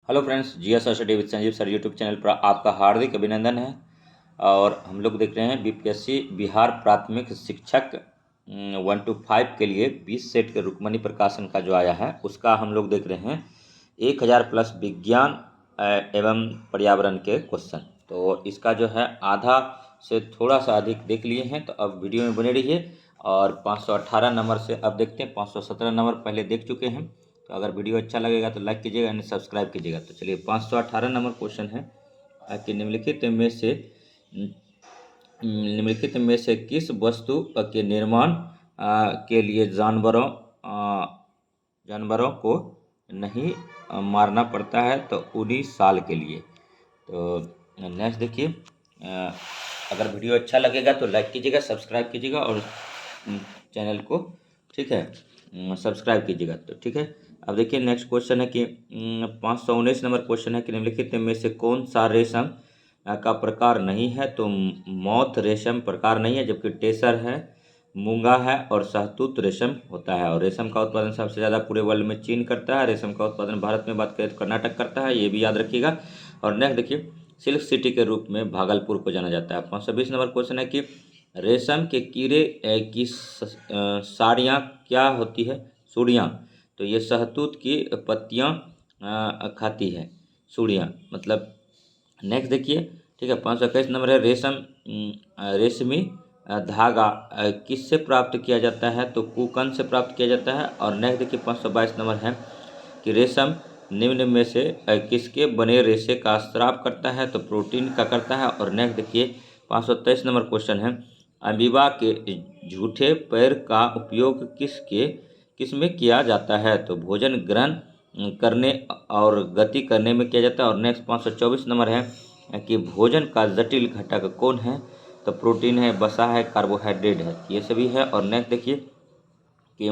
Hello friends, GS study with Sanjeev sir YouTube channel पर आपका हार्दिक अभिनंदन है। और हम लोग देख रहे हैं बीपीएससी बिहार प्राथमिक शिक्षक 1 to 5 के लिए 20 सेट के रुक्मणी प्रकाशन का जो आया है उसका हम लोग देख रहे हैं 1000 प्लस विज्ञान एवं पर्यावरण के क्वेश्चन। तो इसका जो है आधा से थोड़ा सा अधिक देख लिए हैं, तो अब वीडियो में बने रहिए। और 518 नंबर से अब देखते हैं, 517 नंबर पहले देख चुके हैं। तो अगर वीडियो अच्छा लगेगा तो लाइक कीजिएगा, यानी सब्सक्राइब कीजिएगा। तो चलिए 518 नंबर क्वेश्चन है कि निम्नलिखित में से किस वस्तु के निर्माण के लिए जानवरों को नहीं मारना पड़ता है, तो 19 साल के लिए। तो नेक्स्ट देखिए, अगर वीडियो अच्छा लगेगा तो लाइक कीजिएगा, सब्सक्राइब कीजिएगा और चैनल को ठीक है सब्सक्राइब कीजिएगा। तो ठीक है, अब देखिए नेक्स्ट क्वेश्चन है कि 519 नंबर क्वेश्चन है कि निम्नलिखित में से कौन सा रेशम का प्रकार नहीं है। तो मौत रेशम प्रकार नहीं है, जबकि टेसर है, मूंगा है और शहतूत रेशम होता है। और रेशम का उत्पादन सबसे ज़्यादा पूरे वर्ल्ड में चीन करता है। रेशम का उत्पादन भारत में बात करें तो कर्नाटक करता है, ये भी याद रखिएगा। और नेक्स्ट देखिए, सिल्क सिटी के रूप में भागलपुर को जाना जाता है। 520 नंबर क्वेश्चन है कि रेशम के कीड़े की साड़ियाँ क्या होती है, सुड़ियाँ। तो ये शहतूत की पत्तियाँ खाती है, सुड़ियाँ मतलब। नेक्स्ट देखिए, ठीक है, 521 नंबर है रेशमी धागा किससे प्राप्त किया जाता है। तो कुकन से प्राप्त किया जाता है। और नेक्स्ट देखिए 522 नंबर है कि रेशम निम्न में से किसके बने रेशे का स्राव करता है। तो प्रोटीन का करता है। और नेक्स्ट देखिए 523 नंबर क्वेश्चन है, अमीबा के झूठे पैर का उपयोग किसमें किया जाता है। तो भोजन ग्रहण करने और गति करने में किया जाता है। और नेक्स्ट 524 नंबर है कि भोजन का जटिल घटक कौन है। तो प्रोटीन है, वसा है, कार्बोहाइड्रेट है, ये सभी है। और नेक्स्ट देखिए कि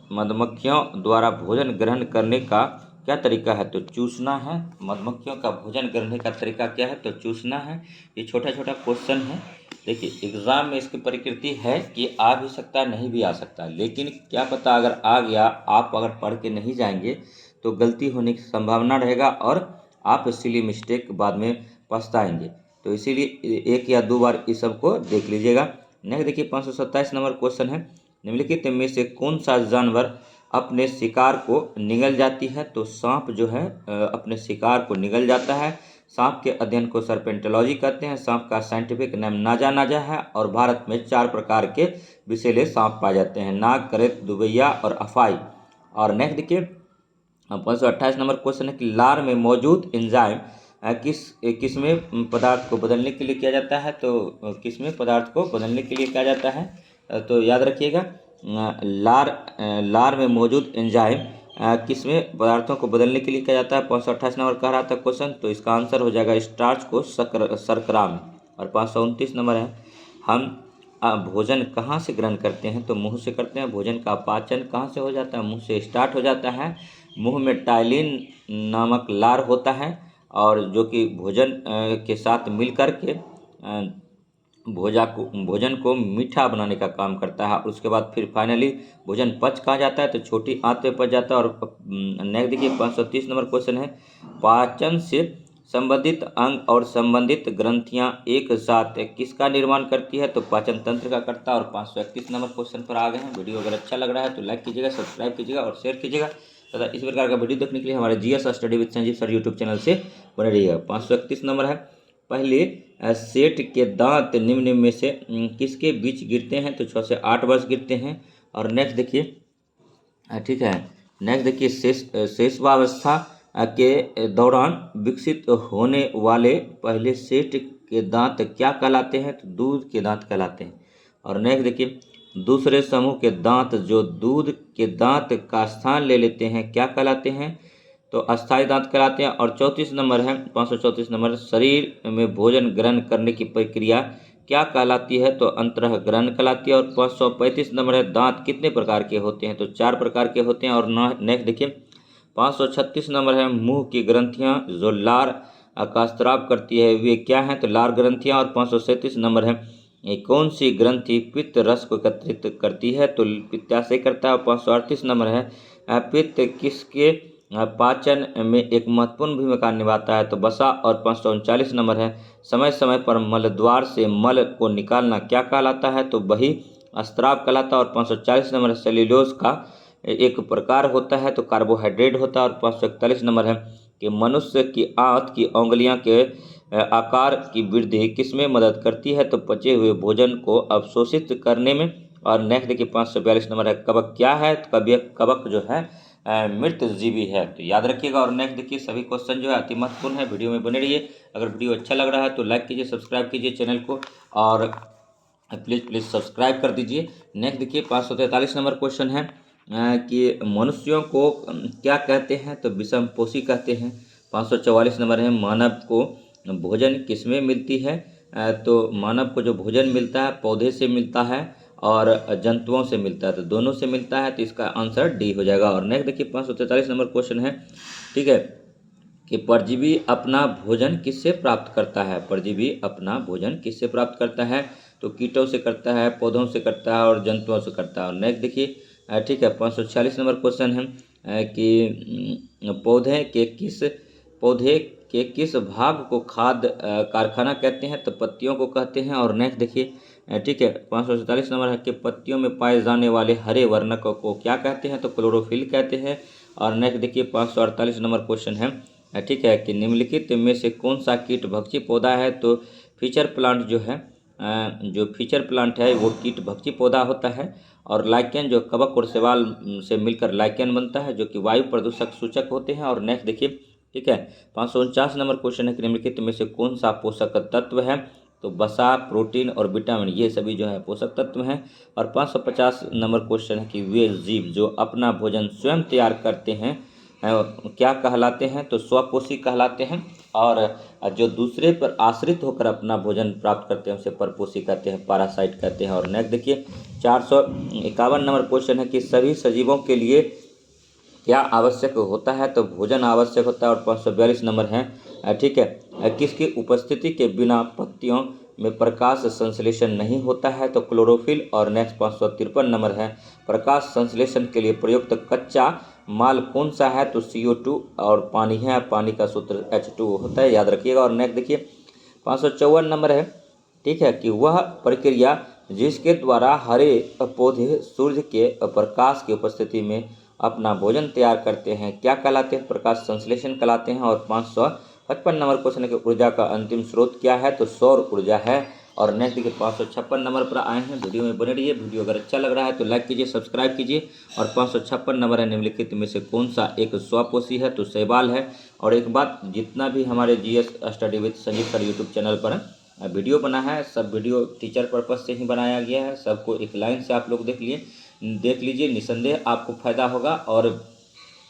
मधुमक्खियों द्वारा भोजन ग्रहण करने का क्या तरीका है। तो चूसना है। मधुमक्खियों का भोजन ग्रहण का तरीका क्या है, तो चूसना है। ये छोटा छोटा क्वेश्चन है। देखिए एग्ज़ाम में इसकी प्रकृति है कि आ भी सकता है, नहीं भी आ सकता, लेकिन क्या पता अगर आ गया, आप अगर पढ़ के नहीं जाएंगे तो गलती होने की संभावना रहेगा और आप सिली मिस्टेक बाद में पछताएंगे। तो इसीलिए 1 या 2 बार इस सब को देख लीजिएगा। नेक्स्ट देखिए 527 नंबर क्वेश्चन है, निम्नलिखित में से कौन सा जानवर अपने शिकार को निगल जाती है। तो सांप जो है अपने शिकार को निगल जाता है। सांप के अध्ययन को सर्पेंटोलॉजी कहते हैं। सांप का साइंटिफिक नाम नाजा नाजा है। और भारत में 4 प्रकार के विषैले सांप पाए जाते हैं, नाग, करेत, दुबैया और अफाई। और नेक्स्ट देखिए 528 नंबर क्वेश्चन है कि लार में मौजूद एंजाइम किसमें पदार्थ को बदलने के लिए किया जाता है। तो किसमें पदार्थ को बदलने के लिए किया जाता है, तो याद रखिएगा लार में मौजूद एंजाइम किसमें पदार्थों को बदलने के लिए किया जाता है। 528 नंबर कह रहा था क्वेश्चन, तो इसका आंसर हो जाएगा स्टार्च को शर्करा में। और 529 नंबर है, हम भोजन कहाँ से ग्रहण करते हैं। तो मुंह से करते हैं। भोजन का पाचन कहाँ से हो जाता है, मुंह से स्टार्ट हो जाता है। मुंह में टाइलिन नामक लार होता है, और जो कि भोजन के साथ मिल कर के भोजन को मीठा बनाने का काम करता है। उसके बाद फिर फाइनली भोजन पच कहाँ जाता है, तो छोटी आंत में पच जाता है। और नेक्स्ट देखिए 530 नंबर क्वेश्चन है, पाचन से संबंधित अंग और संबंधित ग्रंथियां एक साथ किसका निर्माण करती है। तो पाचन तंत्र का करता है। और 531 नंबर क्वेश्चन पर आ गए हैं। वीडियो अगर अच्छा लग रहा है तो लाइक कीजिएगा, सब्सक्राइब कीजिएगा और शेयर कीजिएगा तथा इस प्रकार का वीडियो देखने के लिए हमारे GS study with Sanjeev sir YouTube channel से बने रहिएगा। 531 नंबर है, पहले सेठ के दांत निम्न में से किसके बीच गिरते हैं। तो 6 से 8 वर्ष गिरते हैं। और नेक्स्ट देखिए, ठीक है, नेक्स्ट देखिए शेषवावस्था के दौरान विकसित होने वाले पहले सेठ के दांत क्या कहलाते हैं। तो दूध के दांत कहलाते हैं। और नेक्स्ट देखिए, दूसरे समूह के दांत जो दूध के दांत का स्थान ले लेते हैं क्या कहलाते हैं। तो अस्थायी दांत कहलाते हैं। और 34 नंबर है, 534 नंबर, शरीर में भोजन ग्रहण करने की प्रक्रिया क्या कहलाती है। तो अंतरह ग्रहण कहलाती है। और 535 नंबर है, दांत कितने प्रकार के होते हैं। तो 4 प्रकार के होते हैं। और नेक्स्ट देखिए 536 नंबर है, मुंह की ग्रंथियां जो लार का स्राव करती है वे क्या हैं। तो लार ग्रंथियां। और 537 नंबर है, ये कौन सी ग्रंथि पित्त रस को एकत्रित करती है। तो पित्ताशय करता है। और 538 नंबर है, पित्त किसके पाचन में एक महत्वपूर्ण भूमिका निभाता है तो वसा। और 539 नंबर है समय समय पर मलद्वार से मल को निकालना क्या कहलाता है तो वही स्त्राव कहलाता है। और 540 नंबर है सेल्यूलोज का एक प्रकार होता है तो कार्बोहाइड्रेट होता है। और 541 नंबर है कि मनुष्य की आंत की उंगलियां के आकार की वृद्धि किसमें मदद करती है तो पचे हुए भोजन को अवशोषित करने में। और नेक्स्ट देखिए 542 नंबर है कवक क्या है तो कवक जो है मृत जीवी है, तो याद रखिएगा। और नेक्स्ट देखिए सभी क्वेश्चन जो है अति महत्वपूर्ण है, वीडियो में बने रहिए। अगर वीडियो अच्छा लग रहा है तो लाइक कीजिए, सब्सक्राइब कीजिए चैनल को और प्लीज़ सब्सक्राइब कर दीजिए। नेक्स्ट देखिए 543 नंबर क्वेश्चन है कि मनुष्यों को क्या कहते हैं तो विषमपोषी कहते हैं। 544 नंबर है मानव को भोजन किसमें मिलती है तो मानव को जो भोजन मिलता है पौधे से मिलता है और जंतुओं से मिलता है, तो दोनों से मिलता है, तो इसका आंसर डी हो जाएगा। और नेक्स्ट देखिए 543 नंबर क्वेश्चन है, ठीक है, कि परजीवी अपना भोजन किससे प्राप्त करता है। परजीवी अपना भोजन किससे प्राप्त करता है तो कीटों से करता है, पौधों से करता है और जंतुओं से करता है। और नेक्स्ट देखिए ठीक है 546 नंबर क्वेश्चन है कि पौधे के किस भाग को खाद्य कारखाना कहते हैं तो पत्तियों को कहते हैं। और नेक्स्ट देखिए ठीक है 547 नंबर है कि पत्तियों में पाए जाने वाले हरे वर्णक को क्या कहते हैं तो क्लोरोफिल कहते हैं। और नेक्स्ट देखिए 548 नंबर क्वेश्चन है ठीक है कि निम्नलिखित में से कौन सा कीट भक्षी पौधा है तो फीचर प्लांट जो है जो फीचर प्लांट है वो कीट भक्षी पौधा होता है। और लाइकेन जो कवक और शैवाल से मिलकर लाइकेन बनता है जो कि वायु प्रदूषक सूचक होते हैं। और नेक्स्ट देखिए ठीक है 549 नंबर क्वेश्चन है कि निम्नलिखित में से कौन सा पोषक तत्व है तो वसा, प्रोटीन और विटामिन ये सभी जो है पोषक तत्व हैं। और 550 नंबर क्वेश्चन है कि वे जीव जो अपना भोजन स्वयं तैयार करते हैं क्या कहलाते हैं तो स्वपोषी कहलाते हैं। और जो दूसरे पर आश्रित होकर अपना भोजन प्राप्त करते हैं उसे परपोषी कहते हैं, पैरासाइट कहते हैं। और नेक्स्ट देखिए 451 नंबर क्वेश्चन है कि सभी सजीवों के लिए क्या आवश्यक होता है तो भोजन आवश्यक होता है। और 542 नंबर है ठीक है किसकी उपस्थिति के बिना पत्तियों में प्रकाश संश्लेषण नहीं होता है तो क्लोरोफिल। और नेक्स्ट 553 नंबर है प्रकाश संश्लेषण के लिए प्रयुक्त कच्चा माल कौन सा है तो CO2 और पानी है, पानी का सूत्र H2 होता है, याद रखिएगा। और नेक्स्ट देखिए 554 नंबर है ठीक है कि वह प्रक्रिया जिसके द्वारा हरे पौधे सूर्य के प्रकाश की उपस्थिति में अपना भोजन तैयार करते हैं क्या कहलाते हैं प्रकाश संश्लेषण कहलाते हैं। और 555 नंबर क्वेश्चन है कि ऊर्जा का अंतिम स्रोत क्या है तो सौर ऊर्जा है। और नेक्स्ट देखिए 556 नंबर पर आए हैं, वीडियो में बने रहिए। वीडियो अगर अच्छा लग रहा है तो लाइक कीजिए, सब्सक्राइब कीजिए। और 556 नंबर है निम्नलिखित में से कौन सा एक स्वपोषी है तो शैवाल है। और एक बात, जितना भी हमारे GS study with Sanjeev sir YouTube channel पर वीडियो बना है सब वीडियो टीचर पर्पज़ से ही बनाया गया है, सबको एक लाइन से आप लोग देख लीजिए, निसंदेह आपको फ़ायदा होगा। और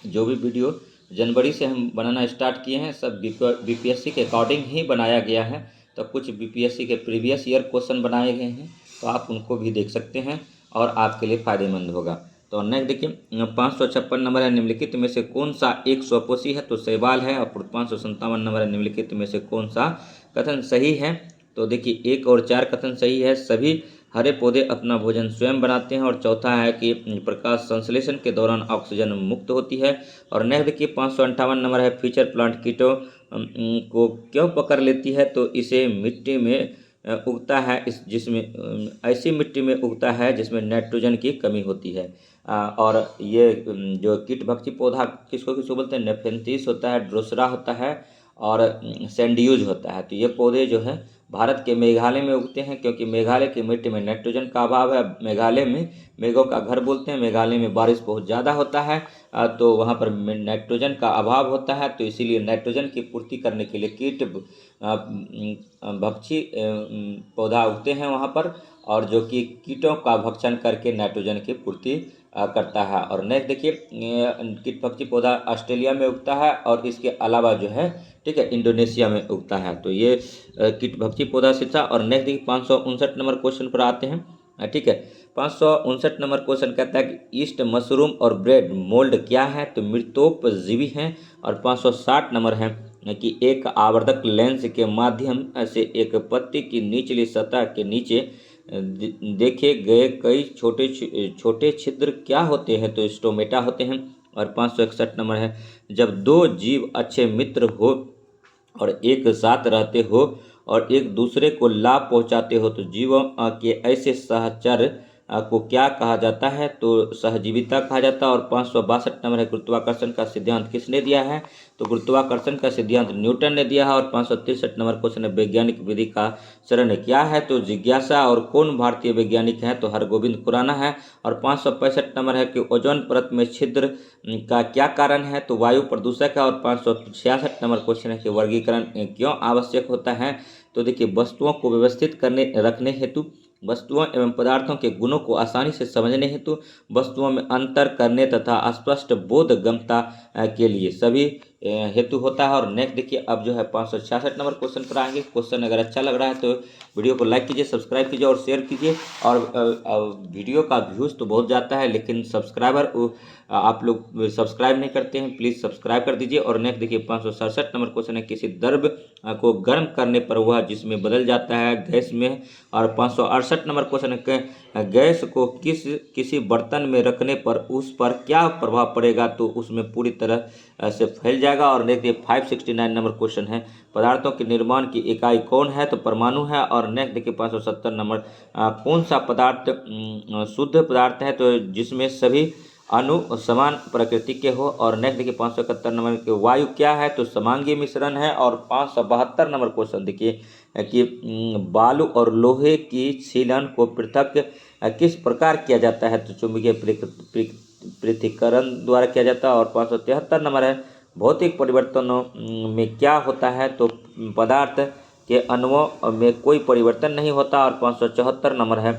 जो भी वीडियो जनवरी से हम बनाना स्टार्ट किए हैं सब BPSC के अकॉर्डिंग ही बनाया गया है, तो कुछ BPSC के प्रीवियस ईयर क्वेश्चन बनाए गए हैं तो आप उनको भी देख सकते हैं और आपके लिए फ़ायदेमंद होगा। तो नेक्स्ट देखिए 556 नंबर है निम्नलिखित में से कौन सा एक स्वपोषी है तो शैवाल है। और 557 नंबर है निम्नलिखित में से कौन सा कथन सही है तो देखिए 1 और 4 कथन सही है, सभी हरे पौधे अपना भोजन स्वयं बनाते हैं। और चौथा है कि प्रकाश संश्लेषण के दौरान ऑक्सीजन मुक्त होती है। और नेक्स्ट देखिए 558 नंबर है फीचर प्लांट कीटों को क्यों पकड़ लेती है तो इसे मिट्टी में उगता है जिसमें ऐसी मिट्टी में उगता है जिसमें नाइट्रोजन की कमी होती है। और ये जो कीटभक्षी पौधा किसको बोलते हैं, नेफेंथिस होता है, ड्रोसरा होता है और सैंडियूज होता है। तो ये पौधे जो है भारत के मेघालय में उगते हैं क्योंकि मेघालय की मिट्टी में नाइट्रोजन का अभाव है। मेघालय में मेघों का घर बोलते हैं, मेघालय में बारिश बहुत ज़्यादा होता है तो वहाँ पर नाइट्रोजन का अभाव होता है, तो इसीलिए नाइट्रोजन की पूर्ति करने के लिए कीट भक्षी पौधा उगते हैं वहाँ पर, और जो कि कीटों का भक्षण करके नाइट्रोजन की पूर्ति करता है। और नेक्स्ट देखिए कीट पक्षी पौधा ऑस्ट्रेलिया में उगता है और इसके अलावा जो है ठीक है इंडोनेशिया में उगता है। तो ये कीट भक्षी पौधा शिक्षा। और नेक्स्ट देखिए 559 नंबर क्वेश्चन पर आते हैं ठीक है 559 नंबर क्वेश्चन कहता है कि ईस्ट, मशरूम और ब्रेड मोल्ड क्या है तो मृतोपजीवी हैं। और 560 नंबर है कि एक आवर्धक लेंस के माध्यम से एक पत्ती की निचली सतह के नीचे देखे गए कई छोटे छोटे छिद्र क्या होते हैं तो स्टोमेटा होते हैं। और 561 नंबर है, जब दो जीव अच्छे मित्र हो और एक साथ रहते हो और एक दूसरे को लाभ पहुंचाते हो तो जीवों के ऐसे सहचर को क्या कहा जाता है? तो सहजीविता कहा जाता है। और 562 नंबर है, गुरुत्वाकर्षण का सिद्धांत किसने दिया है? तो गुरुत्वाकर्षण का सिद्धांत न्यूटन ने दिया है। और 563 नंबर क्वेश्चन है, वैज्ञानिक विधि का शरण क्या है? तो जिज्ञासा। और कौन भारतीय वैज्ञानिक है? तो हरगोविंद खुराना है। और 565 नंबर है कि ओजोन परत में छिद्र का क्या कारण है? तो वायु प्रदूषक है। और 566 नंबर क्वेश्चन है कि वर्गीकरण क्यों आवश्यक होता है? तो देखिए, वस्तुओं को व्यवस्थित करने रखने हेतु, वस्तुओं एवं पदार्थों के गुणों को आसानी से समझने हेतु, वस्तुओं में अंतर करने तथा स्पष्ट बोधगम्यता के लिए सभी हेतु होता है। और नेक्स्ट देखिए, अब जो है 566 नंबर क्वेश्चन पर आएंगे। क्वेश्चन अगर अच्छा लग रहा है तो वीडियो को लाइक कीजिए, सब्सक्राइब कीजिए और शेयर कीजिए। और वीडियो का व्यूज़ तो बहुत जाता है लेकिन सब्सक्राइबर आप लोग सब्सक्राइब नहीं करते हैं, प्लीज़ सब्सक्राइब कर दीजिए। और नेक्स्ट देखिए, 567 नंबर क्वेश्चन है, किसी द्रव्य को गर्म करने पर वह जिसमें बदल जाता है गैस में। और 568 नंबर क्वेश्चन है, गैस को किसी बर्तन में रखने पर उस पर क्या प्रभाव पड़ेगा? तो उसमें पूरी तरह से फैल जाएगा। और नेक्स्ट 569 नंबर क्वेश्चन है, पदार्थों के निर्माण की इकाई कौन है? तो परमाणु है। और नेक्स्ट देखिए 570 नंबर, कौन सा पदार्थ शुद्ध पदार्थ है? तो जिसमें सभी अणु समान प्रकृति के हो। और नेक्स्ट देखिए 571 नंबर के, वायु क्या है? तो समांगी मिश्रण है। और 572 नंबर क्वेश्चन देखिए कि बालू और लोहे की सीलन को पृथक किस प्रकार किया जाता है? तो चुंबकीय पृथक्करण द्वारा किया जाता है। और 573 नंबर है, भौतिक परिवर्तनों में क्या होता है? तो पदार्थ के अणुओं में कोई परिवर्तन नहीं होता। और 574 नंबर है,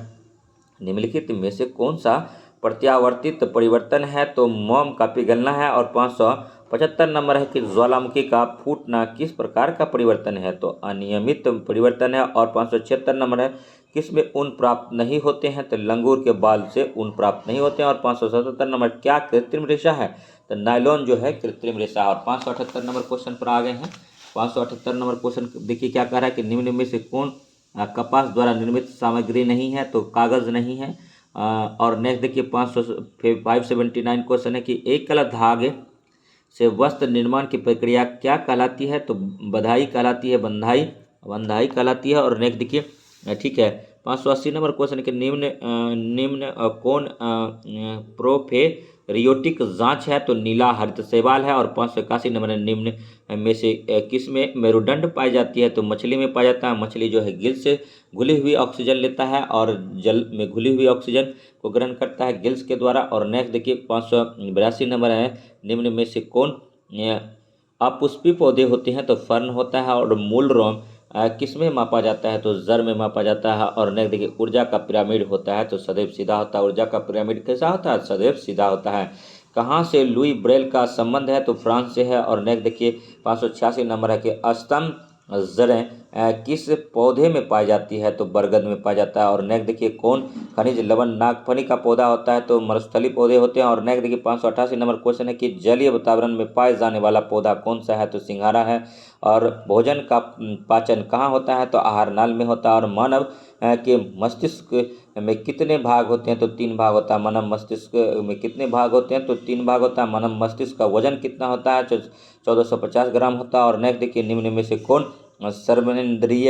निम्नलिखित में से कौन सा प्रत्यावर्तित परिवर्तन है? तो मोम का पिघलना है। और 575 नंबर है कि ज्वालामुखी का फूटना किस प्रकार का परिवर्तन है? तो अनियमित परिवर्तन है। और 576 नंबर है, किसमें ऊन प्राप्त नहीं होते हैं? तो लंगूर के बाल से ऊन प्राप्त नहीं होते हैं। और 577 नंबर, क्या कृत्रिम रेशा है? तो नायलॉन जो है कृत्रिम रेशा। और 578 नंबर क्वेश्चन पर आ गए हैं। 578 नंबर क्वेश्चन देखिए क्या कह रहा है कि निम्न में से कौन कपास द्वारा निर्मित सामग्री नहीं है? तो कागज नहीं है। और नेक्स्ट देखिए 579 क्वेश्चन है कि एक कला धागे से वस्त्र निर्माण की प्रक्रिया क्या कहलाती है? तो बधाई कहलाती है, बंधाई कहलाती है। और नेक्स्ट देखिए ठीक है 580 नंबर क्वेश्चन के, निम्न कौन प्रोफेरियोटिक जांच है? तो नीला हरित शैवाल है। और 581 नंबर है, निम्न में से किस में मेरुदंड पाई जाती है? तो मछली में पाया जाता है। मछली जो है गिल्स से घुली हुई ऑक्सीजन लेता है और जल में घुली हुई ऑक्सीजन को ग्रहण करता है गिल्स के द्वारा। और नेक्स्ट देखिए 582 नंबर है, निम्न में से कौन अपुष्पी पौधे होते हैं? तो फर्न होता है। और मूल रोम किस में मापा जाता है? तो जड़ में मापा जाता है। और नेक्स्ट देखिए, ऊर्जा का पिरामिड होता है तो सदैव सीधा होता है। ऊर्जा का पिरामिड कैसा होता है? सदैव सीधा होता है। कहाँ से लुई ब्रेल का संबंध है? तो फ्रांस से है। और नेक्स्ट देखिए 586 नंबर है कि स्तंभ जड़ें किस पौधे में पाई जाती है? तो बरगद में पाया जाता है। और नेक्स्ट देखिए, कौन खनिज लवण नागफनी का पौधा होता है? तो मरुस्थलीय पौधे होते हैं। और नेक्स्ट देखिए 588 नंबर क्वेश्चन है कि जलीय वातावरण में पाए जाने वाला पौधा कौन सा है? तो सिंघाड़ा है। और भोजन का पाचन कहाँ होता है? तो आहार नाल में होता है। और मानव के मस्तिष्क में कितने भाग होते हैं? तो 3 भाग होता है। मानव मस्तिष्क में कितने भाग होते हैं? तो 3 भाग होता है। मानव मस्तिष्क का वजन कितना होता है? 1450 ग्राम होता है। और नेक्स्ट देखिए, निम्न में से कौन सर्वनेंद्रिय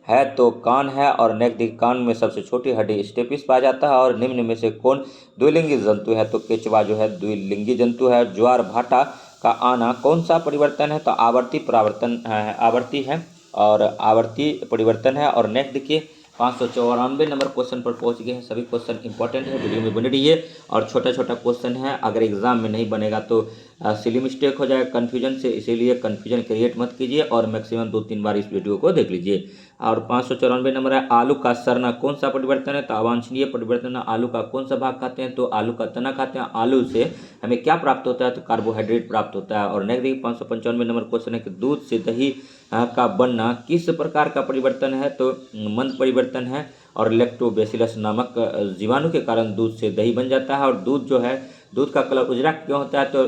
है? तो कान है। और नेक्स्ट देखिए, कान में सबसे छोटी हड्डी स्टेपिस पाया जाता है। और निम्न में से कौन द्विलिंगी जंतु है? तो केचवा जो है द्विलिंगी जंतु है। ज्वार भाटा का आना कौन सा परिवर्तन है? तो आवर्ती परिवर्तन आवर्ती है और आवर्ती परिवर्तन है। और नेक्स्ट देखिए 594 नंबर क्वेश्चन पर पहुंच गए हैं। सभी क्वेश्चन इंपॉर्टेंट है, वीडियो में बने रहिए। और छोटा छोटा क्वेश्चन है, अगर एग्जाम में नहीं बनेगा तो सिली मिस्टेक हो जाएगा कन्फ्यूजन से, इसीलिए कन्फ्यूजन क्रिएट मत कीजिए और मैक्सिमम 2-3 बार इस वीडियो को देख लीजिए। और 594 नंबर है, आलू का सरना कौन सा परिवर्तन है? तो अवांछनीय परिवर्तन है। आलू का कौन सा भाग खाते हैं? तो आलू का तना खाते हैं। आलू से हमें क्या प्राप्त होता है? तो कार्बोहाइड्रेट प्राप्त होता है। और नेक्स्ट देखिए 595 नंबर क्वेश्चन है कि दूध से दही का बनना किस प्रकार का परिवर्तन है? तो मंद परिवर्तन है। और लैक्टोबैसिलस नामक जीवाणु के कारण दूध से दही बन जाता है। और दूध जो है, दूध का कलर उजला क्यों होता है? तो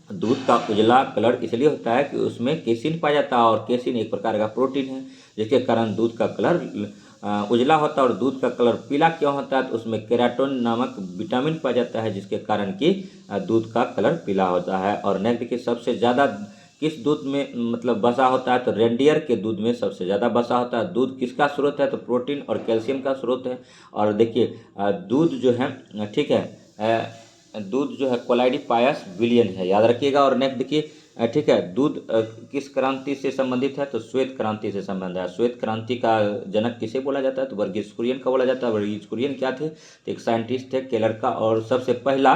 दूध का उजला कलर इसलिए होता है कि उसमें केसिन पाया जाता है और केसिन एक प्रकार का प्रोटीन है जिसके कारण दूध का कलर उजला होता है और दूध का कलर पीला क्यों होता है? तो उसमें केराटिन नामक विटामिन पाया जाता है, जिसके कारण कि दूध का कलर पीला होता है। और नेक्स्ट देखिए, सबसे ज़्यादा किस दूध में मतलब वसा होता है? तो रेंडियर के दूध में सबसे ज़्यादा वसा होता है। दूध किसका स्रोत है? तो प्रोटीन और कैल्शियम का स्रोत है। और देखिए दूध जो है ठीक है, दूध जो है कोलाइडी पायस विलियन है, याद रखिएगा। और नेक्स्ट देखिए ठीक है, दूध किस क्रांति से संबंधित है? तो श्वेत क्रांति से संबंध है। श्वेत क्रांति का जनक किसे बोला जाता है? तो वर्गीज कुरियन का बोला जाता है। वर्गीज कुरियन क्या थे? तो एक साइंटिस्ट थे केरल का, और सबसे पहला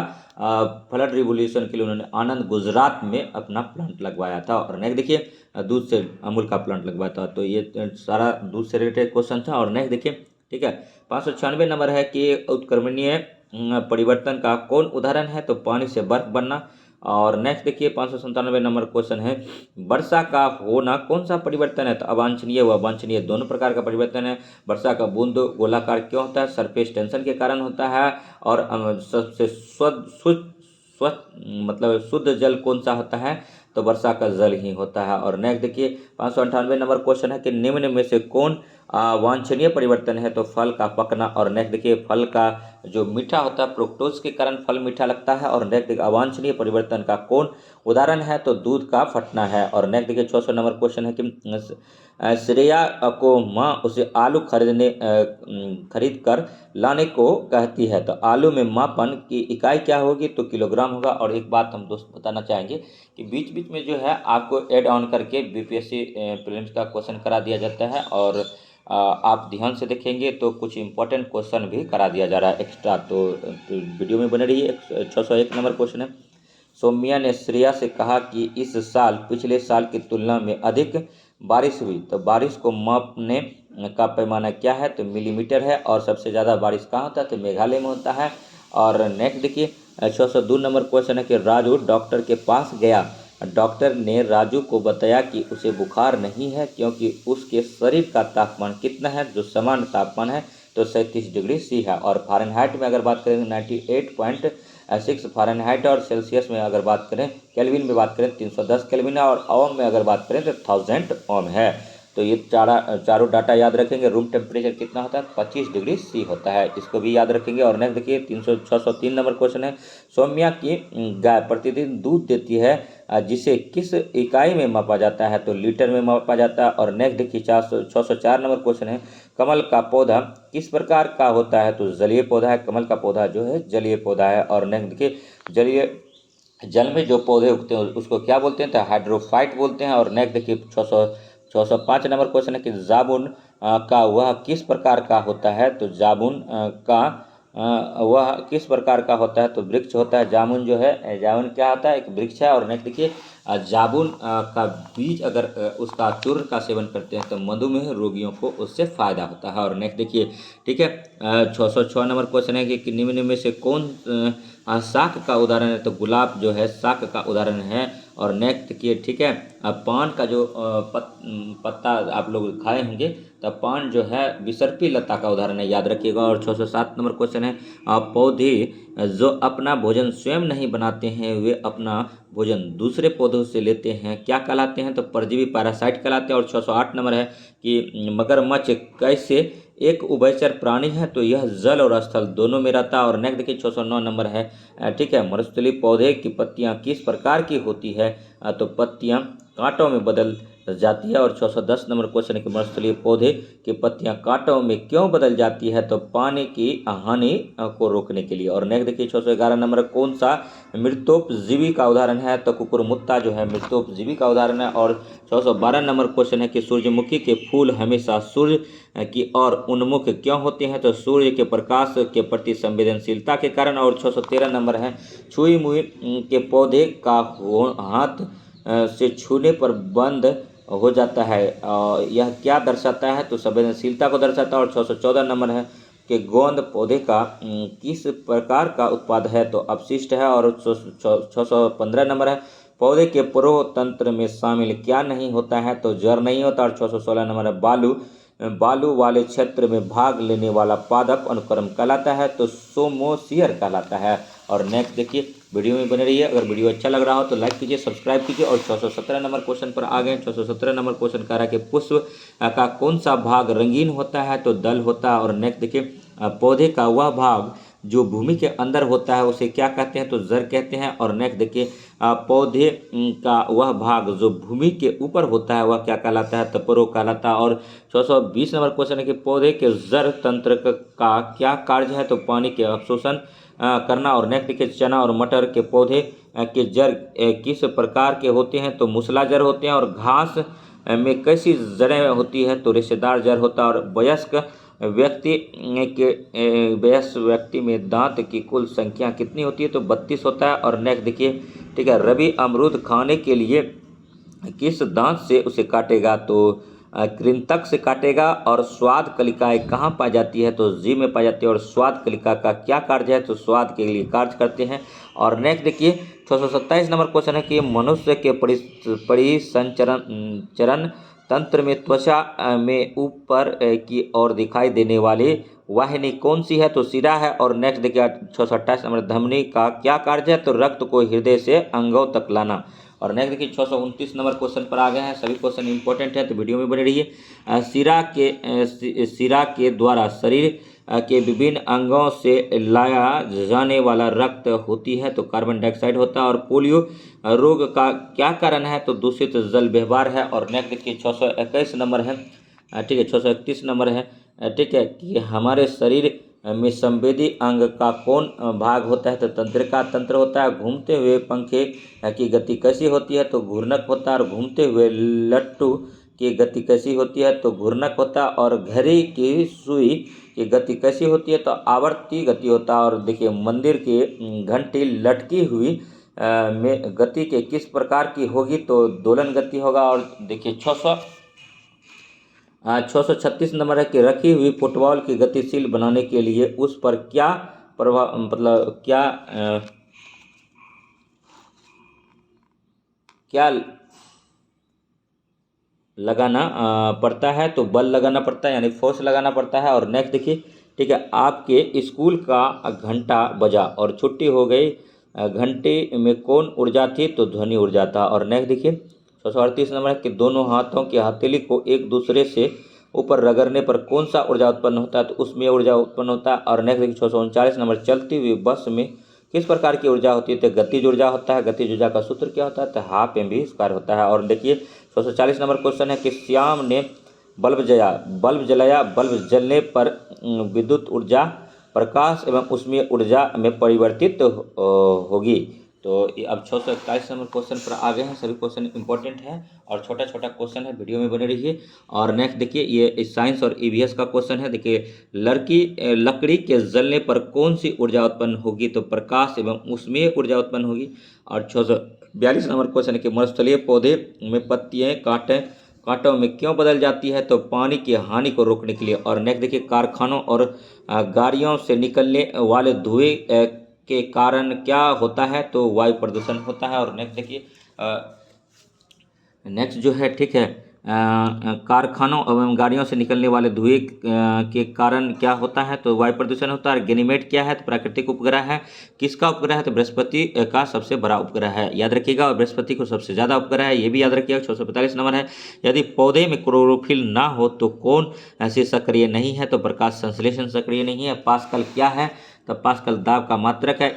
फ्लड रिवोल्यूशन के लिए उन्होंने आनंद गुजरात में अपना प्लांट लगवाया था। और नेक्स्ट देखिए दूध से अमूल का प्लांट लगवाया था। तो ये सारा दूध से रिलेटेड क्वेश्चन था। और नेक्स्ट देखिए ठीक है, 596 नंबर है कि उत्क्रमणीय परिवर्तन का कौन उदाहरण है? तो पानी से बर्फ बनना। और नेक्स्ट देखिए 597 नंबर क्वेश्चन है, वर्षा का होना कौन सा परिवर्तन है? तो अवांछनीय व वांछनीय दोनों प्रकार का परिवर्तन है। वर्षा का बूंद गोलाकार क्यों होता है? सरफेस टेंशन के कारण होता है। और सबसे स्वच्छ मतलब शुद्ध जल कौन सा होता है? तो वर्षा का जल ही होता है। और नेक्स्ट देखिए 598 नंबर क्वेश्चन है कि निम्न में से कौन वांछनीय परिवर्तन है? तो फल का पकना। और नेक्स्ट देखिए फल का जो मीठा होता है, फ्रुक्टोज के कारण फल मीठा लगता है। और नेक्स्ट देखिए अवांछनीय परिवर्तन का कौन उदाहरण है? तो दूध का फटना है। और नेक्स्ट देखिए 600 नंबर क्वेश्चन है कि श्रेया को माँ उसे आलू खरीद कर लाने को कहती है। तो आलू में मापन की इकाई क्या होगी? तो किलोग्राम होगा। और एक बात हम दोस्त बताना चाहेंगे कि बीच बीच में जो है आपको ऐड ऑन करके बीपीएससी प्रीलिम्स का क्वेश्चन करा दिया जाता है। और आप ध्यान से देखेंगे तो कुछ इंपॉर्टेंट क्वेश्चन भी करा दिया जा रहा है एक्स्ट्रा। तो वीडियो में बने रहिए। 601 नंबर क्वेश्चन है, सौम्या ने श्रेया से कहा कि इस साल पिछले साल की तुलना में अधिक बारिश हुई। तो बारिश को मापने का पैमाना क्या है? तो मिलीमीटर है। और सबसे ज़्यादा बारिश कहाँ होता है? तो मेघालय में होता है। और नेक्स्ट देखिए 602 नंबर क्वेश्चन है कि राजू डॉक्टर के पास गया। डॉक्टर ने राजू को बताया कि उसे बुखार नहीं है, क्योंकि उसके शरीर का तापमान कितना है? जो सामान्य तापमान है तो 37 डिग्री सी है। और फ़ारेनहाइट में अगर बात करें 98.6 फ़ारेनहाइट। और सेल्सियस में अगर बात करें, केल्विन में बात करें 310 केल्विन है। और ओम में अगर बात करें तो 1000 ओम है। तो ये चारों डाटा याद रखेंगे। रूम टेम्परेचर कितना होता है? 25 डिग्री सी होता है, इसको भी याद रखेंगे। और नेक्स्ट देखिए 603 नंबर क्वेश्चन है, सौम्या की गाय प्रतिदिन दूध देती है, जिसे किस इकाई में मापा जाता है? तो लीटर में मापा जाता है। और नेक्स्ट देखिए 604 नंबर क्वेश्चन है, कमल का पौधा किस प्रकार का होता है? तो जलीय पौधा है। कमल का पौधा जो है जलीय पौधा है। और नेक्स्ट देखिए जल में जो पौधे उगते हैं उसको क्या बोलते हैं? तो हाइड्रोफाइट बोलते हैं। और नेक्स्ट देखिए 605 नंबर क्वेश्चन है कि जामुन का वह किस प्रकार का होता है? तो जामुन का वह किस प्रकार का होता है? तो वृक्ष होता है। जामुन जो है, जामुन क्या होता है? एक वृक्ष है। और नेक्स्ट देखिए जामुन का बीज अगर उसका चूर्ण का सेवन करते हैं तो मधुमेह रोगियों को उससे फायदा होता है। और नेक्स्ट देखिए ठीक है 606 नंबर क्वेश्चन है कि निम्न में से कौन शाक का उदाहरण है? तो गुलाब जो है शाक का उदाहरण है। और नेक्स्ट देखिए ठीक है पान का जो पत्ता आप लोग खाए होंगे, तो पान जो है विसर्पी लता का उदाहरण है, याद रखिएगा। और 607 नंबर क्वेश्चन है, पौधे जो अपना भोजन स्वयं नहीं बनाते हैं वे अपना भोजन दूसरे पौधों से लेते हैं, क्या कहलाते हैं? तो परजीवी पैरासाइट कहलाते हैं। और 608 नंबर है कि मगरमच्छ कैसे एक उभयचर प्राणी है? तो यह जल और स्थल दोनों में रहता है। और नेक्स्ट देखिए 609 नंबर है ठीक है, मरुस्थलीय पौधे की पत्तियां किस प्रकार की होती है? तो पत्तियां कांटों में बदल जाती है। और 610 नंबर क्वेश्चन है कि मरुस्थलीय पौधे की पत्तियां कांटों में क्यों बदल जाती है? तो पानी की हानि को रोकने के लिए। और नेक्स्ट देखिए 611 नंबर कौन सा मृतोपजीवी का उदाहरण है? तो कुकुरमुत्ता जो है मृतोपजीवी का उदाहरण है। और 612 नंबर क्वेश्चन है कि सूर्यमुखी के फूल हमेशा सूर्य की ओर उन्मुख क्यों होते हैं? तो सूर्य के प्रकाश के प्रति संवेदनशीलता के कारण। और 613 नंबर है छुई मुई के पौधे का हाथ से छूने पर बंद हो जाता है, यह क्या दर्शाता है? तो संवेदनशीलता को दर्शाता है। और 614 नंबर है कि गोंद पौधे का किस प्रकार का उत्पाद है? तो अपशिष्ट है। और 615 नंबर है पौधे के पुरोह तंत्र में शामिल क्या नहीं होता है? तो जड़ नहीं होता। और 616 नंबर है बालू वाले क्षेत्र में भाग लेने वाला पादप अनुक्रम कहलाता है, तो सोमोसियर कहलाता है। और नेक्स्ट देखिए वीडियो में बने रहिए। अगर वीडियो अच्छा लग रहा हो तो लाइक कीजिए, सब्सक्राइब कीजिए। और 617 नंबर क्वेश्चन पर आ गए। 617 नंबर क्वेश्चन कह रहा है कि पुष्प का कौन सा भाग रंगीन होता है, तो दल होता है। और नेक्स्ट देखिए, पौधे का वह भाग जो भूमि के अंदर होता है उसे क्या कहते हैं, तो जड़ कहते हैं। और नेक्स्ट देखिए, पौधे का वह भाग जो भूमि के ऊपर होता है वह क्या कहलाता है, तो परो कहलाता है। और 620 नंबर क्वेश्चन है कि पौधे के जड़ तंत्र का क्या कार्य है, तो पानी के अवशोषण करना। और नेक्स्ट देखिए, चना और मटर के पौधे के जड़ किस प्रकार के होते हैं, तो मूसला जड़ होते हैं। और घास में कैसी जड़ें होती है, तो रेशेदार जड़ होता है। और वयस्क व्यक्ति में दांत की कुल संख्या कितनी होती है, तो 32 होता है। और नेक्स्ट देखिए, ठीक है, रवि अमरूद खाने के लिए किस दांत से उसे काटेगा, तो कृंतक से काटेगा। और स्वाद कलिकाएं कहाँ पाई जाती है, तो जीभ में पाई जाती है। और स्वाद कलिका का क्या कार्य है, तो स्वाद के लिए कार्य करते हैं। और नेक्स्ट देखिए, 627 नंबर क्वेश्चन है कि मनुष्य के परिसंचरण चरण तंत्र में त्वचा में ऊपर की ओर दिखाई देने वाली वाहिनी कौन सी है, तो सिरा है। और नेक्स्ट देखिए, 628 नंबर, धमनी का क्या कार्य है, तो रक्त को हृदय से अंगों तक लाना। और नेक्स्ट देखिए, 629 नंबर क्वेश्चन पर आ गए हैं। सभी क्वेश्चन इंपॉर्टेंट है, तो वीडियो में बने रहिए। सिरा के द्वारा शरीर के विभिन्न अंगों से लाया जाने वाला रक्त होती है, तो कार्बन डाइऑक्साइड होता है। और पोलियो रोग का क्या कारण है, तो दूषित जल व्यवहार है। और नेक्स्ट देखिए, 621 नंबर है, ठीक है, 631 नंबर है, ठीक है, कि हमारे शरीर में संवेदी अंग का कौन भाग होता है, तो तंत्रिका तंत्र होता है। घूमते हुए पंखे की गति कैसी होती है, तो घूर्णक होता है। और घूमते हुए लट्टू की गति कैसी होती है, तो घूर्णक होता है। और घड़ी की सुई की गति कैसी होती है, तो आवर्ती गति होता है। और देखिए, मंदिर की घंटी लटकी हुई में गति के किस प्रकार की होगी, तो दोलन गति होगा। और देखिए, 636 नंबर है कि रखी हुई फुटबॉल की गतिशील बनाने के लिए उस पर क्या प्रभाव, मतलब क्या लगाना पड़ता है, तो बल लगाना पड़ता है, यानी फोर्स लगाना पड़ता है। और नेक्स्ट देखिए, ठीक है, आपके स्कूल का घंटा बजा और छुट्टी हो गई, घंटे में कौन ऊर्जा थी, तो ध्वनि ऊर्जा था। और नेक्स्ट देखिए, 638 नंबर है कि दोनों हाथों की हथेली को एक दूसरे से ऊपर रगड़ने पर कौन सा ऊर्जा उत्पन्न होता है, तो उसमें ऊर्जा उत्पन्न होता है। और नेक्स्ट देखिए, 639 नंबर, चलती हुई बस में किस प्रकार की ऊर्जा होती है, तो गतिज ऊर्जा होता है। गतिज ऊर्जा का सूत्र क्या होता है, तो हाफ mv स्क्वायर होता है। और देखिए, 640 नंबर क्वेश्चन है कि श्याम ने बल्ब जलाया, बल्ब जलने पर विद्युत ऊर्जा प्रकाश एवं उसमें ऊर्जा में परिवर्तित होगी। तो अब 641 नंबर क्वेश्चन पर आ गए हैं। सभी क्वेश्चन इंपॉर्टेंट है और छोटा छोटा क्वेश्चन है, वीडियो में बने रहिए। और नेक्स्ट देखिए, ये साइंस और ईवीएस का क्वेश्चन है। देखिए, लकड़ी के जलने पर कौन सी ऊर्जा उत्पन्न होगी, तो प्रकाश एवं उसमें ऊर्जा उत्पन्न होगी। और 642 नंबर क्वेश्चन है कि मरुस्थलीय पौधे में पत्तियां कांटों में क्यों बदल जाती है, तो पानी की हानि को रोकने के लिए। और नेक्स्ट देखिए, कारखानों और गाड़ियों से निकलने वाले धुएं के कारण क्या होता है, तो वायु प्रदूषण होता है। और नेक्स्ट देखिए, नेक्स्ट जो है, ठीक है, कारखानों एवं गाड़ियों से निकलने वाले धुएं के कारण क्या होता है, तो वायु प्रदूषण होता है। गैनीमेड क्या है, तो प्राकृतिक उपग्रह है। किसका उपग्रह है, तो बृहस्पति का सबसे बड़ा उपग्रह है, याद रखिएगा। और बृहस्पति को सबसे ज़्यादा उपग्रह है, ये भी याद रखिएगा। 645 नंबर है, यदि पौधे में क्लोरोफिल ना हो तो कौन ऐसे सक्रिय नहीं है, तो प्रकाश संश्लेषण सक्रिय नहीं है। पास्कल क्या है, तो पास्कल दाब का मात्रक है।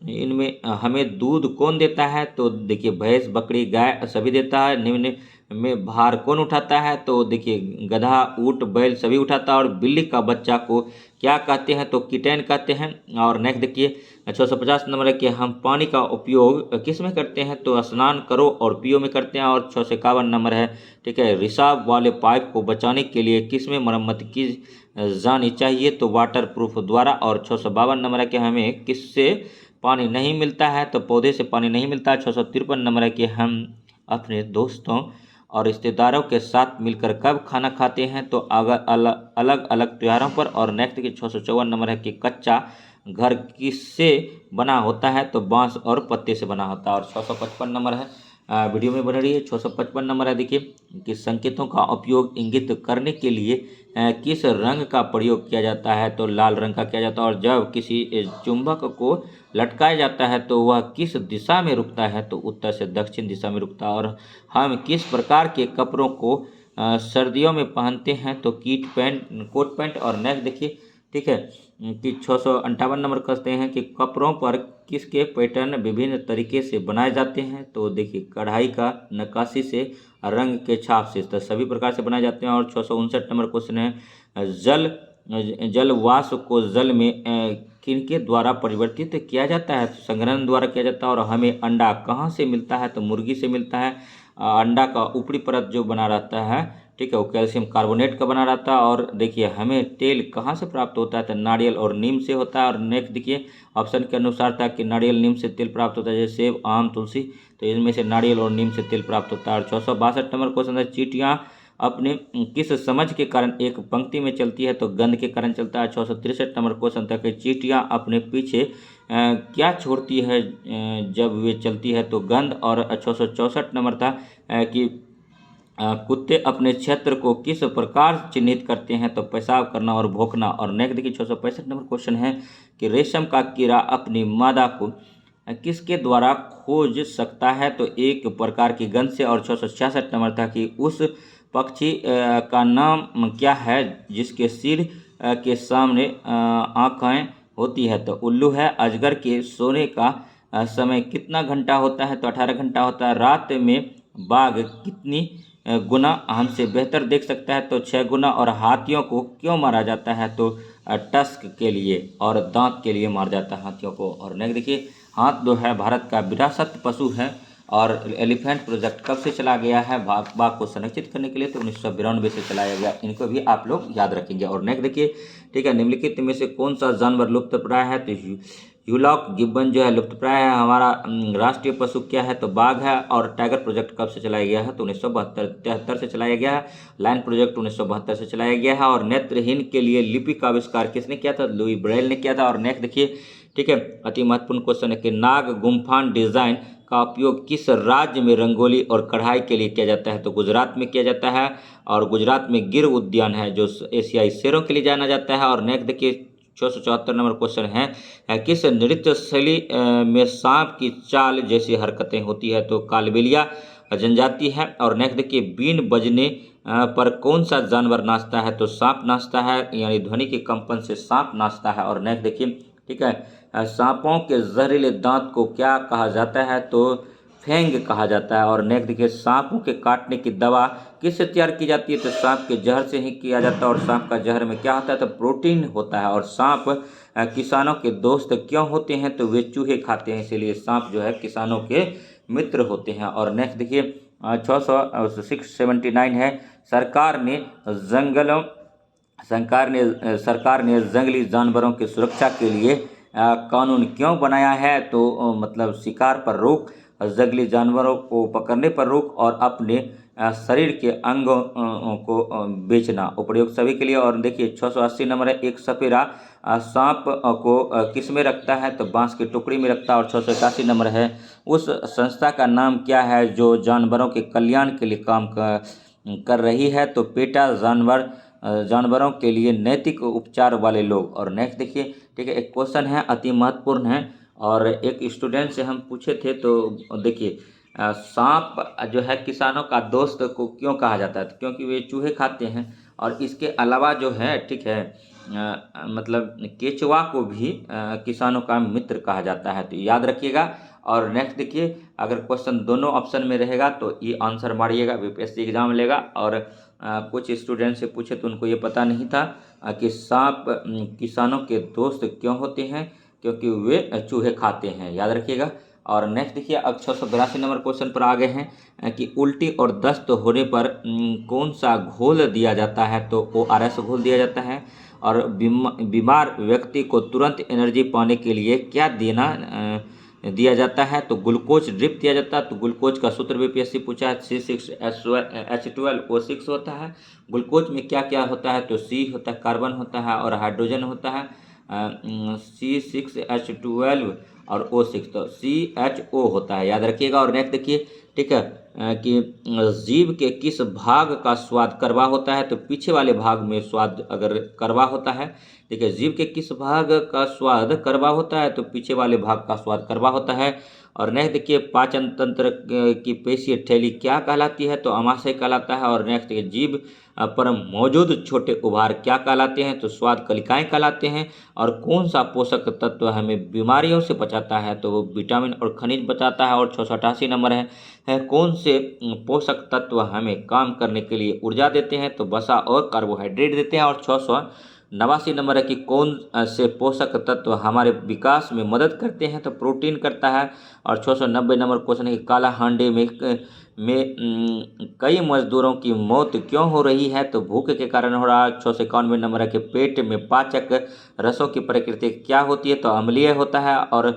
इनमें हमें दूध कौन देता है, तो देखिए, भैंस, बकरी, गाय सभी देता है। निम्न में भार कौन उठाता है, तो देखिए, गधा, ऊंट, बैल सभी उठाता है। और बिल्ली का बच्चा को क्या कहते हैं, तो कीटैन कहते हैं। और नेक्स्ट देखिए, 650 नंबर है कि हम पानी का उपयोग किस में करते हैं, तो स्नान करो और पियो में करते हैं। और 651 नंबर है, ठीक है, रिसाव वाले पाइप को बचाने के लिए किस में मरम्मत की जानी चाहिए, तो वाटर प्रूफ द्वारा। और 652 नंबर है कि हमें किससे पानी नहीं मिलता है, तो पौधे से पानी नहीं मिलता है। 653 नंबर है कि हम अपने दोस्तों और रिश्तेदारों के साथ मिलकर कब खाना खाते हैं, तो अलग अलग त्योहारों पर। और नेक्स्ट की 654 नंबर है कि कच्चा घर किससे बना होता है, तो बांस और पत्ते से बना होता है। और 655 नंबर है, वीडियो में बन रही है। 655 नंबर है, देखिए, कि संकेतों का उपयोग इंगित करने के लिए किस रंग का प्रयोग किया जाता है, तो लाल रंग का किया जाता है। और जब किसी चुंबक को लटकाया जाता है तो वह किस दिशा में रुकता है, तो उत्तर से दक्षिण दिशा में रुकता है। और हम किस प्रकार के कपड़ों को सर्दियों में पहनते हैं, तो कोट पैंट। और नेक्स्ट देखिए, ठीक है, कि 658 नंबर कहते हैं कि कपड़ों पर किसके पैटर्न विभिन्न तरीके से बनाए जाते हैं, तो देखिए कढ़ाई का, नक्काशी से, रंग के छाप से, तो सभी प्रकार से बनाए जाते हैं। और 659 नंबर क्वेश्चन है, जल वाष्प को जल में किनके द्वारा परिवर्तित किया जाता है, तो संघनन द्वारा किया जाता है। और हमें अंडा कहाँ से मिलता है, तो मुर्गी से मिलता है। अंडा का ऊपरी परत जो बना रहता है, ठीक है, वो कैल्शियम कार्बोनेट का बना रहता है। और देखिए हमें तेल कहाँ से प्राप्त होता है, तो नारियल और नीम से होता है। और नेक्स्ट देखिए, ऑप्शन के अनुसार था कि नारियल नीम से तेल प्राप्त होता है, जैसे सेब, आम, तुलसी, तो इनमें से नारियल और नीम से तेल प्राप्त होता है। और 662 नंबर क्वेश्चन है, चींटियाँ अपने किस समझ के कारण एक पंक्ति में चलती है, तो गंध के कारण चलता है। 663 नंबर क्वेश्चन था कि चींटियाँ अपने पीछे क्या छोड़ती है जब वे चलती है, तो गंध। और 664 नंबर था कि कुत्ते अपने क्षेत्र को किस प्रकार चिन्हित करते हैं, तो पेशाब करना और भौंकना। और नेक्स्ट देखिए, 665 नंबर क्वेश्चन है कि रेशम का कीड़ा अपनी मादा को किसके द्वारा खोज सकता है, तो एक प्रकार की गंध से। और 666 नंबर था कि उस पक्षी का नाम क्या है जिसके सिर के सामने आँखें होती है, तो उल्लू है। अजगर के सोने का समय कितना घंटा होता है, तो 18 घंटा होता है। रात में बाघ कितनी गुना हमसे बेहतर देख सकता है, तो 6 गुना। और हाथियों को क्यों मारा जाता है, तो टस्क के लिए और दांत के लिए मारा जाता है हाथियों को। और नेक्स्ट देखिए, हाथ जो है भारत का विरासत पशु है। और एलिफेंट प्रोजेक्ट कब से चला गया है, बाघ को संरक्षित करने के लिए, तो 1992 से चलाया गया। इनको भी आप लोग याद रखेंगे। और नेक्स्ट देखिए, ठीक है, निम्नलिखित में से कौन सा जानवर लुप्त प्राय है, तो ह्यूलॉक गिब्बन जो है लुप्त प्राय है। हमारा राष्ट्रीय पशु क्या है, तो बाघ है। और टाइगर प्रोजेक्ट कब से चलाया गया है, तो 1973 से चलाया गया है। लायन प्रोजेक्ट 1972 से चलाया गया है। और नेत्रहीन के लिए लिपि का आविष्कार किसने किया था, लुई ब्रेल ने किया था। और नेक्स्ट देखिए, ठीक है, अति महत्वपूर्ण क्वेश्चन है कि नाग गुम्फान डिजाइन का उपयोग किस राज्य में रंगोली और कढ़ाई के लिए किया जाता है, तो गुजरात में किया जाता है। और गुजरात में गिर उद्यान है जो एशियाई शेरों के लिए जाना जाता है। और नेक्स्ट देखिए, 674 नंबर क्वेश्चन है किस नृत्य शैली में सांप की चाल जैसी हरकतें होती है, तो कालबेलिया जनजाति है। और नेक्स्ट देखिए, बीन बजने पर कौन सा जानवर नाचता है, तो सांप नाचता है, यानी ध्वनि के कंपन से सांप नाचता है। और नेक्स्ट देखिए, ठीक है, सांपों के जहरीले दांत को क्या कहा जाता है, तो फेंग कहा जाता है। और नेक्स्ट देखिए, सांपों के काटने की दवा किससे तैयार की जाती है, तो सांप के जहर से ही किया जाता है। और सांप का जहर में क्या होता है, तो प्रोटीन होता है। और सांप किसानों के दोस्त क्यों होते हैं, तो वे चूहे खाते हैं, इसीलिए सांप जो है किसानों के मित्र होते हैं। और नेक्स्ट देखिए, 679 है, सरकार ने जंगली जानवरों की सुरक्षा के लिए कानून क्यों बनाया है, तो मतलब शिकार पर रोक, जंगली जानवरों को पकड़ने पर रोक, और अपने शरीर के अंगों को बेचना, उपयोग सभी के लिए। और देखिए, 680 नंबर है, एक सपेरा सांप को किस में रखता है, तो बांस की टुकड़ी में रखता है। और 681 नंबर है, उस संस्था का नाम क्या है जो जानवरों के कल्याण के लिए काम कर रही है, तो पेटा जानवरों के लिए नैतिक उपचार वाले लोग। और नेक्स्ट देखिए, ठीक है, एक क्वेश्चन है अति महत्वपूर्ण है, और एक स्टूडेंट से हम पूछे थे, तो देखिए, सांप जो है किसानों का दोस्त को क्यों कहा जाता है, तो क्योंकि वे चूहे खाते हैं। और इसके अलावा जो है, ठीक है, मतलब केचुआ को भी किसानों का मित्र कहा जाता है, तो याद रखिएगा। और नेक्स्ट देखिए, अगर क्वेश्चन दोनों ऑप्शन में रहेगा तो ये आंसर मारिएगा, बीपीएससी एग्जाम लेगा। और कुछ स्टूडेंट से पूछे तो उनको ये पता नहीं था कि सांप किसानों के दोस्त क्यों होते हैं, क्योंकि वे चूहे खाते हैं, याद रखिएगा। और नेक्स्ट देखिए, अब 682 नंबर क्वेश्चन पर आ गए हैं कि उल्टी और दस्त होने पर कौन सा घोल दिया जाता है, तो ORS घोल दिया जाता है। और बीमार व्यक्ति को तुरंत एनर्जी पाने के लिए क्या दिया जाता है, तो ग्लूकोज ड्रिप दिया जाता है। तो ग्लूकोज का सूत्र बीपीएससी पूछा है, C6H12O6 होता है। ग्लूकोज में क्या क्या होता है, तो C होता है, कार्बन होता है, और हाइड्रोजन होता है, C6H12 और O6, तो CHO होता है, याद रखिएगा। और नेक्स्ट देखिए, ठीक है, कि जीभ के किस भाग का स्वाद कड़वा होता है, तो पीछे वाले भाग में स्वाद अगर कड़वा होता है, देखिए जीभ के किस भाग का स्वाद कड़वा होता है, तो पीछे वाले भाग का स्वाद कड़वा होता है। और नेक्स्ट देखिए पाचन तंत्र की पेशीय थैली क्या कहलाती है, तो अमाशय कहलाता है। और नेक्स्ट देखिए जीभ पर मौजूद छोटे उभार क्या कहलाते हैं, तो स्वाद कलिकाएं कहलाते हैं। और कौन सा पोषक तत्व हमें बीमारियों से बचाता है, तो वो विटामिन और खनिज बचाता है। और 688 नंबर है कौन से पोषक तत्व हमें काम करने के लिए ऊर्जा देते हैं, तो वसा और कार्बोहाइड्रेट देते हैं। और 689 नंबर है कि कौन से पोषक तत्व हमारे विकास में मदद करते हैं, तो प्रोटीन करता है। और 690 नंबर क्वेश्चन है कि काला हांडे में कई मजदूरों की मौत क्यों हो रही है, तो भूख के कारण हो रहा है। 691 नंबर है कि पेट में पाचक रसों की प्रकृति क्या होती है, तो अम्लीय होता है। और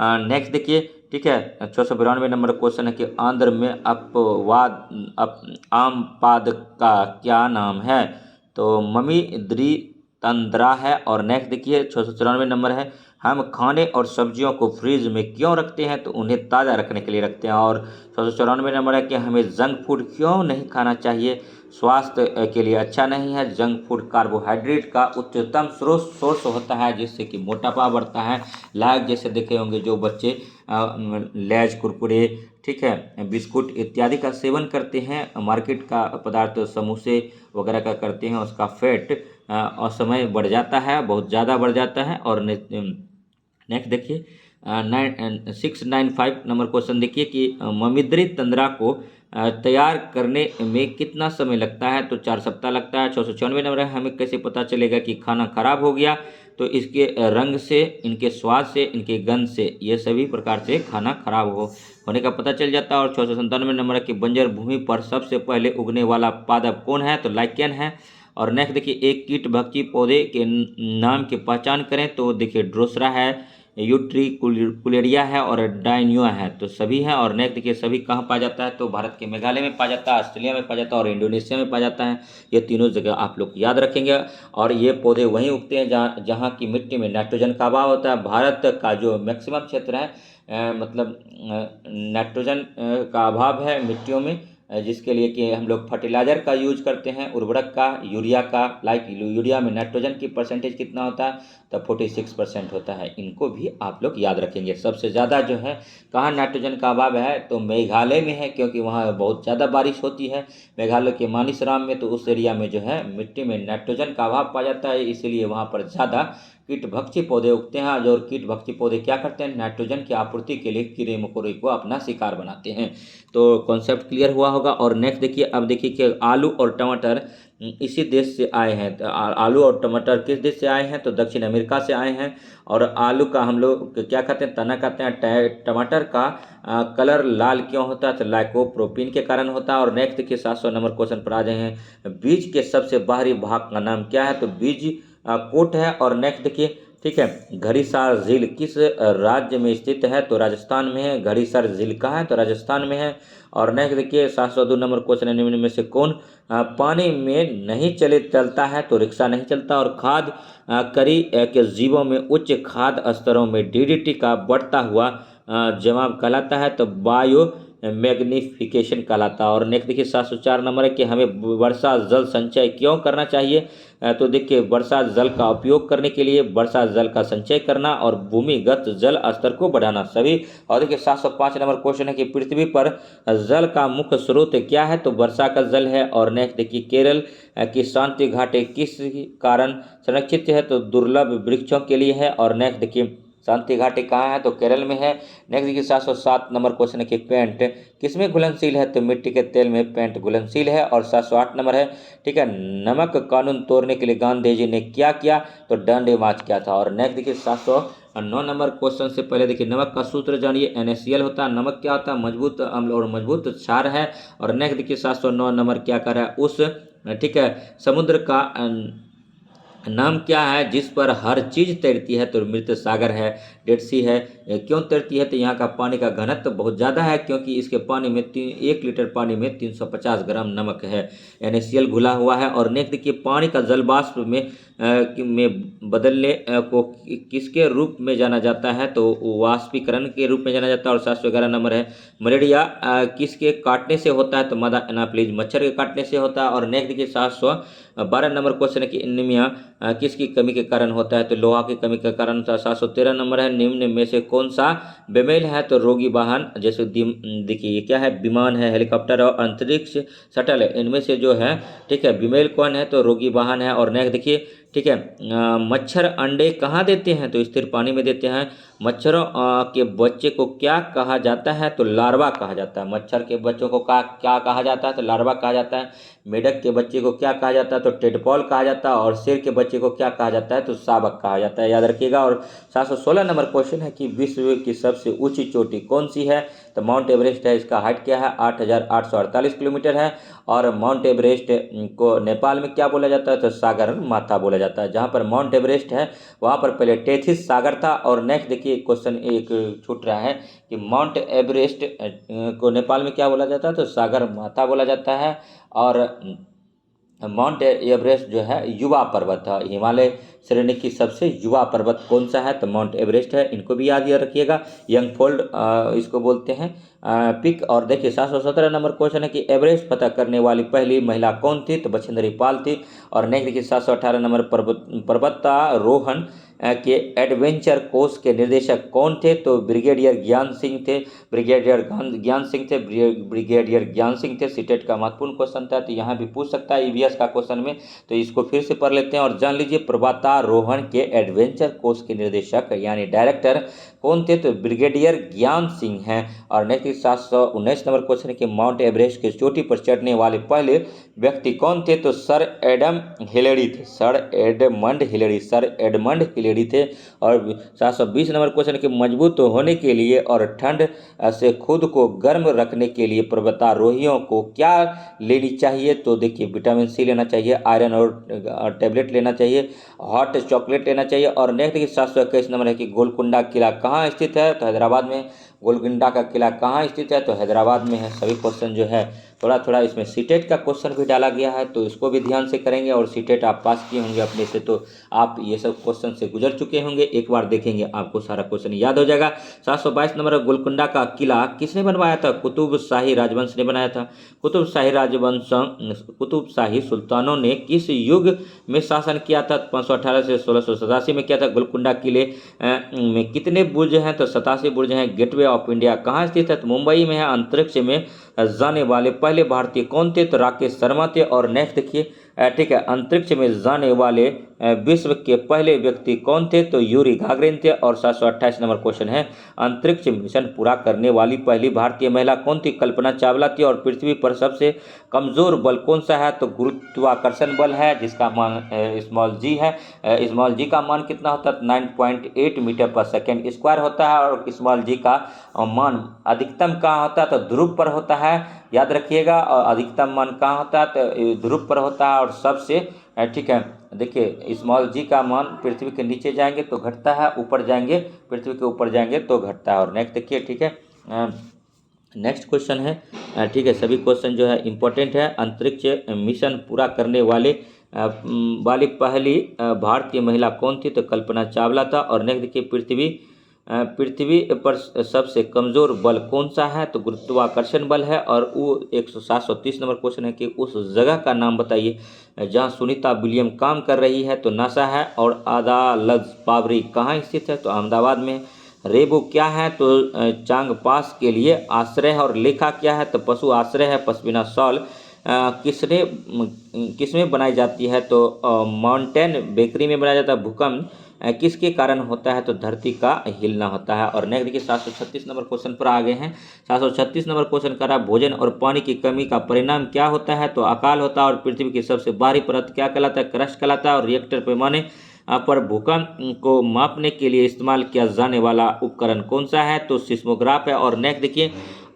नेक्स्ट देखिए, ठीक है, 692 नंबर क्वेश्चन है कि आंध्र में आम पाद का क्या नाम है, तो मम्मी तंद्रा है। और नेक्स्ट देखिए 694 नंबर है हम खाने और सब्जियों को फ्रीज में क्यों रखते हैं, तो उन्हें ताज़ा रखने के लिए रखते हैं। और 694 नंबर है कि हमें जंक फूड क्यों नहीं खाना चाहिए, स्वास्थ्य के लिए अच्छा नहीं है। जंक फूड कार्बोहाइड्रेट का उच्चतम सोर्स होता है, जिससे कि मोटापा बढ़ता है। लाइक जैसे देखे होंगे जो बच्चे लेज कुरकुरे, ठीक है, बिस्कुट इत्यादि का सेवन करते हैं, मार्केट का पदार्थ समोसे वगैरह का करते हैं, उसका फैट असमय बढ़ जाता है, बहुत ज़्यादा बढ़ जाता है। और नेक्स्ट देखिए 695 नंबर क्वेश्चन देखिए कि ममिद्री तंद्रा को तैयार करने में कितना समय लगता है, तो 4 सप्ताह लगता है। 694 नंबर है हमें कैसे पता चलेगा कि खाना खराब हो गया, तो इसके रंग से, इनके स्वाद से, इनके गंध से, ये सभी प्रकार से खाना खराब होने का पता चल जाता है। और 697 नंबर है कि बंजर भूमि पर सबसे पहले उगने वाला पादप कौन है, तो लाइकेन है। और नेक्स्ट देखिए एक कीट भक्षी पौधे के नाम की पहचान करें, तो देखिए ड्रोसरा है, यूट्रिकुलेरिया है और डायनिया है, तो सभी हैं। और नेक्स्ट देखिए सभी कहाँ पाया जाता है, तो भारत के मेघालय में पाया जाता है, ऑस्ट्रेलिया में पाया जाता है और इंडोनेशिया में पाया जाता है। ये तीनों जगह आप लोग याद रखेंगे। और ये पौधे वहीं उगते हैं जहाँ की मिट्टी में नाइट्रोजन का अभाव होता है। भारत का जो मैक्सिमम क्षेत्र है मतलब नाइट्रोजन का अभाव है मिट्टियों में, जिसके लिए कि हम लोग फर्टिलाइज़र का यूज करते हैं, उर्वरक का, यूरिया का। लाइक यूरिया में नाइट्रोजन की परसेंटेज कितना होता है, तो 46% होता है। इनको भी आप लोग याद रखेंगे। सबसे ज़्यादा जो है कहाँ नाइट्रोजन का अभाव है, तो मेघालय में है, क्योंकि वहाँ बहुत ज़्यादा बारिश होती है। मेघालय के मानिसराम में, तो उस एरिया में जो है मिट्टी में नाइट्रोजन का अभाव पाया जाता है, इसीलिए वहाँ पर ज़्यादा कीटभक्षी पौधे उगते हैं। जो कीटभक्षी पौधे क्या करते हैं, नाइट्रोजन की आपूर्ति के लिए कीड़े मकोड़े को अपना शिकार बनाते हैं। तो कॉन्सेप्ट क्लियर हुआ होगा। और नेक्स्ट देखिए, अब देखिए कि आलू और टमाटर इसी देश से आए हैं। तो आलू और टमाटर किस देश से आए हैं, तो दक्षिण अमेरिका से आए हैं। और आलू का हम लोग क्या कहते हैं, तना कहते हैं। टमाटर का कलर लाल क्यों होता है, तो लाइकोप्रोपीन के कारण होता है। और नेक्स्ट देखिए 700 नंबर क्वेश्चन पर आ जाए हैं, बीज के सबसे बाहरी भाग का नाम क्या है, तो बीज कोट है। और नेक्स्ट देखिए, ठीक है, घड़ीसार झील किस राज्य में स्थित है, तो राजस्थान में है। घड़ीसार झील कहाँ है, तो राजस्थान में है। और नेक्स्ट देखिए 702 नंबर क्वेश्चन है, निम्न में से कौन पानी में नहीं चलता है, तो रिक्शा नहीं चलता। और खाद करी के जीवों में उच्च खाद स्तरों में डीडीटी का बढ़ता हुआ जवाब कहलाता है, तो बायो मैग्निफिकेशन कहलाता है। और नेक्स्ट देखिए 704 नंबर है कि हमें वर्षा जल संचय क्यों करना चाहिए, तो देखिए वर्षा जल का उपयोग करने के लिए, वर्षा जल का संचय करना और भूमिगत जल स्तर को बढ़ाना सभी। और देखिए 705 नंबर क्वेश्चन है कि पृथ्वी पर जल का मुख्य स्रोत क्या है, तो वर्षा का जल है। और नेक्स्ट देखिए केरल की शांति घाटी किस कारण संरक्षित है, तो दुर्लभ वृक्षों के लिए है। और नेक्स्ट देखिए शांति घाटी कहाँ है, तो केरल में है। नेक्स्ट देखिए 707 नंबर क्वेश्चन है कि पेंट किसमें घुलनशील है, तो मिट्टी के तेल में पेंट घुलनशील है। और 708 नंबर है, ठीक है, नमक कानून तोड़ने के लिए गांधी जी ने क्या किया, तो डंडे मार्च किया था। और नेक्स्ट देखिए 709 नंबर क्वेश्चन से पहले देखिए नमक का सूत्र जानिए, NaCl होता है। नमक क्या होता है, मजबूत अम्ल और मजबूत क्षार है। और नेक्स्ट देखिए 709 नंबर क्या कर रहा है, उस, ठीक है, समुद्र का नाम क्या है जिस पर हर चीज तैरती है, तो मृत सागर है। डेड सी है। क्यों तैरती है? तो यहाँ का पानी का घनत्व बहुत ज़्यादा है, क्योंकि इसके पानी में 1 लीटर पानी में 350 ग्राम नमक है, NaCl घुला हुआ है। और नेक्स्ट देखिए, पानी का जल वाष्प में बदलने को किसके रूप में जाना जाता है? तो वाष्पीकरण के रूप में जाना जाता है। और 711 नंबर है, मलेरिया किसके काटने से होता है? तो मादा एनाफ्लीज मच्छर के काटने से होता है। और नेक्स्ट देखिए 712 नंबर क्वेश्चन है कि एनीमिया किसकी कमी के कारण होता है? तो लोहा की कमी के कारण। 713 नंबर है, निम्न में से कौन सा बेमेल है? तो रोगी वाहन, जैसे देखिए ये क्या है? विमान है, हेलीकॉप्टर और अंतरिक्ष शटल है, इनमें से जो है, ठीक है, बेमेल कौन है? तो रोगी वाहन है। और नेक्स्ट देखिए, ठीक है, मच्छर अंडे कहाँ देते हैं? तो स्थिर पानी में देते हैं। मच्छरों के बच्चे को क्या कहा जाता है? तो लार्वा कहा जाता है। मच्छर के बच्चों को क्या कहा जाता है? तो लार्वा कहा जाता है। मेढक के बच्चे को क्या कहा जाता है? तो टेडपॉल कहा जाता है। और शेर के बच्चे को क्या कहा जाता है? तो शावक कहा जाता है, याद रखिएगा। और 716 नंबर क्वेश्चन है कि विश्व की सबसे ऊंची चोटी कौन सी है? तो माउंट एवरेस्ट है। इसका हाइट क्या है? 8,848 किलोमीटर है। और माउंट एवरेस्ट को नेपाल में क्या बोला जाता है? तो सागर माथा बोला जाता है। जहाँ पर माउंट एवरेस्ट है वहाँ पर पहले टेथिस सागर था। और नेक्स्ट देखिए क्वेश्चन एक छूट रहा है कि माउंट एवरेस्ट को नेपाल में क्या बोला जाता है? तो सागर माथा बोला जाता है। और माउंट एवरेस्ट जो है युवा पर्वत है। हिमालय श्रेणी की सबसे युवा पर्वत कौन सा है? तो माउंट एवरेस्ट है। इनको भी याद रखिएगा। यंगफोल्ड इसको बोलते हैं पिक। और देखिए 717 नंबर क्वेश्चन है कि एवरेस्ट फतह करने वाली पहली महिला कौन थी? तो बछेंद्री पाल थी। और नेक्स्ट देखिए 718 नंबर पर्वतारोहण के एडवेंचर कोर्स के निर्देशक कौन थे? तो ब्रिगेडियर ज्ञान सिंह थे। ब्रिगेडियर ज्ञान सिंह थे। सीटेट का महत्वपूर्ण क्वेश्चन था, तो यहाँ भी पूछ सकता है ईवीएस का क्वेश्चन में, तो इसको फिर से पढ़ लेते हैं और जान लीजिए। पर्वतारोहण के एडवेंचर कोर्स के निर्देशक यानी डायरेक्टर कौन थे? तो ब्रिगेडियर ज्ञान सिंह हैं। और नेक्स्ट 719 नंबर क्वेश्चन है कि माउंट एवरेस्ट की चोटी पर चढ़ने वाले पहले व्यक्ति कौन थे? तो सर एडमंड हिलेरी थे। सर एडमंड हिलेरी थे। और 720 नंबर क्वेश्चन के मजबूत होने के लिए और ठंड से खुद को गर्म रखने के लिए पर्वतारोहियों को क्या लेनी चाहिए? तो देखिए विटामिन सी लेना चाहिए, आयरन और टैबलेट लेना चाहिए, हॉट चॉकलेट लेना चाहिए। और नेक्स्ट देखिए 721 नंबर है कि गोलकुंडा किला कहाँ स्थित है? तो हैदराबाद में। गोलकुंडा का किला कहाँ स्थित है? तो हैदराबाद में है। सभी क्वेश्चन जो है थोड़ा इसमें सीटेट का क्वेश्चन भी डाला गया है, तो इसको भी ध्यान से करेंगे। और सीटेट आप पास किए होंगे अपने से, तो आप ये सब क्वेश्चन से गुजर चुके होंगे। एक बार देखेंगे आपको सारा क्वेश्चन याद हो जाएगा। 722 नंबर गोलकुंडा का किला किसने बनवाया था? कुतुब शाही राजवंश ने बनाया था। कुतुब शाही सुल्तानों ने किस युग में शासन किया था? 518 से 1687 में किया था। गोलकुंडा किले में कितने बुर्ज हैं? तो 87 बुर्ज हैं। गेटवे ऑफ इंडिया कहाँ स्थित है? तो मुंबई में है। अंतरिक्ष में जाने वाले पहले भारतीय कौन थे? तो राकेश शर्मा थे। और नेक्स्ट देखिए, ठीक है, अंतरिक्ष में जाने वाले विश्व के पहले व्यक्ति कौन थे? तो यूरी गागरिन थे। और 728 नंबर क्वेश्चन है, अंतरिक्ष मिशन पूरा करने वाली पहली भारतीय महिला कौन थी? कल्पना चावला थी। और पृथ्वी पर सबसे कमजोर बल कौन सा है? तो गुरुत्वाकर्षण बल है, जिसका मान स्मॉल जी है। स्मॉल जी का मान कितना होता है? 9.8 मीटर पर सेकेंड स्क्वायर होता है। और स्मॉल जी का मान अधिकतम कहाँ होता है? तो ध्रुव पर होता है, याद रखिएगा। और अधिकतम मान कहाँ होता है? तो ध्रुव पर होता है। और सबसे, ठीक है, देखिए स्मॉल जी का मान पृथ्वी के नीचे जाएंगे तो घटता है, ऊपर जाएंगे, पृथ्वी के ऊपर जाएंगे तो घटता है। और नेक्स्ट देखिए, ठीक है, नेक्स्ट क्वेश्चन है, ठीक है, सभी क्वेश्चन जो है इंपॉर्टेंट है। अंतरिक्ष मिशन पूरा करने वाली पहली भारतीय महिला कौन थी? तो कल्पना चावला था। और नेक्स्ट देखिए, पृथ्वी पर सबसे कमज़ोर बल कौन सा है? तो गुरुत्वाकर्षण बल है। और वो 730 नंबर क्वेश्चन है कि उस जगह का नाम बताइए जहां सुनीता विलियम काम कर रही है। तो नासा है। और अदालज पावरी कहाँ स्थित है? तो अहमदाबाद में। रेबो क्या है? तो चांग पास के लिए आश्रय है। और लेखा क्या है? तो पशु आश्रय है। पश्मीना शॉल किसमें बनाई जाती है? तो माउंटेन बेकरी में बनाया जाता है। भूकंप किसके कारण होता है? तो धरती का हिलना होता है। और नेक्स्ट देखिए 736 नंबर क्वेश्चन पर आ गए हैं। 736 नंबर क्वेश्चन कर रहा है, भोजन और पानी की कमी का परिणाम क्या होता है? तो अकाल होता है। और पृथ्वी की सबसे बाहरी परत क्या कहलाता है? क्रस्ट कहलाता है। और रिएक्टर पैमाने पर भूकंप को मापने के लिए इस्तेमाल किया जाने वाला उपकरण कौन सा है? तो सिस्मोग्राफ है। और नेक्स्ट देखिए,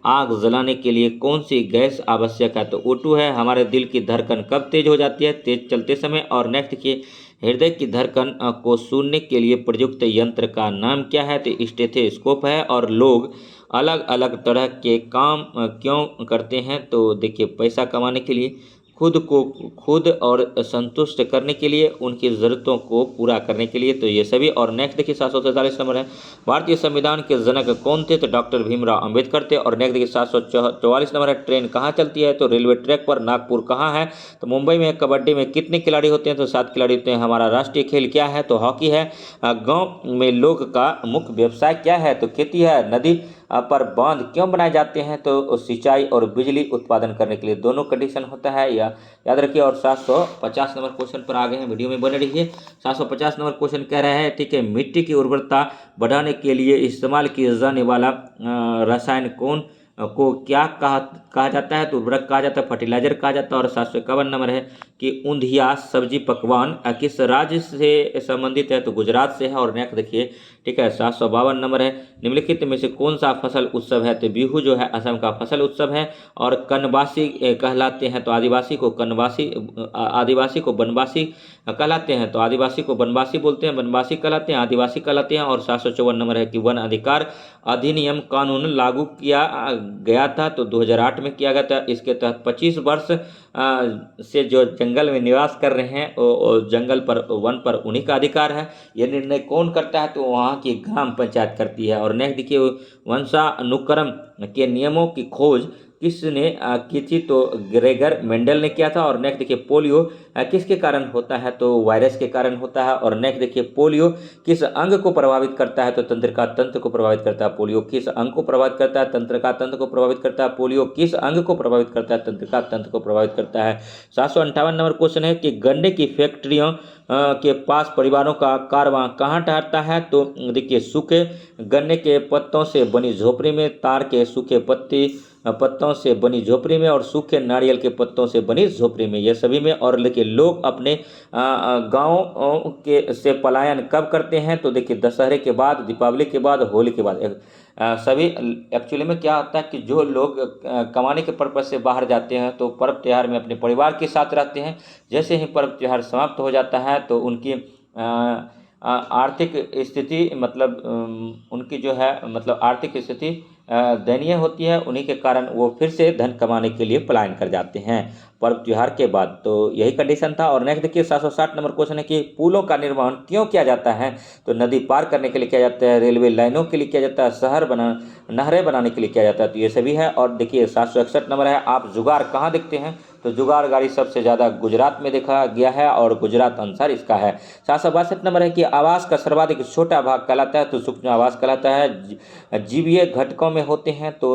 आग जलाने के लिए कौन सी गैस आवश्यक है? तो O2 है। हमारे दिल की धड़कन कब तेज हो जाती है? तेज चलते समय। और नेक्स्ट देखिए, हृदय की धड़कन को सुनने के लिए प्रयुक्त यंत्र का नाम क्या है? तो स्टेथोस्कोप है। और लोग अलग अलग तरह के काम क्यों करते हैं? तो देखिए पैसा कमाने के लिए, खुद और संतुष्ट करने के लिए, उनकी ज़रूरतों को पूरा करने के लिए। तो ये सभी। और नेक्स्ट देखिए 743 नंबर है, भारतीय संविधान के जनक कौन थे? तो डॉक्टर भीमराव अंबेडकर थे। और नेक्स्ट देखिए 744 नंबर है, ट्रेन कहाँ चलती है? तो रेलवे ट्रैक पर। नागपुर कहाँ है? तो मुंबई में। कबड्डी में कितने खिलाड़ी होते हैं? तो 7 खिलाड़ी होते हैं। हमारा राष्ट्रीय खेल क्या है? तो हॉकी है। गाँव में लोग का मुख्य व्यवसाय क्या है? तो खेती है। नदी पर बांध क्यों बनाए जाते हैं? तो सिंचाई और बिजली उत्पादन करने के लिए। दोनों कंडीशन होता है, या याद रखिए। और 750 नंबर क्वेश्चन पर आ गए हैं, वीडियो में बने रहिए। 750 नंबर क्वेश्चन कह रहे हैं, ठीक है, मिट्टी की उर्वरता बढ़ाने के लिए इस्तेमाल किया जाने वाला रसायन कौन को क्या कहा जाता है? तो उर्वरक कहा जाता है, फर्टिलाइजर कहा जाता है। और 751 नंबर है कि ऊंधिया सब्जी पकवान किस राज्य से संबंधित है? तो गुजरात से है। और नेक्स्ट देखिए, ठीक है, 752 नंबर है, निम्नलिखित में से कौन सा फसल उत्सव है? तो बिहू जो है असम का फसल उत्सव है। और कनवासी कहलाते हैं, तो आदिवासी को कनवासी, आदिवासी को बनवासी कहलाते हैं। तो आदिवासी को बनवासी बोलते हैं, बनवासी कहलाते हैं, आदिवासी कहलाते हैं। और 754 नंबर है कि वन अधिकार अधिनियम कानून लागू किया गया था, तो 2008 में किया गया था। इसके तहत 25 वर्ष से जो जंगल में निवास कर रहे हैं जंगल पर, वन पर उन्हीं का अधिकार है। ये निर्णय कौन करता है? तो वहाँ की ग्राम पंचायत करती है। और नेक्स्ट देखिए, वंशानुक्रम के नियमों की खोज किसने की थी? तो ग्रेगर मेंडल ने किया था। और नेक्स्ट देखिए, पोलियो किसके कारण होता है? तो वायरस के कारण होता है। और नेक्स्ट देखिए, पोलियो किस अंग को प्रभावित करता है? तो तंत्रिका तंत्र को प्रभावित करता है। पोलियो किस अंग को प्रभावित करता है? तंत्रिका तंत्र को प्रभावित करता है। पोलियो किस अंग को प्रभावित करता है? तंत्रिका तंत्र को प्रभावित करता है। 758 नंबर क्वेश्चन है कि गन्ने की फैक्ट्रियों के पास परिवारों का कारवां कहाँ ठहरता है? तो देखिए, सूखे गन्ने के पत्तों से बनी झोपड़ी में, तार के सूखे पत्तों से बनी झोपड़ी में, और सूखे नारियल के पत्तों से बनी झोपड़ी में, ये सभी में। और देखिए, लोग अपने गाँव के से पलायन कब करते हैं? तो देखिए, दशहरे के बाद, दीपावली के बाद, होली के बाद। सभी एक्चुअली में क्या होता है कि जो लोग कमाने के पर्पज से बाहर जाते हैं, तो पर्व त्यौहार में अपने परिवार के साथ रहते हैं। जैसे ही पर्व त्यौहार समाप्त हो जाता है, तो उनकी आर्थिक स्थिति, मतलब उनकी जो है, मतलब आर्थिक स्थिति दयनीय होती है। उन्हीं के कारण वो फिर से धन कमाने के लिए पलायन कर जाते हैं पर्व त्योहार के बाद। तो यही कंडीशन था। और नेक्स्ट देखिए, 760 नंबर क्वेश्चन है कि पुलों का निर्माण क्यों किया जाता है? तो नदी पार करने के लिए किया जाता है, रेलवे लाइनों के लिए किया जाता है, नहरें बनाने के लिए किया जाता है। तो ये सभी है। और देखिए 761 नंबर है, आप जुगाड़ कहाँ देखते हैं? तो जुगाड़ गाड़ी सबसे ज़्यादा गुजरात में देखा गया है, और गुजरात आंसर इसका है। 762 नंबर है कि आवास का सर्वाधिक छोटा भाग कहलाता है? तो सूक्ष्म आवास कहलाता है। जीवीय घटकों में होते हैं, तो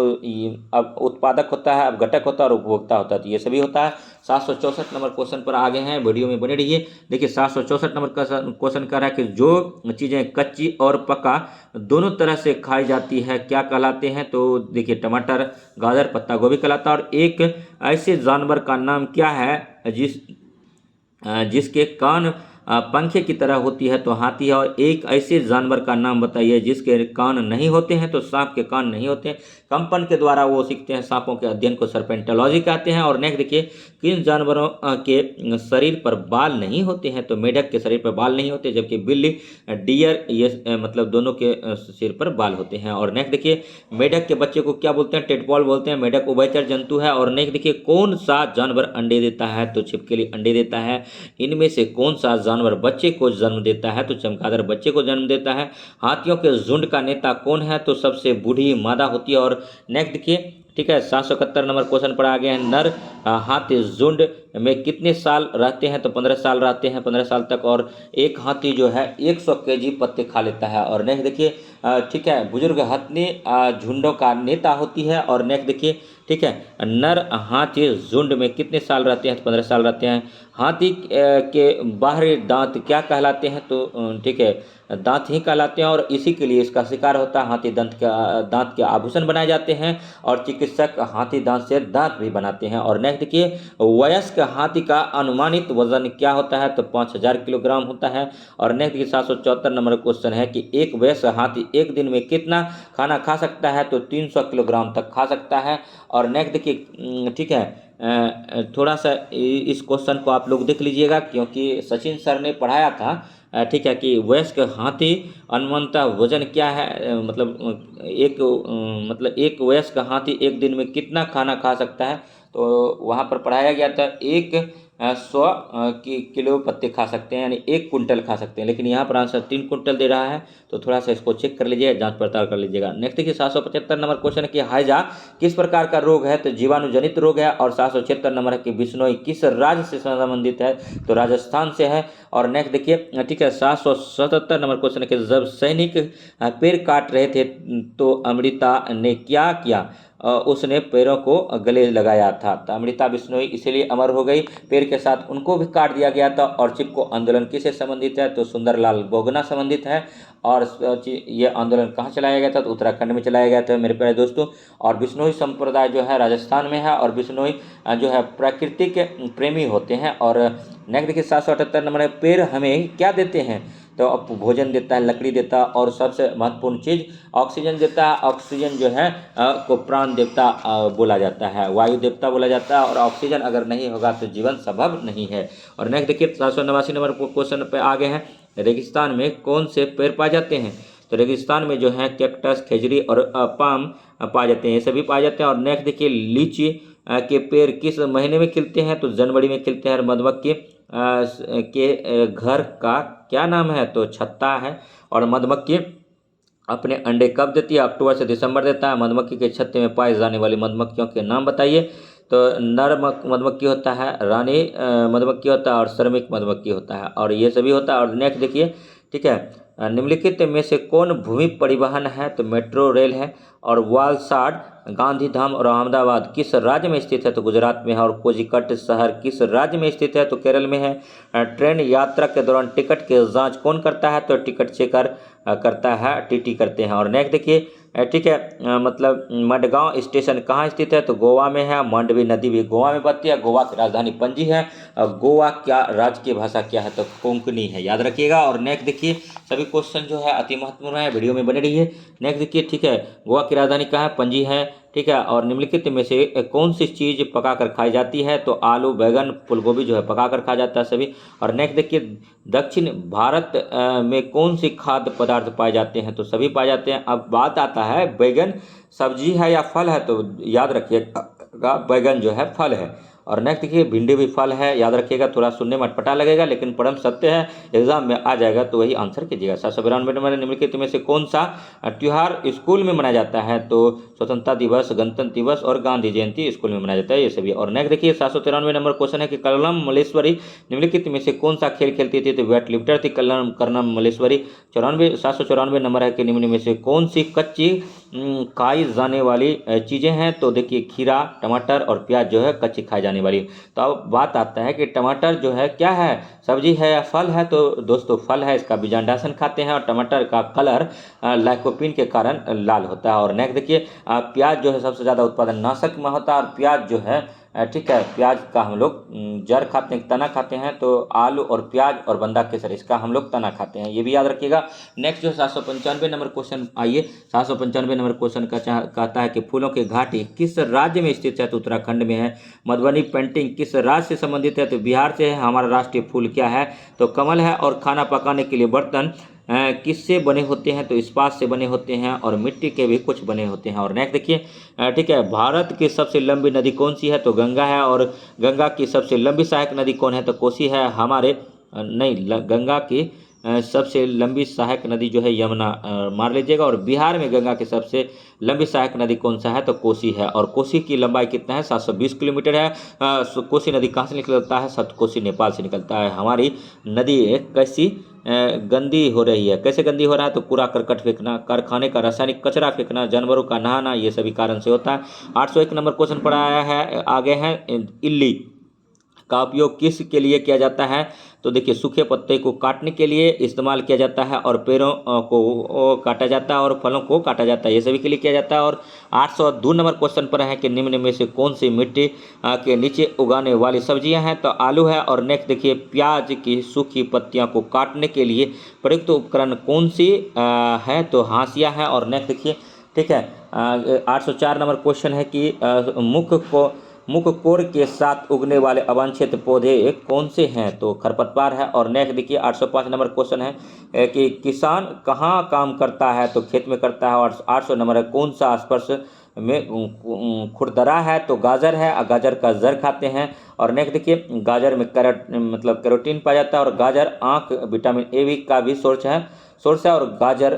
अब उत्पादक होता है, अब घटक होता है, और उपभोक्ता होता है। तो ये सभी होता है। 764 नंबर क्वेश्चन पर आगे हैं, वीडियो में बने रहिए। देखिए 764 नंबर का क्वेश्चन कर रहा है कि जो चीज़ें कच्ची और पका दोनों तरह से खाई जाती है क्या कहलाते हैं? तो देखिए, टमाटर, गाजर, पत्ता गोभी कहलाता है। और एक ऐसे जानवर का नाम क्या है जिसके कान पंखे की तरह होती है? तो हाथी है। और एक ऐसे जानवर का नाम बताइए जिसके कान नहीं होते हैं? तो सांप के कान नहीं होते हैं। कंपन के द्वारा वो सीखते हैं, सांपों के अध्ययन को सर्पेंटोलॉजी कहते हैं। और नेक्स्ट देखिए, किन जानवरों के शरीर पर बाल नहीं होते हैं? तो मेढक के शरीर पर बाल नहीं होते, जबकि बिल्ली, डियर, ये मतलब दोनों के सिर पर बाल होते हैं। और नेक्स्ट देखिए, मेढक के बच्चे को क्या बोलते हैं? टेडपॉल बोलते हैं। मेढक उभयचर जंतु है। और नेक्स्ट देखिए, कौन सा जानवर अंडे देता है? तो छिपकली अंडे देता है। इनमें से कौन सा जानवर बच्चे को जन्म देता है? तो चमगादड़ बच्चे को जन्म देता है। हाथियों के झुंड का नेता कौन है? तो सबसे बूढ़ी मादा होती है। और नेक्स्ट देखिए, ठीक है, 771 नंबर क्वेश्चन पर आ गए हैं, नर हाथी झुंड में कितने साल रहते हैं? तो 15 साल रहते हैं, 15 साल तक। और एक हाथी जो है 100 केजी पत्ते खा लेता है। और नेक्स्ट देखिए, ठीक है, बुजुर्ग हाथी झुंडों का नेता होती है। और नेक्स्ट देखिए, ठीक है, नर हाथी झुंड में कितने साल रहते हैं? तो 15 साल रहते हैं। हाथी के बाहरी दांत क्या कहलाते हैं? तो ठीक है, दांत ही कहलाते हैं। और इसी के लिए इसका शिकार होता है। हाथी दांत के आभूषण बनाए जाते हैं, और चिकित्सक हाथी दांत से दांत भी बनाते हैं। और नेक्स्ट देखिए, वयस्क हाथी का अनुमानित वजन क्या होता है? तो 5000 किलोग्राम होता है। और नेक्स्ट देखिए, 774 नंबर क्वेश्चन है कि एक वयस्क हाथी एक दिन में कितना खाना खा सकता है? तो 300 किलोग्राम तक खा सकता है। और नेक्स्ट देखिए, ठीक है, थोड़ा सा इस क्वेश्चन को आप लोग देख लीजिएगा, क्योंकि सचिन सर ने पढ़ाया था, ठीक है, कि वयस्क हाथी अनुमानतः वजन क्या है, मतलब एक वयस्क हाथी एक दिन में कितना खाना खा सकता है। तो वहाँ पर पढ़ाया गया था 100 किलो पत्ते खा सकते हैं, यानी 1 कुंटल खा सकते हैं, लेकिन यहाँ पर आंसर 3 कुंटल दे रहा है। तो थोड़ा सा इसको चेक कर लीजिए, जांच पड़ताल कर लीजिएगा। नेक्स्ट देखिए 775 नंबर क्वेश्चन है कि हैजा किस प्रकार का रोग है, तो जीवाणुजनित रोग है। और 776 नंबर है कि बिश्नोई किस राज्य से संबंधित है, तो राजस्थान से है। और नेक्स्ट देखिए, ठीक है, 777 नंबर क्वेश्चन है कि जब सैनिक पेड़ काट रहे थे तो अमृता ने क्या किया, उसने पैरों को गले लगाया था। तो अमृता बिश्नोई इसीलिए अमर हो गई, पेड़ के साथ उनको भी काट दिया गया था। और चिपको आंदोलन किससे संबंधित है, तो सुंदरलाल बोगना संबंधित है। और ये आंदोलन कहाँ चलाया गया था, तो उत्तराखंड में चलाया गया था मेरे प्यारे दोस्तों। और बिश्नोई संप्रदाय जो है राजस्थान में है, और बिश्नोई जो है प्राकृतिक प्रेमी होते हैं। और नेक्स्ट देखिए 778 नंबर है, पेड़ हमें क्या देते हैं, तो भोजन देता है, लकड़ी देता है, और सबसे महत्वपूर्ण चीज़ ऑक्सीजन देता है। ऑक्सीजन जो है को प्राण देवता बोला जाता है, वायु देवता बोला जाता है। और ऑक्सीजन अगर नहीं होगा तो जीवन संभव नहीं है। और नेक्स्ट देखिए 789 नंबर क्वेश्चन पे आगे हैं, रेगिस्तान में कौन से पेड़ पाए जाते हैं, तो रेगिस्तान में जो है कैक्टस, खेजड़ी और पाम पाए जाते हैं, ये सभी पाए जाते हैं। और नेक्स्ट देखिए लीची के पेड़ किस महीने में खिलते हैं, तो जनवरी में खिलते हैं। और मधुमक्खी के घर का क्या नाम है, तो छत्ता है। और मधुमक्खी अपने अंडे कब देती है, अक्टूबर से दिसंबर देता है। मधुमक्खी के छत्ते में पाए जाने वाली मधुमक्खियों के नाम बताइए, तो नर मधुमक्खी होता है, रानी मधुमक्खी होता है, और श्रमिक मधुमक्खी होता है, और ये सभी होता है। और नेक्स्ट देखिए, ठीक है, निम्नलिखित में से कौन भूमि परिवहन है, तो मेट्रो रेल है। और वालसाड, गांधीधाम और अहमदाबाद किस राज्य में स्थित है, तो गुजरात में है। और कोझिकट शहर किस राज्य में स्थित है, तो केरल में है। ट्रेन यात्रा के दौरान टिकट की जांच कौन करता है, तो टिकट चेकर करता है, टीटी करते हैं। और नेक्स्ट देखिए, ठीक है, मतलब मडगांव स्टेशन कहाँ स्थित है, तो गोवा में है। मांडवी नदी भी गोवा में बहती है। गोवा की राजधानी पणजी है। गोवा क्या राज्य की भाषा क्या है, तो कोंकणी है, याद रखिएगा। और नेक्स्ट देखिए, सभी क्वेश्चन जो है अति महत्वपूर्ण है, वीडियो में बने रहिए। नेक्स्ट देखिए, ठीक है, गोवा की राजधानी कहाँ है, पणजी है, ठीक है। और निम्नलिखित में से कौन सी चीज़ पकाकर खाई जाती है, तो आलू, बैगन, फूलगोभी जो है पकाकर खाया जाता है सभी। और नेक्स्ट देखिए, दक्षिण भारत में कौन सी खाद्य पदार्थ पाए जाते हैं, तो सभी पाए जाते हैं। अब बात आता है बैगन सब्जी है या फल है, तो याद रखिएगा बैगन जो है फल है। और नेक्स्ट देखिए, भिंडी भी फल है, याद रखिएगा, थोड़ा सुनने में अटपटा लगेगा लेकिन परम सत्य है, एग्जाम में आ जाएगा तो वही आंसर कीजिएगा। 792 नंबर, निम्नलिखित में से कौन सा त्यौहार स्कूल में मनाया जाता है, तो स्वतंत्रता दिवस, गणतंत्र दिवस और गांधी जयंती स्कूल में मनाया जाता है, ये सभी। और नेक्स्ट देखिए 793 नंबर क्वेश्चन है कि कर्नम मल्लेश्वरी निम्नलिखित में से कौन सा खेल खेलती थी, तो वेट लिफ्टर थी कर्नम मल्लेश्वरी। 794 नंबर है कि निम्न में से कौन सी कच्ची खाई जाने वाली चीज़ें हैं, तो देखिए खीरा, टमाटर और प्याज जो है कच्ची खाई जाने वाली। तो अब बात आता है कि टमाटर जो है क्या है, सब्जी है या फल है, तो दोस्तों फल है, इसका बीजांडासन खाते हैं। और टमाटर का कलर लाइकोपिन के कारण लाल होता है। और नेक्स्ट देखिए, प्याज जो है सबसे ज़्यादा उत्पादन नाशक में होता है। और प्याज जो है ठीक है, प्याज का हम लोग जड़ खाते हैं, तना खाते हैं, तो आलू और प्याज और बंदा केसर इसका हम लोग तना खाते हैं, ये भी याद रखिएगा। नेक्स्ट जो 795 नंबर क्वेश्चन, आइए 795 नंबर क्वेश्चन का कहता है कि फूलों की घाटी किस राज्य में स्थित है, तो उत्तराखंड में है। मधुबनी पेंटिंग किस राज्य से संबंधित है, तो बिहार से है। हमारा राष्ट्रीय फूल क्या है, तो कमल है। और खाना पकाने के लिए बर्तन किससे बने होते हैं, तो इस्पात से बने होते हैं, और मिट्टी के भी कुछ बने होते हैं। और नेक्स्ट देखिए, ठीक है, भारत की सबसे लंबी नदी कौन सी है, तो गंगा है। और गंगा की सबसे लंबी सहायक नदी कौन है, तो कोसी है। हमारे गंगा की सबसे लंबी सहायक नदी जो है यमुना, मार लीजिएगा। और बिहार में गंगा की सबसे लंबी सहायक नदी कौन सा है, तो कोसी है। और कोसी की लंबाई कितना है, 720 किलोमीटर है। कोसी नदी कहाँ से निकलता है, सतकोसी नेपाल से निकलता है। हमारी नदी कैसी गंदी हो रही है, कैसे गंदी हो रहा है, तो कूड़ा करकट फेंकना, कारखाने का रासायनिक कचरा फेंकना, जानवरों का नहाना, ये सभी कारण से होता है। 801 नंबर क्वेश्चन पढ़ाया है, आगे है इल्ली का उपयोग किस के लिए किया जाता है, तो देखिए सूखे पत्ते को काटने के लिए इस्तेमाल किया जाता है। और पेड़ों को काटा जाता है, और फलों को काटा जाता है, ये सभी के लिए किया जाता है। और 802 नंबर क्वेश्चन पर है कि निम्न में से कौन सी मिट्टी के नीचे उगाने वाली सब्जियां हैं, तो आलू है। और नेक्स्ट देखिए, प्याज की सूखी पत्तियों को काटने के लिए प्रयुक्त उपकरण कौन सी है, तो हाशिया है। और नेक्स्ट देखिए, ठीक है, 804 नंबर क्वेश्चन है कि मुख को मुख्य कोर के साथ उगने वाले अवांछित पौधे कौन से हैं? तो खरपतवार है। और नेक्स्ट देखिए 805 नंबर क्वेश्चन है कि किसान कहाँ काम करता है? तो खेत में करता है। और 800 नंबर है कौन सा स्पर्श में खुरदरा है? तो गाजर है। गाजर का जर खाते हैं। और नेक्स्ट देखिए गाजर में कैरोटीन पाया जाता है। और गाजर आँख विटामिन ए भी का भी सोर्स है। और गाजर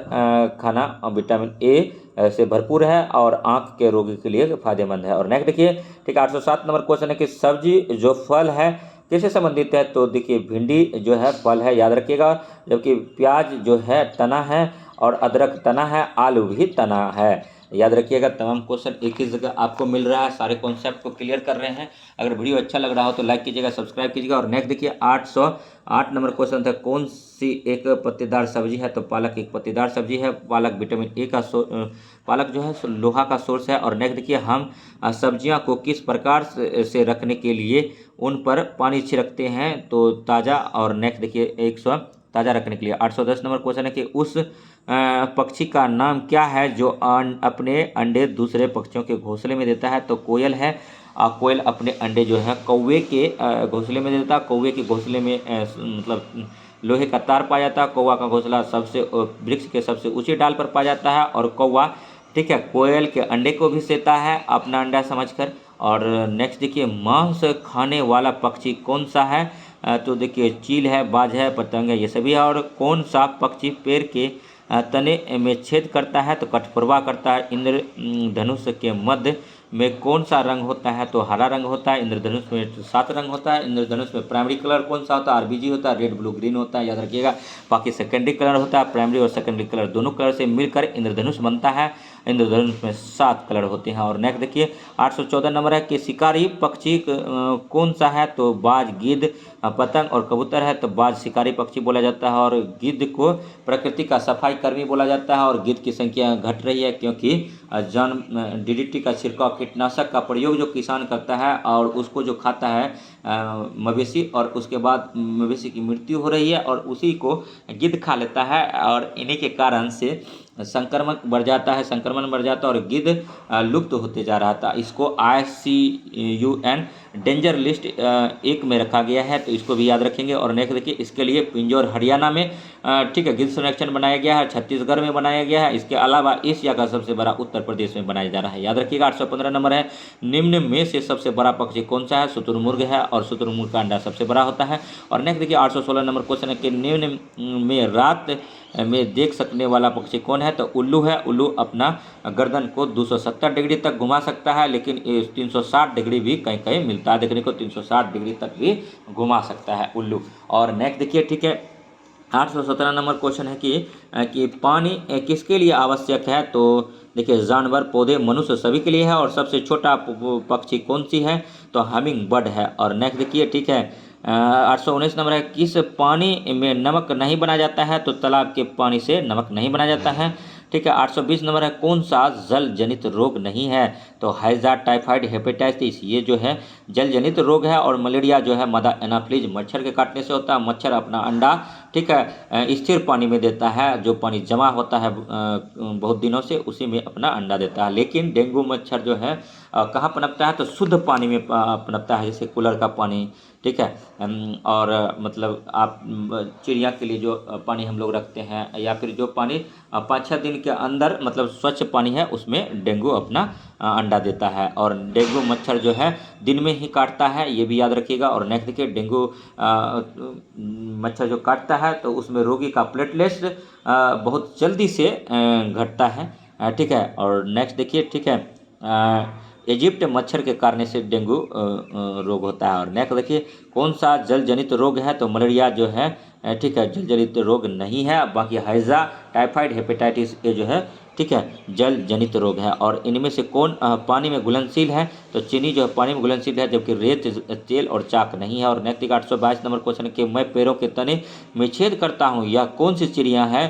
खाना विटामिन ए से भरपूर है और आँख के रोगी के लिए फायदेमंद है। और नेक्स्ट देखिए ठीक है 807 नंबर क्वेश्चन है कि सब्जी जो फल है किससे संबंधित है? तो देखिए भिंडी जो है फल है, याद रखिएगा। जबकि प्याज जो है तना है और अदरक तना है, आलू भी तना है। याद रखिएगा तमाम क्वेश्चन एक ही जगह आपको मिल रहा है, सारे कॉन्सेप्ट को क्लियर कर रहे हैं। अगर वीडियो अच्छा लग रहा हो तो लाइक कीजिएगा, सब्सक्राइब कीजिएगा। और नेक्स्ट देखिए 808 नंबर क्वेश्चन था कौन सी एक पत्तेदार सब्जी है? तो पालक एक पत्तेदार सब्जी है। पालक विटामिन ए का पालक जो है लोहा का सोर्स है। और नेक्स्ट देखिए हम सब्जियां को किस प्रकार से रखने के लिए उन पर पानी छिड़कते हैं? तो ताज़ा। और नेक्स्ट देखिए 100 ताज़ा रखने के लिए। 810 नंबर क्वेश्चन है कि उस पक्षी का नाम क्या है जो अपने अंडे दूसरे पक्षियों के घोंसले में देता है? तो कोयल है। कोयल अपने अंडे जो है कौवे के घोंसले में देता है। कौवे के घोंसले में मतलब लोहे का तार पाया जाता है। कौवा का घोंसला वृक्ष के सबसे ऊंची डाल पर पाया जाता है। और कौवा ठीक है कोयल के अंडे को भी सेता है अपना अंडा समझकर। और नेक्स्ट देखिए मांस खाने वाला पक्षी कौन सा है? तो देखिए चील है, बाज है, पतंग है, ये सभी है। और कौन सा पक्षी पेड़ के तने में छेद करता है? तो कठफोरवा करता है। इंद्रधनुष के मध्य में कौन सा रंग होता है? तो हरा रंग होता है। इंद्रधनुष में 7 रंग होता है। इंद्रधनुष में प्राइमरी कलर कौन सा होता है? आरबीजी होता है, रेड ब्लू ग्रीन होता है, याद रखिएगा। बाकी सेकेंडरी कलर होता है। प्राइमरी और सेकेंडरी कलर दोनों कलर से मिलकर इंद्रधनुष बनता है। इंद्रधनुष में 7 कलर होते हैं। और नेक्स्ट देखिए 814 नंबर है कि शिकारी पक्षी कौन सा है? तो बाज, गिद्ध, पतंग और कबूतर है। तो बाज शिकारी पक्षी बोला जाता है। और गिद्ध को प्रकृति का सफाई कर्मी बोला जाता है। और गिद्ध की संख्या घट रही है क्योंकि डीडीटी का छिड़काव कीटनाशक का प्रयोग जो किसान करता है और उसको जो खाता है मवेशी, और उसके बाद मवेशी की मृत्यु हो रही है और उसी को गिद्ध खा लेता है। और इन्हीं के कारण से संक्रमण बढ़ जाता है और गिद्ध लुप्त होते जा रहा था। इसको IUCN डेंजर लिस्ट 1 में रखा गया है, तो इसको भी याद रखेंगे। और नेक्स्ट देखिए इसके लिए पिंजौर हरियाणा में ठीक है गिद्ध संरक्षण बनाया गया है। छत्तीसगढ़ में बनाया गया है। इसके अलावा एशिया का सबसे बड़ा उत्तर प्रदेश में बनाया जा रहा है, याद रखिएगा। 815 नंबर है निम्न में से सबसे बड़ा पक्षी कौन सा है? शुतुरमुर्ग है। और शुतुरमुर्ग का अंडा सबसे बड़ा होता है। और नेक्स्ट देखिए 816 नंबर क्वेश्चन है कि निम्न में रात में देख सकने वाला पक्षी कौन है? तो उल्लू है। उल्लू अपना गर्दन को 270 डिग्री तक घुमा सकता है, लेकिन 360 डिग्री भी कहीं कहीं मिलता है देखने को, 360 डिग्री तक भी घुमा सकता है उल्लू। और नेक्स्ट देखिए ठीक है 817 नंबर क्वेश्चन है कि पानी किसके लिए आवश्यक है? तो देखिए जानवर, पौधे, मनुष्य सभी के लिए है। और सबसे छोटा पक्षी कौन सी है? तो हमिंग बर्ड है। और नेक्स्ट देखिए ठीक है 819 नंबर है किस पानी में नमक नहीं बनाया जाता है? तो तालाब के पानी से नमक नहीं बनाया जाता है। ठीक है 820 नंबर है कौन सा जल जनित रोग नहीं है? तो हैजा, टाइफाइड, हेपेटाइटिस ये जो है जल जनित रोग है। और मलेरिया जो है मादा एनाफ्लीज मच्छर के काटने से होता है। मच्छर अपना अंडा ठीक है स्थिर पानी में देता है, जो पानी जमा होता है बहुत दिनों से उसी में अपना अंडा देता है। लेकिन डेंगू मच्छर जो है कहाँ पनपता है? तो शुद्ध पानी में पनपता है, जैसे कूलर का पानी ठीक है। और मतलब आप चिड़िया के लिए जो पानी हम लोग रखते हैं या फिर जो पानी 5-6 दिन के अंदर मतलब स्वच्छ पानी है उसमें डेंगू अपना अंडा देता है। और डेंगू मच्छर जो है दिन में ही काटता है, ये भी याद रखिएगा। और नेक्स्ट देखिए डेंगू मच्छर जो काटता है तो उसमें रोगी का प्लेटलेट्स बहुत जल्दी से घटता है ठीक है। और नेक्स्ट देखिए ठीक है इजिप्ट मच्छर के कारण से डेंगू रोग होता है। और नेक्स्ट देखिए कौन सा जल जनित रोग है? तो मलेरिया जो है ठीक है जल जनित रोग नहीं है। बाकी हैजा, टाइफाइड, हेपेटाइटिस ये जो है ठीक है जल जनित रोग है। और इनमें से कौन पानी में घुलनशील है? तो चीनी जो है पानी में घुलनशील है, जबकि रेत, तेल और चाक नहीं है। और नैतिक 822 नंबर क्वेश्चन कि मैं पैरों के तने में छेद करता हूँ, यह कौन सी चिड़िया है?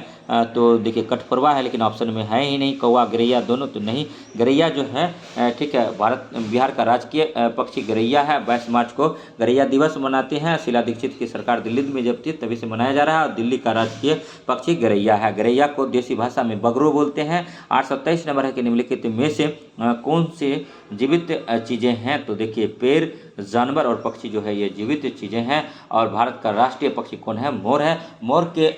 तो देखिए कठफोरवा है, लेकिन ऑप्शन में है ही नहीं। कौवा, गरैया दोनों तो नहीं। गरैया जो है ठीक है बिहार का राजकीय पक्षी गरैया है। 22 मार्च को गरैया दिवस मनाते हैं। शीला दीक्षित की सरकार दिल्ली में जब थी तभी से मनाया जा रहा है। और दिल्ली का राजकीय पक्षी गरैया है। गरैया को देसी भाषा में बगरू बोलते हैं। 827 नंबर है कि निम्नलिखित में से कौन से जीवित चीज़ें हैं? तो देखिए पेड़, जानवर और पक्षी जो है ये जीवित चीज़ें हैं। और भारत का राष्ट्रीय पक्षी कौन है? मोर है। मोर के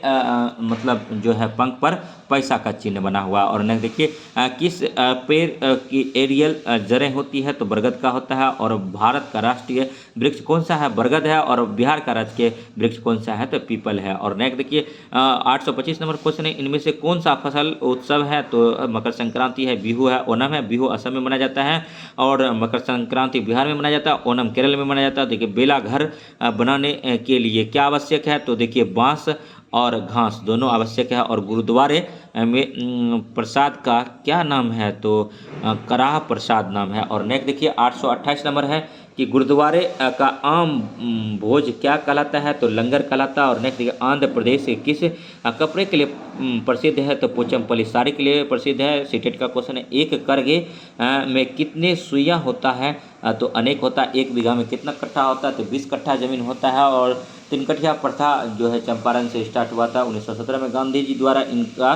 मतलब जो है पंख पर पैसा का चिन्ह बना हुआ। और नेक्स्ट देखिए किस पेड़ की एरियल जड़ें होती है? तो बरगद का होता है। और भारत का राष्ट्रीय वृक्ष कौन सा है? बरगद है। और बिहार का राजकीय वृक्ष कौन सा है? तो पीपल है। और नेक्स्ट देखिए 825 नंबर क्वेश्चन है, इनमें से कौन सा फसल उत्सव है? तो मकर संक्रांति है, बिहू है, ओणम है। बिहू असम में मनाया जाता है और मकर संक्रांति बिहार में मनाया जाता है, ओणम केरल में मनाया जाता है। देखिए बेला घर बनाने के लिए क्या आवश्यक है? तो देखिए बांस और घास दोनों आवश्यक है। और गुरुद्वारे में प्रसाद का क्या नाम है? तो कराह प्रसाद नाम है। और नेक्स्ट देखिए 828 नंबर है कि गुरुद्वारे का आम भोज क्या कहलाता है? तो लंगर कहलाता है। और नेक्स्ट देखिए आंध्र प्रदेश किस कपड़े के लिए प्रसिद्ध है? तो पोचमपल्ली साड़ी के लिए प्रसिद्ध है। सीटेट का क्वेश्चन है, एक करगे में कितने सुइयां होता है? तो अनेक होता है। 1 बीघा में कितना कट्ठा होता है? तो 20 कट्ठा जमीन होता है। और 3 कट्ठा प्रथा जो है चंपारण से स्टार्ट हुआ था 1917 में, गांधी जी द्वारा इनका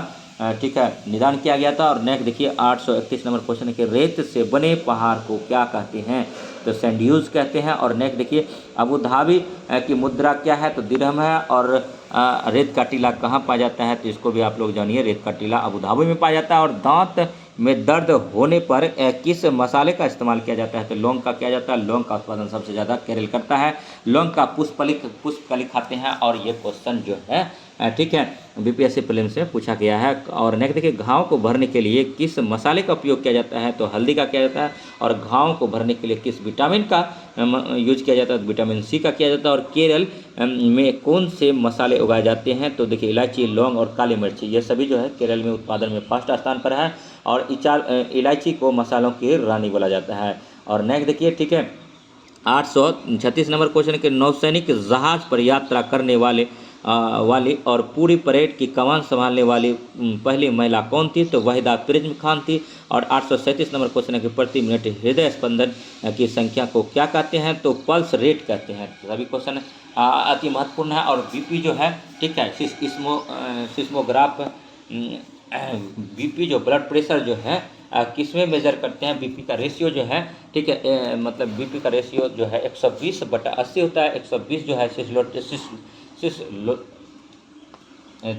ठीक है निदान किया गया था। और नेक्स्ट देखिए 831 नंबर क्वेश्चन है कि रेत से बने पहाड़ को क्या कहते हैं? तो सैंडयूज कहते हैं। और नेक्स्ट देखिए अबू धाबी की मुद्रा क्या है? तो दिरहम है। और रेत का टीला कहाँ पाया जाता है? तो इसको भी आप लोग जानिए, रेत का टीला अबू धाबी में पाया जाता है। और दांत में दर्द होने पर किस मसाले का इस्तेमाल किया जाता है? तो लौंग का किया जाता है। लौंग का उत्पादन सबसे ज़्यादा केरल करता है। लौंग का पुष्पकली खाते हैं। और ये क्वेश्चन जो है ठीक है बीपीएससी प्रीलिम्स से पूछा गया है। और नेक्स्ट देखिए घाव को भरने के लिए किस मसाले का उपयोग किया जाता है? तो हल्दी का किया जाता है। और घाव को भरने के लिए किस विटामिन का यूज किया जाता है? तो विटामिन सी का किया जाता है। और केरल में कौन से मसाले उगाए जाते हैं? तो देखिए इलायची, लौंग और काली मिर्ची, ये सभी जो है केरल में उत्पादन में फर्स्ट स्थान पर है। और इलायची को मसालों की रानी बोला जाता है। और नेक्स्ट देखिए ठीक है 836 नंबर क्वेश्चन के नौसैनिक जहाज पर यात्रा करने वाली और पूरी परेड की कमान संभालने वाली पहली महिला कौन थी? तो वहीदा प्रिज्म खान थी। और 837 नंबर क्वेश्चन है कि प्रति मिनट हृदय स्पंदन की संख्या को क्या कहते हैं? तो पल्स रेट कहते हैं। सभी क्वेश्चन अति महत्वपूर्ण है। और बीपी जो है ठीक है सिस्मोग्राफ बीपी जो ब्लड प्रेशर जो है किसमें मेजर करते हैं? बीपी का रेशियो जो है ठीक है मतलब बीपी का रेशियो जो है 120/80 होता है। 120 जो है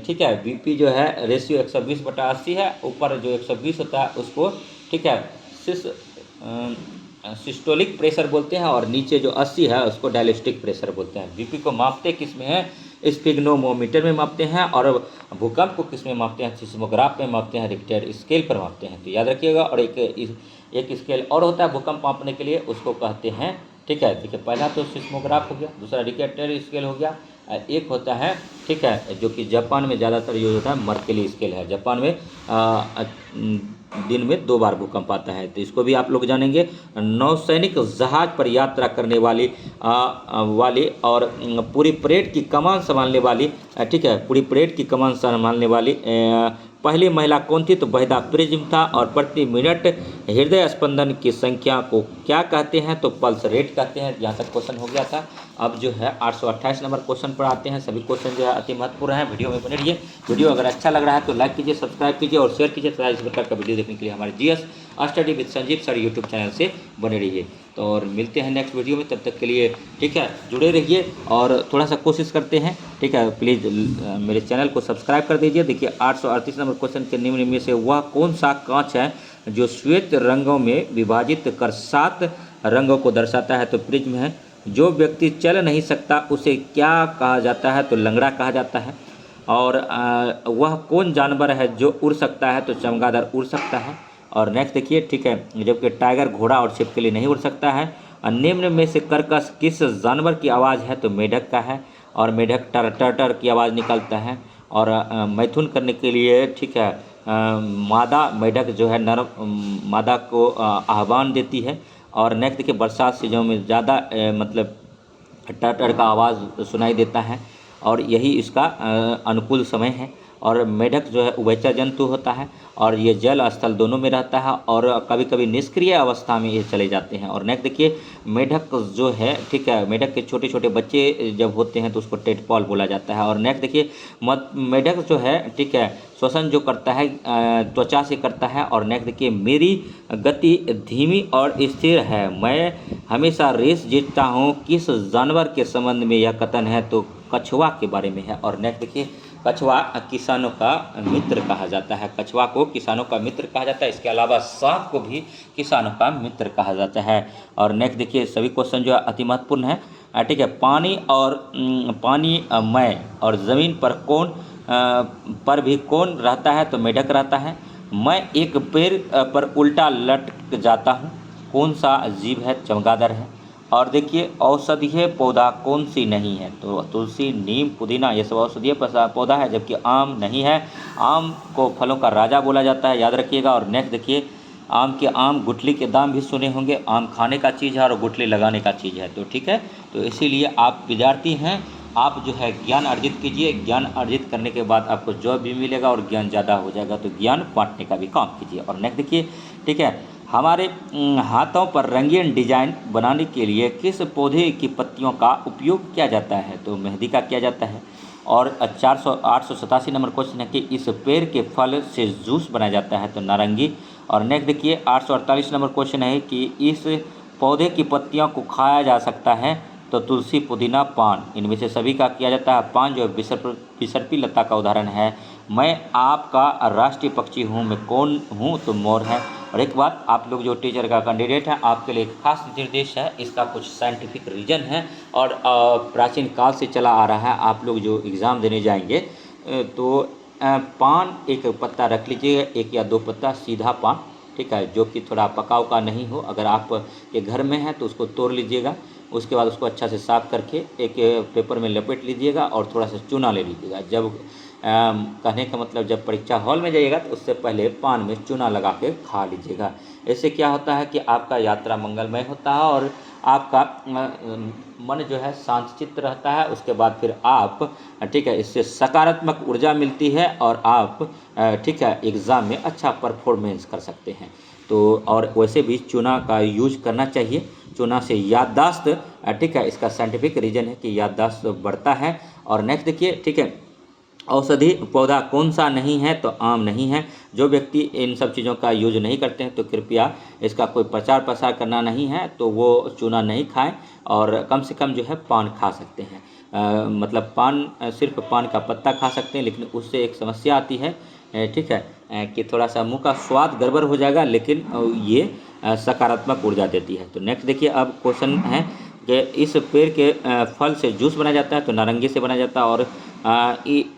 ठीक है बीपी जो है रेशियो 120/80 है। ऊपर जो 120 होता है उसको ठीक है सिस्टोलिक प्रेशर बोलते हैं। और नीचे जो 80 है उसको डायलिस्टिक प्रेशर बोलते हैं। बीपी को मापते किस में है? स्पिग्नोमोमीटर में मापते हैं। और भूकंप को किस में मापते हैं? सिस्मोग्राफ में मापते हैं, रिक्टर स्केल पर मापते हैं। तो याद रखिएगा। और एक स्केल और होता है भूकंप मापने के लिए, उसको कहते हैं ठीक है देखिए पहला तो सिस्मोग्राफ हो गया, दूसरा रिक्टर स्केल हो गया, एक होता है ठीक है जो कि जापान में ज़्यादातर यूज होता है मर्कली स्केल है। जापान में दिन में 2 बार भूकंप आता है। तो इसको भी आप लोग जानेंगे। नौसैनिक जहाज पर यात्रा करने वाली और पूरी परेड की कमान संभालने वाली ठीक है पूरी परेड की कमान संभालने वाली पहली महिला कौन थी? तो वहीदा प्रिज्म था। और प्रति मिनट हृदय स्पंदन की संख्या को क्या कहते हैं? तो पल्स रेट कहते हैं। यहाँ तक क्वेश्चन हो गया था। अब जो है 828 नंबर क्वेश्चन पर आते हैं। सभी क्वेश्चन जो है अति महत्वपूर्ण है। वीडियो में बने रहिए। वीडियो अगर अच्छा लग रहा है तो लाइक कीजिए, सब्सक्राइब कीजिए और शेयर कीजिए तथा इस प्रकार का वीडियो देखने के लिए हमारे GS study with Sanjeev sir YouTube channel से बने रहिए। तो और मिलते हैं नेक्स्ट वीडियो में, तब तक के लिए ठीक है जुड़े रहिए। और थोड़ा सा कोशिश करते हैं ठीक है प्लीज़ मेरे चैनल को सब्सक्राइब कर दीजिए। देखिए 838 नंबर क्वेश्चन के निम्न में से वह कौन सा कांच है जो श्वेत रंगों में विभाजित कर 7 रंगों को दर्शाता है? तो प्रिज्म है। जो व्यक्ति चल नहीं सकता उसे क्या कहा जाता है? तो लंगड़ा कहा जाता है। और वह कौन जानवर है जो उड़ सकता है? तो चमगादड़ उड़ सकता है। और नेक्स्ट देखिए ठीक है जबकि टाइगर, घोड़ा और छिपकली नहीं उड़ सकता है। निम्न में से कर्कश किस जानवर की आवाज़ है? तो मेढक का है। और मेढक टर की आवाज़ निकालता है। और मैथुन करने के लिए ठीक है मादा मेढक जो है नर मादा को आह्वान देती है। और नेक्स्ट देखिए बरसात सीजन में ज़्यादा मतलब टर का आवाज़ सुनाई देता है और यही इसका अनुकूल समय है। और मेढक जो है उभयचर जंतु होता है और ये जल स्थल दोनों में रहता है और कभी कभी निष्क्रिय अवस्था में ये चले जाते हैं। और नेक्स्ट देखिए मेढक जो है, ठीक है, मेढक के छोटे छोटे बच्चे जब होते हैं तो उसको टेडपॉल बोला जाता है। और नेक्स्ट देखिए मेढक जो है, ठीक है, श्वसन जो करता है त्वचा से करता है। और नेक्स्ट देखिए मेरी गति धीमी और स्थिर है, मैं हमेशा रेस जीतता हूँ। किस जानवर के संबंध में यह कथन है? तो कछुआ के बारे में है। और नेक्स्ट देखिए कछुआ किसानों का मित्र कहा जाता है, कछुआ को किसानों का मित्र कहा जाता है। इसके अलावा सांप को भी किसानों का मित्र कहा जाता है। और नेक्स्ट देखिए सभी क्वेश्चन जो है अति महत्वपूर्ण है, ठीक है। पानी मैं और ज़मीन पर पर भी कौन रहता है? तो मेढक रहता है। मैं एक पेड़ पर उल्टा लटक जाता हूँ, कौन सा जीव है? चमगादड़ है। और देखिए औषधीय पौधा कौन सी नहीं है? तो तुलसी, नीम, पुदीना, ये सब औषधीय पौधा है, जबकि आम नहीं है। आम को फलों का राजा बोला जाता है, याद रखिएगा। और नेक्स्ट देखिए आम गुठली के दाम भी सुने होंगे। आम खाने का चीज़ है और गुठली लगाने का चीज़ है, तो ठीक है। तो इसीलिए आप विद्यार्थी हैं, आप जो है ज्ञान अर्जित कीजिए। ज्ञान अर्जित करने के बाद आपको जॉब भी मिलेगा और ज्ञान ज़्यादा हो जाएगा, तो ज्ञान बांटने का भी काम कीजिए। और नेक्स्ट देखिए, ठीक है, हमारे हाथों पर रंगीन डिजाइन बनाने के लिए किस पौधे की पत्तियों का उपयोग किया जाता है? तो मेहंदी का किया जाता है। और 887 नंबर क्वेश्चन है कि इस पेड़ के फल से जूस बनाया जाता है? तो नारंगी। और नेक्स्ट देखिए 848 नंबर क्वेश्चन है कि इस पौधे की पत्तियों को खाया जा सकता है? तो तुलसी, पुदीना, पान, इनमें से सभी का किया जाता है। पान जो बिसर्पी लता का उदाहरण है। मैं आपका राष्ट्रीय पक्षी हूँ, मैं कौन हूँ? तो मोर है। और एक बात, आप लोग जो टीचर का कैंडिडेट है, आपके लिए एक खास निर्देश है, इसका कुछ साइंटिफिक रीजन है और प्राचीन काल से चला आ रहा है। आप लोग जो एग्ज़ाम देने जाएंगे तो पान एक पत्ता रख लीजिएगा, एक या दो पत्ता सीधा पान, ठीक है, जो कि थोड़ा पकाव का नहीं हो। अगर आप के घर में है तो उसको तोड़ लीजिएगा, उसके बाद उसको अच्छा से साफ़ करके एक पेपर में लपेट लीजिएगा और थोड़ा सा चूना ले लीजिएगा। जब कहने का मतलब जब परीक्षा हॉल में जाइएगा तो उससे पहले पान में चूना लगा के खा लीजिएगा। इससे क्या होता है कि आपका यात्रा मंगलमय होता है और आपका मन जो है शांतचित्त रहता है। उसके बाद फिर आप, ठीक है, इससे सकारात्मक ऊर्जा मिलती है और आप, ठीक है, एग्ज़ाम में अच्छा परफॉर्मेंस कर सकते हैं। तो और वैसे भी चूना का यूज करना चाहिए। चूना से याददाश्त, ठीक है, इसका साइंटिफिक रीजन है कि याददाश्त बढ़ता है। और नेक्स्ट देखिए, ठीक है, औषधि पौधा कौन सा नहीं है? तो आम नहीं है। जो व्यक्ति इन सब चीज़ों का यूज नहीं करते हैं तो कृपया इसका कोई प्रचार प्रसार करना नहीं है, तो वो चूना नहीं खाएं और कम से कम जो है पान खा सकते हैं। मतलब पान, सिर्फ पान का पत्ता खा सकते हैं, लेकिन उससे एक समस्या आती है, ठीक है, कि थोड़ा सा मुंह का स्वाद गड़बड़ हो जाएगा, लेकिन ये सकारात्मक ऊर्जा देती है। तो नेक्स्ट देखिए अब क्वेश्चन है कि इस पेड़ के फल से जूस बनाया जाता है? तो नारंगी से बनाया जाता है। और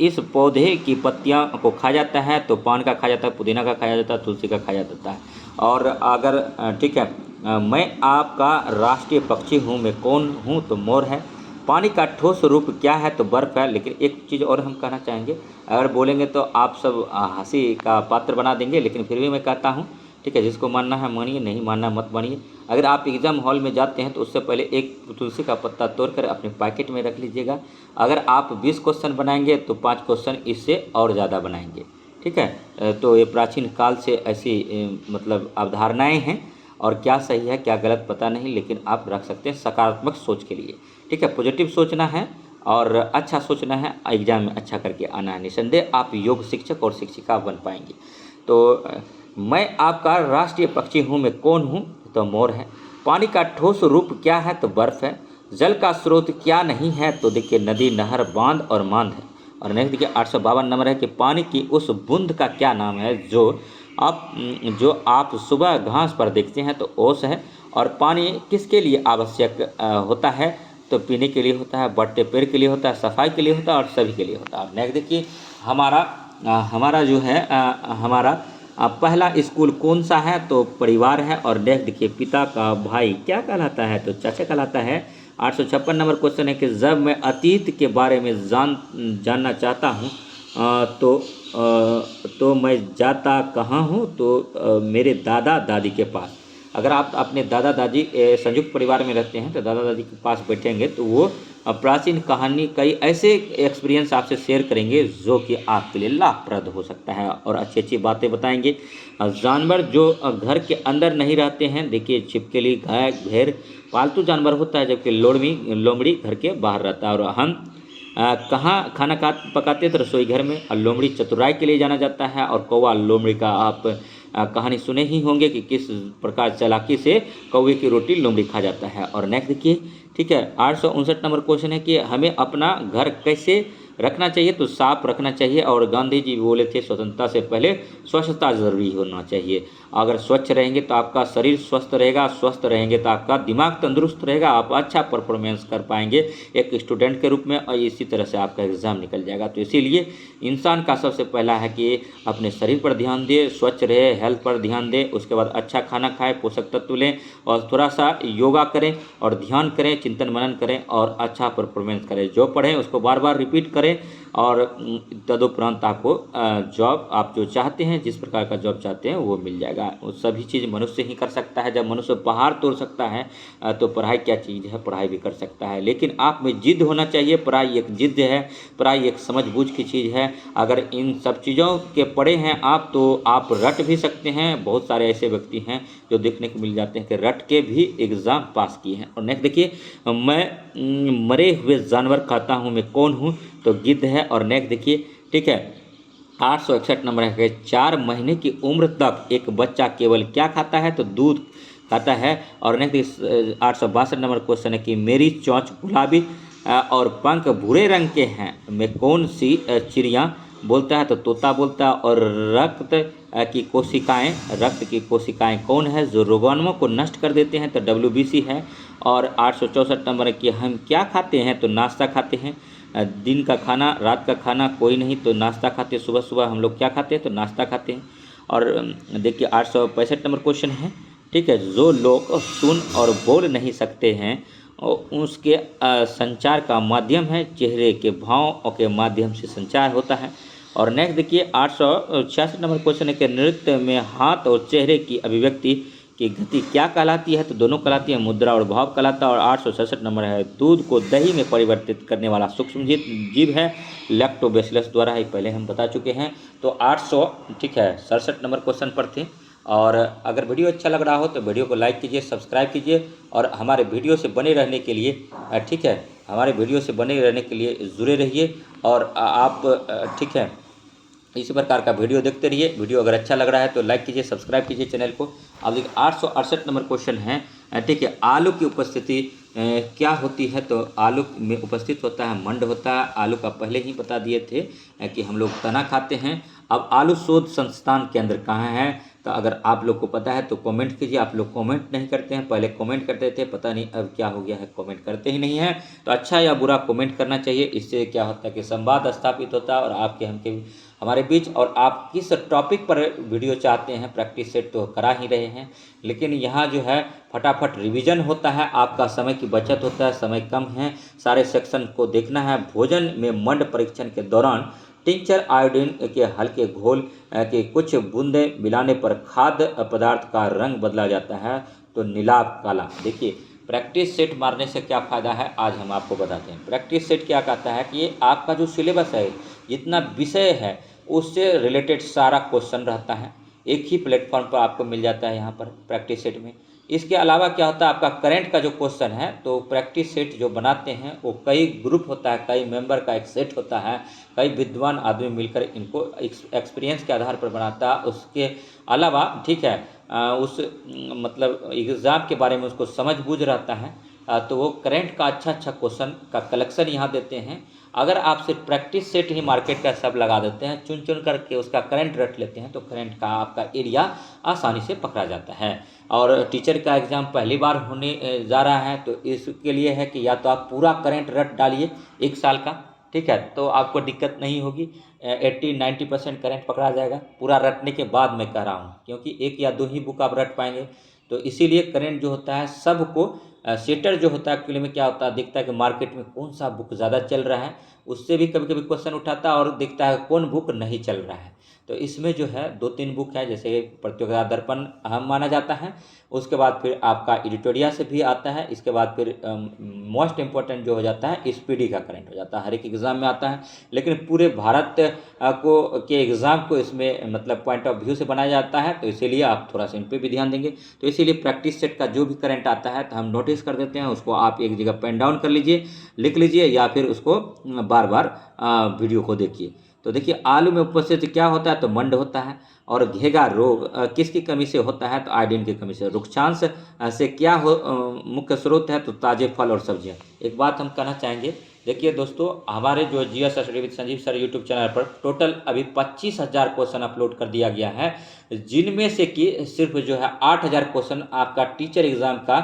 इस पौधे की पत्तियां को खाया जाता है? तो पान का खाया जाता है, पुदीना का खाया जाता है, तुलसी का खाया जाता है। और अगर ठीक है, मैं आपका राष्ट्रीय पक्षी हूँ, मैं कौन हूँ? तो मोर है। पानी का ठोस रूप क्या है? तो बर्फ़ है। लेकिन एक चीज़ और हम कहना चाहेंगे, अगर बोलेंगे तो आप सब हंसी का पात्र बना देंगे, लेकिन फिर भी मैं कहता हूँ, ठीक है, जिसको मानना है मानिए, नहीं मानना मत मानिए। अगर आप एग्ज़ाम हॉल में जाते हैं तो उससे पहले एक तुलसी का पत्ता तोड़कर अपने पैकेट में रख लीजिएगा। अगर आप 20 क्वेश्चन बनाएंगे तो 5 क्वेश्चन इससे और ज़्यादा बनाएंगे, ठीक है। तो ये प्राचीन काल से ऐसी मतलब अवधारणाएँ हैं और क्या सही है क्या गलत पता नहीं, लेकिन आप रख सकते हैं सकारात्मक सोच के लिए, ठीक है। पॉजिटिव सोचना है और अच्छा सोचना है, एग्ज़ाम में अच्छा करके आना है। निसंदेह आप योग शिक्षक और शिक्षिका बन पाएंगे। तो मैं आपका राष्ट्रीय पक्षी हूँ, मैं कौन हूँ? तो मोर है। पानी का ठोस रूप क्या है? तो बर्फ़ है। जल का स्रोत क्या नहीं है? तो देखिए नदी, नहर, बांध और मांद है। और नेक्स्ट देखिए 852 नंबर है कि पानी की उस बूंद का क्या नाम है जो आप सुबह घास पर देखते हैं? तो ओस है। और पानी किसके लिए आवश्यक होता है? तो पीने के लिए होता है, बढ़ते पेड़ के लिए होता है, सफाई के लिए होता है और सभी के लिए होता है। नेक्स्ट देखिए हमारा जो है हमारा पहला स्कूल कौन सा है? तो परिवार है। और नेक्स्ट देखिए पिता का भाई क्या कहलाता है? तो चाचा कहलाता है। 856 नंबर क्वेश्चन है कि जब मैं अतीत के बारे में जानना चाहता हूँ तो मैं जाता कहाँ हूँ? तो मेरे दादा दादी के पास। अगर आप अपने दादा दादी संयुक्त परिवार में रहते हैं तो दादा दादी के पास बैठेंगे तो वो प्राचीन कहानी कई ऐसे एक्सपीरियंस आपसे शेयर करेंगे जो कि आपके लिए लाभप्रद हो सकता है और अच्छी अच्छी बातें बताएंगे। जानवर जो घर के अंदर नहीं रहते हैं, देखिए छिपकली, गाय, भेड़ पालतू जानवर होता है, जबकि लोमड़ी घर के बाहर रहता है। और हम कहाँ खाना पकाते थे? रसोई घर में। और लोमड़ी चतुराई के लिए जाना जाता है। और कौवा लोमड़ी का आप कहानी सुने ही होंगे कि किस प्रकार चालाकी से कौवे की रोटी लोमड़ी खा जाता है। और नेक्स्ट देखिए, ठीक है, 859 नंबर क्वेश्चन है कि हमें अपना घर कैसे रखना चाहिए? तो साफ रखना चाहिए। और गांधी जी बोले थे स्वतंत्रता से पहले स्वच्छता जरूरी होना चाहिए। अगर स्वच्छ रहेंगे तो आपका शरीर स्वस्थ रहेगा, स्वस्थ रहेंगे तो आपका दिमाग तंदुरुस्त रहेगा, आप अच्छा परफॉर्मेंस कर पाएंगे एक स्टूडेंट के रूप में, और इसी तरह से आपका एग्ज़ाम निकल जाएगा। तो इसीलिए इंसान का सबसे पहला है कि अपने शरीर पर ध्यान दे, स्वच्छ रहे, हेल्थ पर ध्यान दे, उसके बाद अच्छा खाना खाएं, पोषक तत्व लें, और थोड़ा सा योगा करें और ध्यान करें, चिंतन मनन करें और अच्छा परफॉर्मेंस करें। जो पढ़ें उसको बार बार रिपीट करें और तदुपरांत आपको जॉब आप जो चाहते हैं, जिस प्रकार का जॉब चाहते हैं वो मिल जाएगा। वो सभी चीज़ मनुष्य ही कर सकता है। जब मनुष्य पहाड़ तोड़ सकता है तो पढ़ाई क्या चीज़ है? पढ़ाई भी कर सकता है, लेकिन आप में जिद होना चाहिए। पढ़ाई एक जिद है, पढ़ाई एक समझबूझ की चीज़ है। अगर इन सब चीज़ों के पढ़े हैं आप तो आप रट भी सकते हैं। बहुत सारे ऐसे व्यक्ति हैं जो देखने को मिल जाते हैं कि रट के भी एग्ज़ाम पास किए हैं। और नेक्स्ट देखिए, मैं मरे हुए जानवर खाता हूँ, मैं कौन हूँ? तो गिद्ध है। और नेक्स्ट देखिए, ठीक है, 861 नंबर है कि 4 महीने की उम्र तक एक बच्चा केवल क्या खाता है? तो दूध खाता है। और नेक्स्ट 862 नंबर क्वेश्चन है कि मेरी चोंच गुलाबी और पंख भूरे रंग के हैं, मैं कौन सी चिड़िया बोलता है? तो तोता बोलता है। और रक्त की कोशिकाएं कौन है जो रोगाणुओं को नष्ट कर देते हैं? तो WBC है। और 864 नंबर है कि हम क्या खाते हैं? तो नाश्ता खाते हैं। दिन का खाना, रात का खाना कोई नहीं, तो नाश्ता खाते हैं। सुबह सुबह हम लोग क्या खाते हैं? तो नाश्ता खाते हैं। और देखिए 865 नंबर क्वेश्चन है, ठीक है, जो लोग सुन और बोल नहीं सकते हैं और उसके संचार का माध्यम है चेहरे के भाव के माध्यम से संचार होता है। और नेक्स्ट देखिए 866 नंबर क्वेश्चन है कि नृत्य में हाथ और चेहरे की अभिव्यक्ति की गति क्या कहलाती है? तो दोनों कहलाती है, मुद्रा और भाव कहलाता है। और 867 नंबर है, दूध को दही में परिवर्तित करने वाला सूक्ष्म जीव है लैक्टोबैसिलस द्वारा है, पहले हम बता चुके हैं। तो 800, ठीक है, 67 नंबर क्वेश्चन पर थे। और अगर वीडियो अच्छा लग रहा हो तो वीडियो को लाइक कीजिए, सब्सक्राइब कीजिए, और हमारे वीडियो से बने रहने के लिए ठीक है, हमारे वीडियो से बने रहने के लिए जुड़े रहिए। और आप ठीक है, इसी प्रकार का वीडियो देखते रहिए। वीडियो अगर अच्छा लग रहा है तो लाइक कीजिए, सब्सक्राइब कीजिए चैनल को। अब देखिए 868 नंबर क्वेश्चन है, ठीक है, आलू की उपस्थिति क्या होती है? तो आलू में उपस्थित होता है मंड होता है। आलू का पहले ही बता दिए थे कि हम लोग तना खाते हैं। अब आलू शोध संस्थान केंद्र कहाँ है? तो अगर आप लोग को पता है तो कमेंट कीजिए। आप लोग कमेंट नहीं करते हैं, पहले कमेंट करते थे, पता नहीं अब क्या हो गया है, कमेंट करते ही नहीं है। तो अच्छा या बुरा कमेंट करना चाहिए, इससे क्या होता है कि संवाद स्थापित होता है और आपके हमारे बीच। और आप किस टॉपिक पर वीडियो चाहते हैं, प्रैक्टिस सेट तो करा ही रहे हैं, लेकिन यहाँ जो है फटाफट रिवीजन होता है, आपका समय की बचत होता है, समय कम है, सारे सेक्शन को देखना है। भोजन में मंड परीक्षण के दौरान टिंचर आयोडीन के हल्के घोल के कुछ बूंदें मिलाने पर खाद्य पदार्थ का रंग बदला जाता है, तो नीलाभ काला। देखिए प्रैक्टिस सेट मारने से क्या फ़ायदा है, आज हम आपको बताते हैं। प्रैक्टिस सेट क्या कहता है कि ये आपका जो सिलेबस है, जितना विषय है उससे रिलेटेड सारा क्वेश्चन रहता है, एक ही प्लेटफॉर्म पर आपको मिल जाता है यहाँ पर प्रैक्टिस सेट में। इसके अलावा क्या होता है, आपका करंट का जो क्वेश्चन है, तो प्रैक्टिस सेट जो बनाते हैं वो कई ग्रुप होता है, कई मेंबर का एक सेट होता है, कई विद्वान आदमी मिलकर इनको एक्सपीरियंस के आधार पर बनाता है। उसके अलावा ठीक है, उस मतलब एग्ज़ाम के बारे में उसको समझ बूझ रहता है, तो वो करंट का अच्छा क्वेश्चन का कलेक्शन यहाँ देते हैं। अगर आप सिर्फ प्रैक्टिस सेट ही मार्केट का सब लगा देते हैं, चुन चुन करके उसका करंट रट लेते हैं, तो करंट का आपका एरिया आसानी से पकड़ा जाता है। और टीचर का एग्ज़ाम पहली बार होने जा रहा है, तो इसके लिए है कि या तो आप पूरा करंट रट डालिए 1 साल का, ठीक है, तो आपको दिक्कत नहीं होगी, 80-90% करंट पकड़ा जाएगा पूरा रटने के बाद। मैं कह रहा हूँ क्योंकि 1 या 2 ही बुक आप रट पाएंगे, तो इसीलिए करंट जो होता है सबको सेटर जो होता है एक्चुअली में क्या होता है, देखता है कि मार्केट में कौन सा बुक ज़्यादा चल रहा है, उससे भी कभी कभी क्वेश्चन उठाता है और देखता है कौन बुक नहीं चल रहा है। तो इसमें जो है 2-3 बुक है, जैसे प्रतियोगिता दर्पण अहम माना जाता है, उसके बाद फिर आपका एडिटोरिया से भी आता है, इसके बाद फिर मोस्ट इम्पोर्टेंट जो हो जाता है स्पीडी का करंट हो जाता है, हर एक एग्ज़ाम में आता है। लेकिन पूरे भारत को के एग्ज़ाम को इसमें मतलब पॉइंट ऑफ व्यू से बनाया जाता है, तो इसीलिए आप थोड़ा सा इन पर भी ध्यान देंगे। तो इसीलिए प्रैक्टिस सेट का जो भी करंट आता है तो हम नोटिस कर देते हैं, उसको आप एक जगह पेन डाउन कर लीजिए, लिख लीजिए, या फिर उसको बार बार वीडियो को देखिए। तो देखिए आलू में उपस्थित क्या होता है, तो मंड होता है। और घेगा रोग किसकी कमी से होता है, तो आयोडीन की कमी से। रुक्षांश से क्या हो मुख्य स्रोत है, तो ताजे फल और सब्जियां। एक बात हम कहना चाहेंगे, देखिए दोस्तों, हमारे जो GS study with Sanjeev sir YouTube channel पर टोटल अभी 25,000 क्वेश्चन अपलोड कर दिया गया है, जिनमें से कि सिर्फ जो है 8,000 क्वेश्चन आपका टीचर एग्जाम का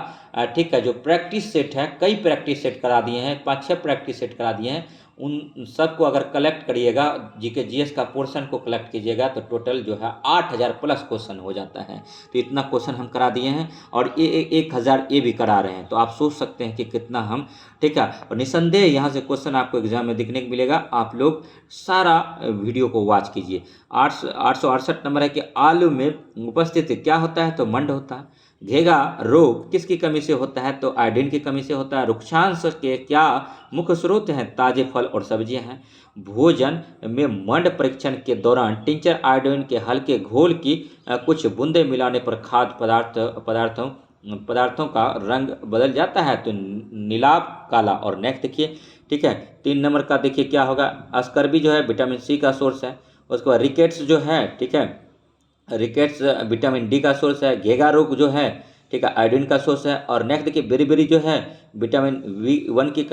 ठीक है जो प्रैक्टिस सेट है, कई प्रैक्टिस सेट करा दिए हैं, 5-6 प्रैक्टिस सेट करा दिए हैं। उन सबको अगर कलेक्ट करिएगा, जीके जीएस का पोर्शन को कलेक्ट कीजिएगा, तो टोटल जो है 8,000 प्लस क्वेश्चन हो जाता है। तो इतना क्वेश्चन हम करा दिए हैं, और 1,000 ये भी करा रहे हैं। तो आप सोच सकते हैं कि कितना हम ठीक है। और निसंदेह यहाँ से क्वेश्चन आपको एग्जाम में दिखने को मिलेगा। आप लोग सारा वीडियो को वॉच कीजिए। 868 नंबर है कि आलू में उपस्थित क्या होता है, तो मंड होता है। घेगा रोग किसकी कमी से होता है, तो आयोडीन की कमी से होता है। रुक्षांश के क्या मुख्य स्रोत हैं, ताजे फल और सब्जियां हैं। भोजन में मंड परीक्षण के दौरान टिंचर आयोडीन के हल्के घोल की कुछ बूंदे मिलाने पर खाद्य पदार्थों का रंग बदल जाता है, तो नीलाभ काला। और नेक्स्ट देखिए, ठीक है, 3 नंबर का देखिए क्या होगा। अस्कर्बी जो है विटामिन सी का सोर्स है। उसके बाद रिकेट्स जो है, ठीक है, रिकेट्स विटामिन डी का सोर्स है। घेगा रोग जो है, ठीक है, आयोडीन का सोर्स है। और नेक्स्ट देखिए, बेरी जो है विटामिन V1 की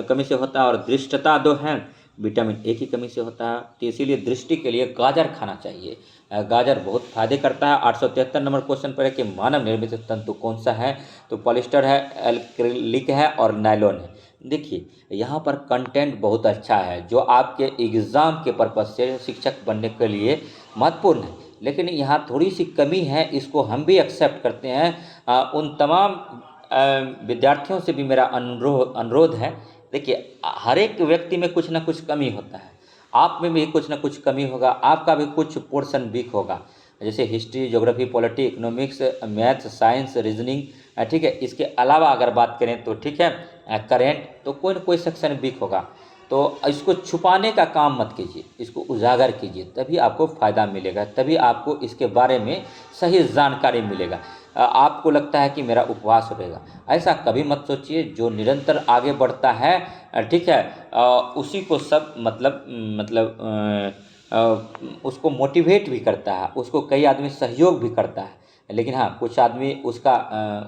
कमी से होता है। और दृष्टता जो है विटामिन ए की कमी से होता है। तो इसीलिए दृष्टि के लिए गाजर खाना चाहिए। गाजर बहुत फायदे करता है। 873 नंबर क्वेश्चन पर है कि मानव निर्मित तंतु कौन सा है, तो पॉलिस्टर है, एक्रिलिक है और नायलॉन है। देखिए यहाँ पर कंटेंट बहुत अच्छा है, जो आपके एग्ज़ाम के पर्पज़ से शिक्षक बनने के लिए महत्वपूर्ण है। लेकिन यहाँ थोड़ी सी कमी है, इसको हम भी एक्सेप्ट करते हैं। उन तमाम विद्यार्थियों से भी मेरा अनुरोध है। देखिए हर एक व्यक्ति में कुछ ना कुछ कमी होता है, आप में भी कुछ ना कुछ कमी होगा, आपका भी कुछ पोर्शन वीक होगा। जैसे history, geography, polity, economics, maths, science, reasoning, ठीक है। इसके अलावा अगर बात करें तो ठीक है करेंट, तो कोई ना कोई सेक्शन वीक होगा। तो इसको छुपाने का काम मत कीजिए, इसको उजागर कीजिए, तभी आपको फ़ायदा मिलेगा, तभी आपको इसके बारे में सही जानकारी मिलेगा। आपको लगता है कि मेरा उपवास रहेगा, ऐसा कभी मत सोचिए। जो निरंतर आगे बढ़ता है, ठीक है, उसी को सब उसको मोटिवेट भी करता है, उसको कई आदमी सहयोग भी करता है। लेकिन हाँ, कुछ आदमी उसका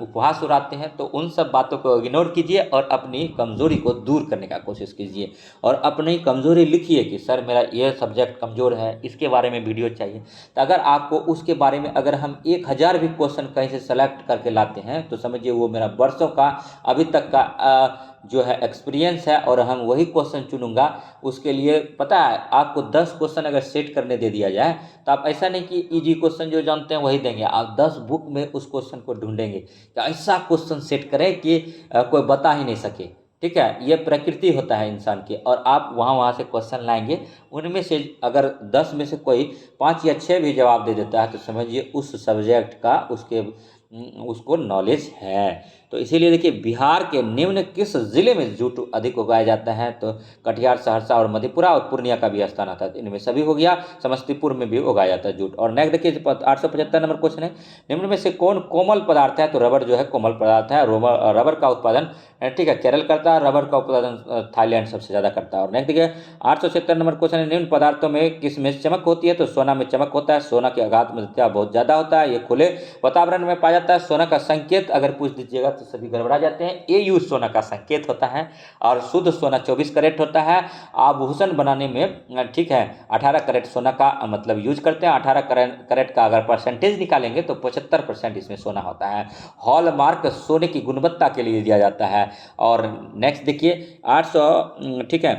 उपहास उड़ाते हैं। तो उन सब बातों को इग्नोर कीजिए और अपनी कमज़ोरी को दूर करने का कोशिश कीजिए। और अपनी कमज़ोरी लिखिए कि सर मेरा ये सब्जेक्ट कमज़ोर है, इसके बारे में वीडियो चाहिए। तो अगर आपको उसके बारे में अगर हम 1,000 भी क्वेश्चन कहीं से सेलेक्ट करके लाते हैं, तो समझिए वो मेरा वर्षों का अभी तक का जो है एक्सपीरियंस है, और हम वही क्वेश्चन चुनूंगा। उसके लिए पता है, आपको 10 क्वेश्चन अगर सेट करने दे दिया जाए, तो आप ऐसा नहीं कि इजी क्वेश्चन जो जानते हैं वही देंगे, आप 10 बुक में उस क्वेश्चन को ढूंढेंगे। तो ऐसा क्वेश्चन सेट करें कि कोई बता ही नहीं सके। ठीक है, ये प्रकृति होता है इंसान की, और आप वहाँ से क्वेश्चन लाएंगे, उनमें से अगर 10 में से कोई 5 या 6 भी जवाब दे देता है, तो समझिए उस सब्जेक्ट का उसको नॉलेज है। तो इसीलिए देखिए, बिहार के निम्न किस जिले में जूट अधिक उगाया जाता है, तो कटिहार, सहरसा और मधेपुरा और पूर्णिया का भी स्थान आता है। इनमें सभी हो गया। समस्तीपुर में भी उगाया जाता है जूट। और नेक्स्ट देखिए 875 नंबर क्वेश्चन है, निम्न में से कौन कोमल पदार्थ है, तो रबर जो है कोमल पदार्थ है। रबर का उत्पादन ठीक है केरल करता है, रबर का उत्पादन थाईलैंड सबसे ज़्यादा करता है। और नेक्स्ट देखिए 870 नंबर क्वेश्चन है, निम्न पदार्थों में किस में चमक होती है, तो सोना में चमक होता है। सोना की आघात मृत्यु बहुत ज़्यादा होता है, ये खुले वातावरण में पाया जाता है। सोना का संकेत अगर पूछ दीजिएगा तो सभी गड़बड़ा जाते हैं। AU सोना का संकेत होता है, और शुद्ध सोना 24 कैरेट होता है। आभूषण बनाने में ठीक है 18 कैरेट सोना का मतलब यूज करते हैं। 18 कैरेट का अगर परसेंटेज निकालेंगे तो 75% इसमें सोना होता है। हॉलमार्क सोने की गुणवत्ता के लिए दिया जाता है। और नेक्स्ट देखिए 800 ठीक है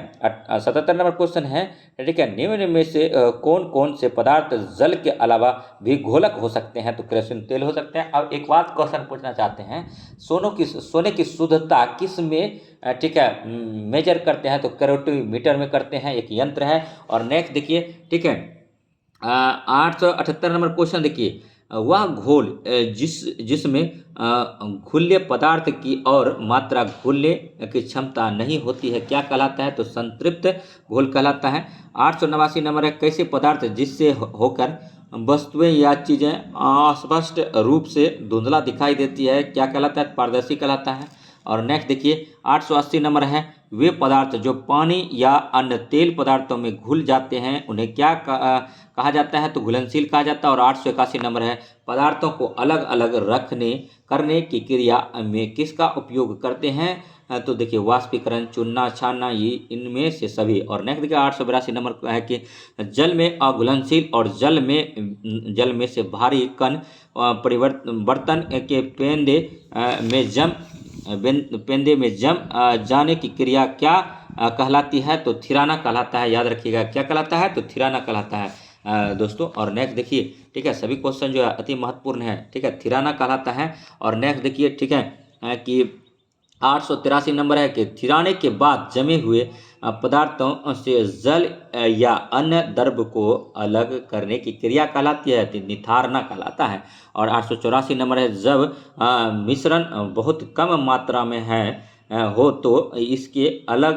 77 नंबर क्वेश्चन है, ठीक है, निम्न में से कौन कौन से पदार्थ जल के अलावा भी घोलक हो सकते हैं, तो केरोसिन तेल हो सकते हैं। अब एक बात क्वेश्चन पूछना चाहते हैं, सोने की शुद्धता किस में ठीक है मेजर करते हैं, तो कैरोटोमीटर में करते हैं, एक यंत्र है। और नेक्स्ट देखिए, ठीक है 878 नंबर क्वेश्चन देखिए, वह घोल जिसमें घुल्य पदार्थ की और मात्रा घुलने की क्षमता नहीं होती है क्या कहलाता है? तो संतृप्त घोल कहलाता है। 889 नंबर है, कैसे पदार्थ जिससे होकर वस्तुएं या चीजें अस्पष्ट रूप से धुंधला दिखाई देती है क्या कहलाता है? पारदर्शी कहलाता है। और नेक्स्ट देखिए 880 नंबर है, वे पदार्थ जो पानी या अन्य तेल पदार्थों में घुल जाते हैं उन्हें क्या कहा जाता है? तो घुलनशील कहा जाता है। और 881 नंबर है, पदार्थों को अलग अलग करने की क्रिया में किसका उपयोग करते हैं? तो देखिए वाष्पीकरण, चुनना, छानना, ये इनमें से सभी। और नेक्स्ट देखिए 882 नंबर है कि जल में अघुलनशील और जल में से भारी कण बर्तन के पेंदे में जम जाने की क्रिया क्या कहलाती है? तो थिराना कहलाता है। याद रखिएगा क्या कहलाता है? तो थिराना कहलाता है दोस्तों। और नेक्स्ट देखिए, ठीक है, सभी क्वेश्चन जो है अति महत्वपूर्ण है, ठीक है, थिराना कहलाता है। और नेक्स्ट देखिए, ठीक है, कि 883 नंबर है कि थिराने के बाद जमे हुए पदार्थों से जल या अन्य द्रव को अलग करने की क्रिया कहलाती है, तो निथारना कहलाता है। और 884 नंबर है, जब मिश्रण बहुत कम मात्रा में हो तो इसके अलग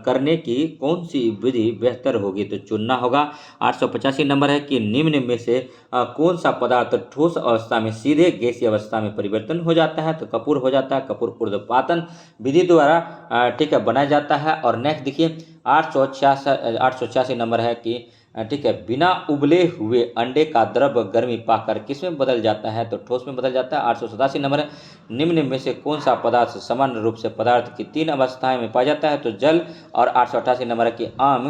करने की कौन सी विधि बेहतर होगी? तो चुनना होगा। 885 नंबर है कि निम्न में से कौन सा पदार्थ ठोस अवस्था में सीधे गैसीय अवस्था में परिवर्तन हो जाता है? तो कपूर हो जाता है। कपूर ऊर्ध्वपातन विधि द्वारा ठीक है बनाया जाता है। और नेक्स्ट देखिए 886 नंबर है कि ठीक है, बिना उबले हुए अंडे का द्रव गर्मी पाकर किस में बदल जाता है? तो ठोस में बदल जाता है। 887 नंबर है, निम्न में से कौन सा पदार्थ सामान्य रूप से पदार्थ की 3 अवस्थाएं में पाया जाता है? तो जल। और 888 नंबर है कि आम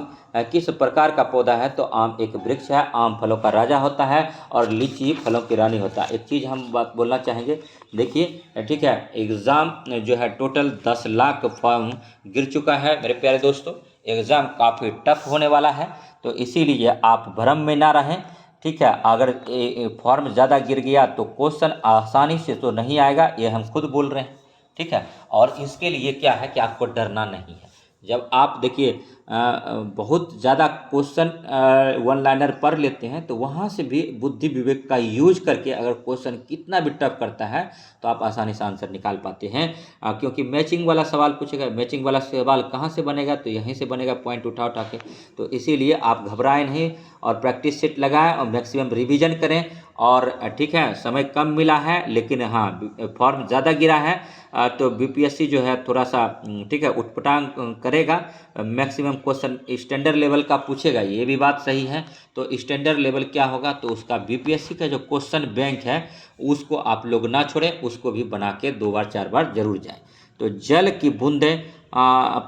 किस प्रकार का पौधा है? तो आम एक वृक्ष है, आम फलों का राजा होता है और लीची फलों की रानी होता है। एक चीज़ हम बात बोलना चाहेंगे, देखिए, ठीक है, एग्ज़ाम जो है टोटल 10 लाख फॉर्म गिर चुका है मेरे प्यारे दोस्तों। एग्ज़ाम काफ़ी टफ होने वाला है, तो इसीलिए आप भ्रम में ना रहें, ठीक है। अगर फॉर्म ज़्यादा गिर गया तो क्वेश्चन आसानी से तो नहीं आएगा, ये हम खुद बोल रहे हैं, ठीक है। और इसके लिए क्या है कि आपको डरना नहीं है। जब आप देखिए बहुत ज़्यादा क्वेश्चन वन लाइनर पढ़ लेते हैं तो वहाँ से भी बुद्धि विवेक का यूज करके अगर क्वेश्चन कितना भी टफ करता है तो आप आसानी से आंसर निकाल पाते हैं, क्योंकि मैचिंग वाला सवाल पूछेगा। मैचिंग वाला सवाल कहाँ से बनेगा? तो यहीं से बनेगा, पॉइंट उठा के। तो इसीलिए आप घबराएं नहीं और प्रैक्टिस सेट लगाएं और मैक्सिमम रिवीजन करें। और ठीक है, समय कम मिला है लेकिन हाँ फॉर्म ज़्यादा गिरा है, तो बीपीएससी जो है थोड़ा सा ठीक है उटपटांग करेगा। मैक्सिमम क्वेश्चन स्टैंडर्ड लेवल का पूछेगा, ये भी बात सही है। तो स्टैंडर्ड लेवल क्या होगा? तो उसका बीपीएससी का जो क्वेश्चन बैंक है उसको आप लोग ना छोड़ें, उसको भी बना के 2 बार 4 बार जरूर जाएं। तो जल की बूंदें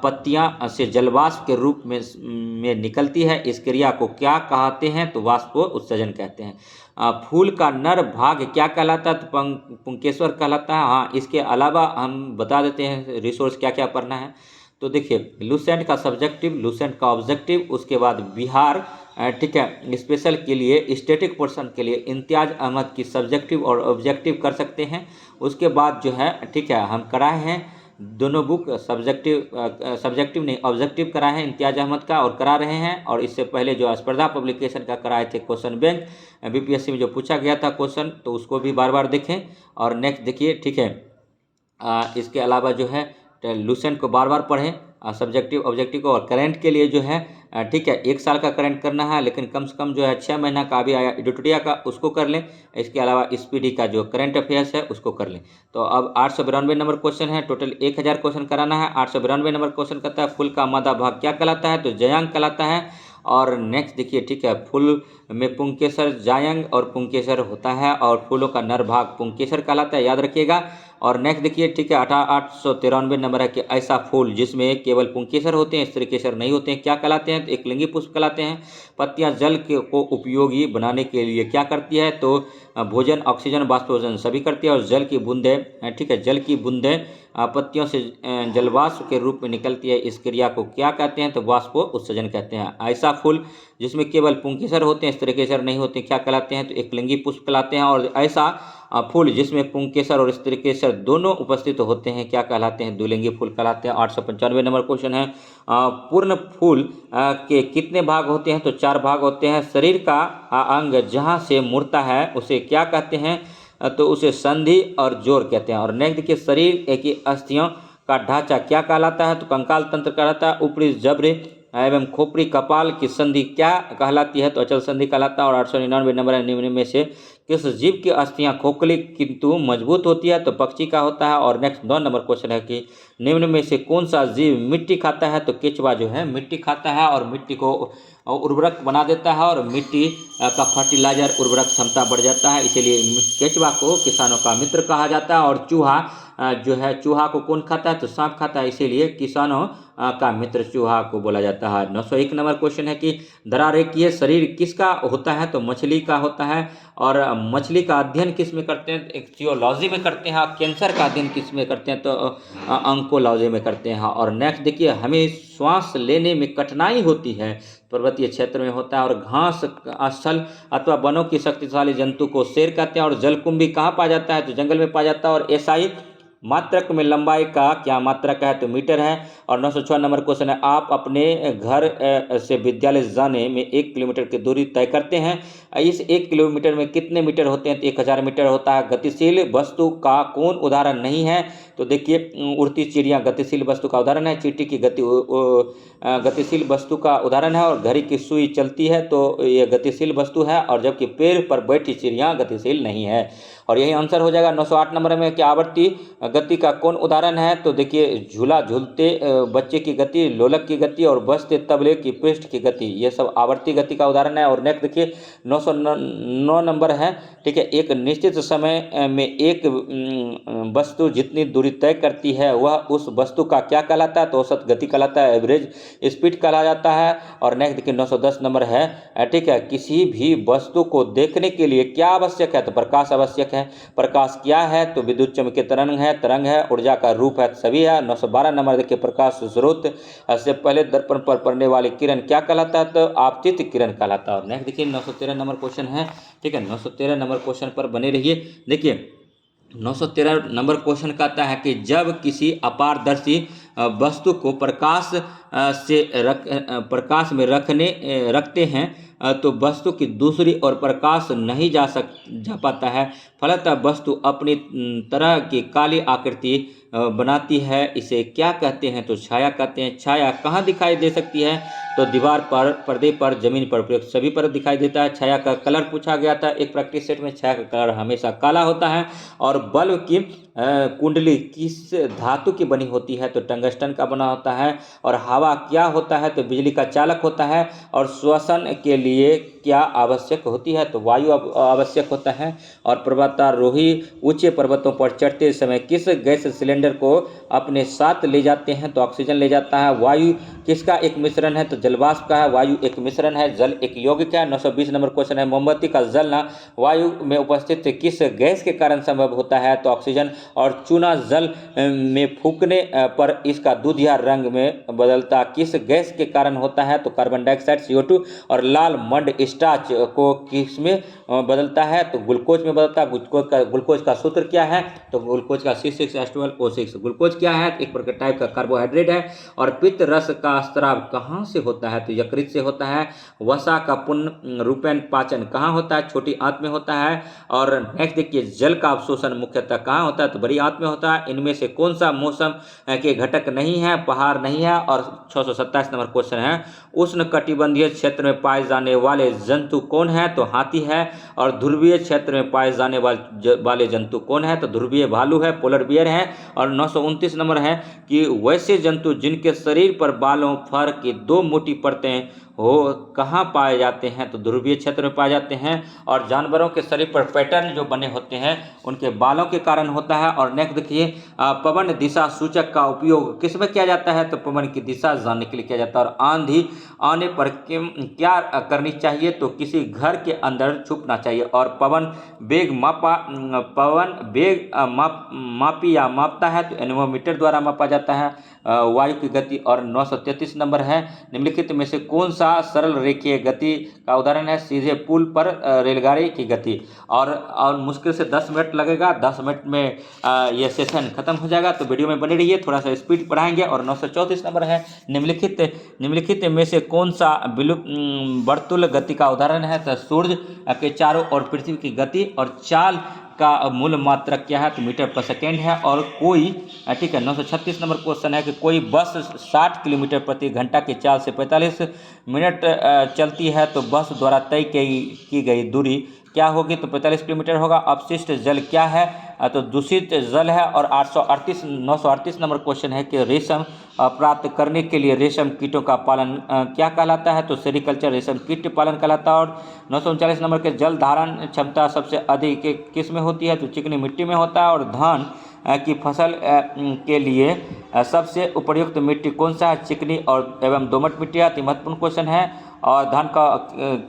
पत्तियां से जलवाष्प के रूप में निकलती है, इस क्रिया को क्या कहते हैं? तो वाष्पो उत्सर्जन कहते हैं। फूल का नर भाग क्या कहलाता है? तो पुंकेश्वर कहलाता है। हाँ, इसके अलावा हम बता देते हैं रिसोर्स क्या क्या पढ़ना है। तो देखिए, लूसेंट का सब्जेक्टिव, लूसेंट का ऑब्जेक्टिव, उसके बाद बिहार ठीक है स्पेशल के लिए, स्टैटिक पोर्शन के लिए इम्तियाज अहमद की सब्जेक्टिव और ऑब्जेक्टिव कर सकते हैं। उसके बाद जो है ठीक है हम कराए हैं दोनों बुक, सब्जेक्टिव नहीं ऑब्जेक्टिव कराए हैं इम्तियाज अहमद का और करा रहे हैं। और इससे पहले जो स्पर्धा पब्लिकेशन का कराए थे क्वेश्चन बैंक बीपीएससी में जो पूछा गया था क्वेश्चन, तो उसको भी बार बार देखें। और नेक्स्ट देखिए, ठीक है, इसके अलावा जो है लूसेंट को बार बार पढ़ें, सब्जेक्टिव ऑब्जेक्टिव को। और करंट के लिए जो है ठीक है 1 साल का करंट करना है, लेकिन कम से कम जो है 6 महीना का अभी आया एडिटोरिया का उसको कर लें। इसके अलावा स्पीडी का जो करंट अफेयर्स है उसको कर लें। तो अब 892 नंबर क्वेश्चन है, टोटल 1000 क्वेश्चन कराना है। 892 नंबर क्वेश्चन कहता है फूल का मादा भाग क्या कहलाता है? तो जयांग कहलाता है। और नेक्स्ट देखिए, ठीक है, फूल में पुंकेसर जायंग और पुंकेसर होता है और फूलों का नर भाग पुंकेसर कहलाता है, याद रखिएगा। और नेक्स्ट देखिए, ठीक है, 893 नंबर है कि ऐसा फूल जिसमें केवल पुंकेसर होते हैं, स्त्री केसर नहीं होते हैं, क्या कहलाते हैं? तो एक लिंगी पुष्प कहलाते हैं। पत्तियां जल को उपयोगी बनाने के लिए क्या करती है? तो भोजन, ऑक्सीजन, वाष्पोजन सभी करती है। और जल की बूंदें ठीक है जल की बूंदें पत्तियों से जलवाष्प के रूप में निकलती है, इस क्रिया को क्या कहते हैं? तो वाष्पो उत्सर्जन कहते हैं। ऐसा फूल जिसमें केवल पुंकेसर होते हैं, स्त्रीकेसर नहीं होते, क्या कहलाते हैं? तो एकलिंगी पुष्प कहलाते हैं। और ऐसा फूल जिसमें पुंकेसर और स्त्रीकेसर दोनों उपस्थित होते हैं, क्या कहलाते हैं? द्विलिंगी फूल कहलाते हैं। 895 नंबर क्वेश्चन है, पूर्ण फूल के कितने भाग होते हैं? तो 4 भाग होते हैं। शरीर का अंग जहाँ से मुड़ता है उसे क्या कहते हैं? तो उसे संधि और जोड़ कहते हैं। और नेक्स्ट देखिए, शरीर की अस्थियों का ढांचा क्या कहलाता है? तो कंकाल तंत्र कहलाता है। ऊपरी जब्र एवं खोपड़ी कपाल की संधि क्या कहलाती है? तो अचल संधि कहलाता है। और 899 नंबर है, निम्न में से किस जीव की अस्थियां खोखली किंतु मजबूत होती है? तो पक्षी का होता है। और नेक्स्ट 9 नंबर क्वेश्चन है कि निम्न में से कौन सा जीव मिट्टी खाता है? तो केचुआ जो है मिट्टी खाता है और मिट्टी को उर्वरक बना देता है और मिट्टी का फर्टिलाइजर उर्वरक क्षमता बढ़ जाता है, इसीलिए केचुआ को किसानों का मित्र कहा जाता है। और चूहा जो है, चूहा को कौन खाता है? तो सांप खाता है, इसीलिए किसानों का मित्र चूहा को बोला जाता है। 901 नंबर क्वेश्चन है कि धरा रेखीय शरीर किसका होता है? तो मछली का होता है। और मछली का अध्ययन किस में करते हैं? एक्सियोलॉजी में करते हैं। कैंसर का अध्ययन किस में करते हैं? तो अंकोलॉजी में करते हैं। और नेक्स्ट देखिए, हमें श्वास लेने में कठिनाई होती है, पर्वतीय क्षेत्र में होता है। और घास स्थल अथवा वनों की शक्तिशाली जंतु को शेर कहते हैं। और जलकुंभी कहाँ पाया जाता है? तो जंगल में पाया जाता है। और एसआई मात्रक में लंबाई का क्या मात्रक है? तो मीटर है। और 906 नंबर क्वेश्चन है, आप अपने घर से विद्यालय जाने में 1 किलोमीटर की दूरी तय करते हैं, इस 1 किलोमीटर में कितने मीटर होते हैं? तो 1000 मीटर होता है। गतिशील वस्तु का कौन उदाहरण नहीं है? तो देखिए, उड़ती चिड़ियाँ गतिशील वस्तु का उदाहरण है। चींटी की गतिशील वस्तु का उदाहरण है। और घड़ी की सुई चलती है तो ये गतिशील वस्तु है, और जबकि पेड़ पर बैठी चिड़ियाँ गतिशील नहीं है। और यही आंसर हो जाएगा। 908 नंबर में कि आवर्ती गति का कौन उदाहरण है? तो देखिए, झूला झूलते बच्चे की गति, लोलक की गति और बजते तबले की पृष्ठ की गति, ये सब आवर्ती गति का उदाहरण है। और नेक्स्ट देखिए, 909 नंबर है, ठीक है, एक निश्चित समय में एक वस्तु जितनी दूरी तय करती है वह उस वस्तु का क्या कहलाता है? तो औसत गति कहलाता है, एवरेज स्पीड कहा जाता है। और नेक्स्ट देखिए, 910 नंबर है, ठीक है, किसी भी वस्तु को देखने के लिए क्या आवश्यक है? तो प्रकाश आवश्यक है। प्रकाश क्या है? तो विद्युत चुम्बकीय तरंग है, ऊर्जा का रूप है, सभी है। 912 नंबर देखिए, प्रकाश स्रोत से पहले दर्पण पर पड़ने वाली किरण क्या कहलाता है? तो आपतित किरण कहलाता है। नेक्स्ट देखिए, 913 नंबर क्वेश्चन है, ठीक है, 913 नंबर क्वेश्चन पर बने रहिए। देखिए, 913 नंबर क्वेश्चन कहता है कि जब किसी अपारदर्शी वस्तु को प्रकाश में रखते हैं तो वस्तु की दूसरी ओर प्रकाश नहीं जा पाता है, फलतः वस्तु अपनी तरह की काली आकृति बनाती है, इसे क्या कहते हैं? तो छाया कहते हैं। छाया कहाँ दिखाई दे सकती है? तो दीवार पर, पर्दे पर, जमीन पर, प्रयोग सभी पर दिखाई देता है। छाया का कलर पूछा गया था एक प्रैक्टिस सेट में, छाया का कलर हमेशा काला होता है। और बल्ब की कुंडली किस धातु की बनी होती है? तो टंगस्टन का बना होता है। और हवा क्या होता है? तो बिजली का चालक होता है। और श्वसन के लिए क्या आवश्यक होती है? तो वायु आवश्यक होता है। और पर्वतारोही ऊंचे पर्वतों पर चढ़ते समय किस गैस सिलेंडर को अपने साथ ले जाते हैं? तो ऑक्सीजन ले जाता है। वायु किसका एक मिश्रण है? तो जलवाष्प का है। वायु एक मिश्रण है, जल एक यौगिक है। 920 नंबर क्वेश्चन है, मोमबत्ती का जलना वायु में उपस्थित किस गैस के कारण संभव होता है? तो ऑक्सीजन। और चूना जल में फूकने पर इसका दूधिया रंग में बदलता किस गैस के कारण होता है? तो कार्बन डाइऑक्साइड, CO2। और लाल मंड स्टार्च को किस में बदलता है? तो ग्लूकोज में बदलता है। ग्लूकोज का सूत्र क्या है? तो ग्लूकोज का C6H12O6। ग्लूकोज क्या है? एक प्रकार टाइप का कार्बोहाइड्रेट है। और पित्त रस का स्राव कहाँ से होता है? तो यकृत से होता है। वसा का पुनः रूपेण पाचन कहाँ होता है? छोटी आंत में होता है। और नेक्स्ट देखिए, जल का अवशोषण मुख्यतः कहाँ होता है? तो बड़ी आंत में होता है। इनमें से कौन सा मौसम के घटक नहीं है? पहाड़ नहीं है। और 627 नंबर क्वेश्चन है, उष्ण कटिबंधीय क्षेत्र में पाए जाने वाले जंतु कौन है? तो हाथी है। और ध्रुवीय क्षेत्र में पाए जाने वाले जंतु कौन है? तो ध्रुवीय भालू है, पोलर बियर है। और 929 नंबर है कि वैसे जंतु जिनके शरीर पर बालों, फर की 2 मोटी परतें हो कहाँ पाए जाते हैं, तो ध्रुवीय क्षेत्र में पाए जाते हैं। और जानवरों के शरीर पर पैटर्न जो बने होते हैं उनके बालों के कारण होता है। और नेक्स्ट देखिए, पवन दिशा सूचक का उपयोग किस में किया जाता है, तो पवन की दिशा जानने के लिए किया जाता है। और आंधी आने पर क्या करनी चाहिए, तो किसी घर के अंदर छुपना चाहिए। और पवन वेग मापी या मापता है, तो एनेमोमीटर द्वारा मापा जाता है वायु की गति। और 933 नंबर है, निम्नलिखित में से कौन सा सरल रेखीय गति का उदाहरण है, सीधे पुल पर रेलगाड़ी की गति। और मुश्किल से 10 मिनट लगेगा, 10 मिनट में ये सेशन खत्म हो जाएगा। तो वीडियो में बने रहिए, थोड़ा सा स्पीड बढ़ाएंगे। और 934 नंबर है, निम्नलिखित में से कौन सा वर्तुल गति का उदाहरण है, तो सूर्य के चारों ओर पृथ्वी की गति। और चाल का मूल मात्रक क्या है, तो मीटर पर सेकेंड है। और कोई ठीक है, 936 नंबर क्वेश्चन है कि कोई बस 60 किलोमीटर प्रति घंटा की चाल से 45 मिनट चलती है, तो बस द्वारा तय की गई दूरी क्या होगी, तो 45 किलोमीटर होगा। अपशिष्ट जल क्या है, तो दूषित जल है। और 938 नंबर क्वेश्चन है कि रेशम प्राप्त करने के लिए रेशम कीटों का पालन क्या कहलाता है, तो सेरिकल्चर रेशम कीट पालन कहलाता है। और 939 नंबर के जल धारण क्षमता सबसे अधिक किस में होती है, तो चिकनी मिट्टी में होता है। और धान की फसल के लिए सबसे उपयुक्त मिट्टी कौन सा है, चिकनी और एवं दोमट मिट्टी। अति महत्वपूर्ण क्वेश्चन है। और धान का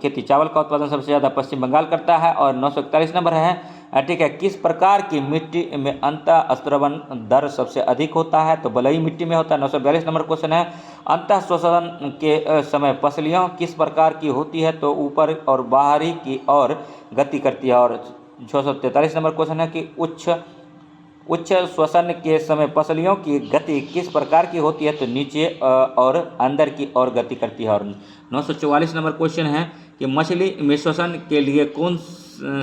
खेती चावल का उत्पादन सबसे ज़्यादा पश्चिम बंगाल करता है। और 941 नंबर है ठीक है, किस प्रकार की मिट्टी में अंतः स्रवण दर सबसे अधिक होता है, तो बलुई मिट्टी में होता है। 942 नंबर क्वेश्चन है, अंतः श्वसन के समय पसलियाँ किस प्रकार की होती है, तो ऊपर और बाहरी की ओर गति करती है। और 643 नंबर क्वेश्चन है कि उच्च श्वसन के समय पसलियों की गति किस प्रकार की होती है, तो नीचे और अंदर की ओर गति करती है। और 944 नंबर क्वेश्चन है कि मछली में श्वसन के लिए कौन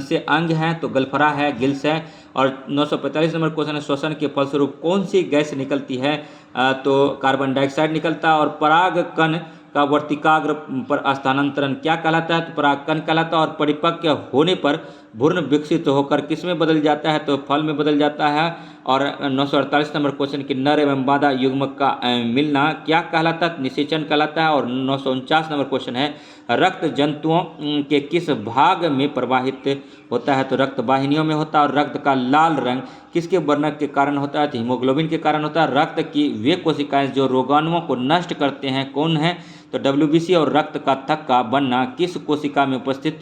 से अंग हैं, तो गलफरा है, गिल्स है। और 945 नंबर क्वेश्चन है, श्वसन के फलस्वरूप कौन सी गैस निकलती है, तो कार्बन डाइऑक्साइड निकलता है। और पराग कण का वर्तिकाग्र पर स्थानांतरण क्या कहलाता है, तो परागकण कहलाता है। और परिपक्व होने पर भ्रूण विकसित होकर किस में बदल जाता है, तो फल में बदल जाता है। और 948 नंबर क्वेश्चन की नर एवं मादा युग्मक का मिलना क्या कहलाता है, निषेचन कहलाता है। और 949 नंबर क्वेश्चन है, रक्त जंतुओं के किस भाग में प्रवाहित होता है, तो रक्त वाहिनियों में होता है। और रक्त का लाल रंग किसके वर्णक के कारण होता है, तो हीमोग्लोबिन के कारण होता है। रक्त की वे कोशिकाएं जो रोगाणुओं को नष्ट करते हैं कौन है, तो WBC। और रक्त का थक्का बनना किस कोशिका में उपस्थित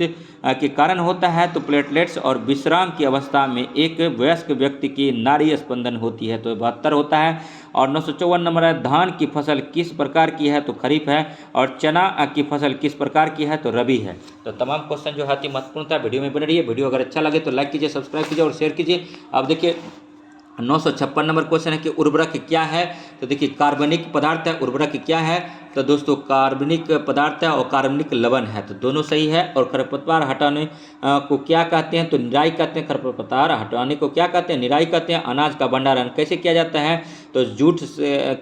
के कारण होता है, तो प्लेटलेट्स। और विश्राम की अवस्था में एक वयस्क व्यक्ति की नाड़ी स्पंदन होती है, तो 72 होता है। और 954 नंबर है, धान की फसल किस प्रकार की है, तो खरीफ है। और चना की फसल किस प्रकार की है, तो रबी है। तो तमाम क्वेश्चन जो है अति महत्वपूर्ण था, वीडियो में बने रहिए। वीडियो अगर अच्छा लगे तो लाइक कीजिए, सब्सक्राइब कीजिए और शेयर कीजिए। अब देखिए 956 नंबर क्वेश्चन है कि उर्वरक क्या है, तो देखिए कार्बनिक पदार्थ है। उर्वरक क्या है, तो दोस्तों कार्बनिक पदार्थ है और कार्बनिक लवण है, तो दोनों सही है। और खरपतवार हटाने को क्या कहते हैं, तो निराई कहते हैं। खरपतवार हटाने को क्या कहते हैं, निराई कहते हैं। अनाज का भंडारण कैसे किया जाता है, तो जूट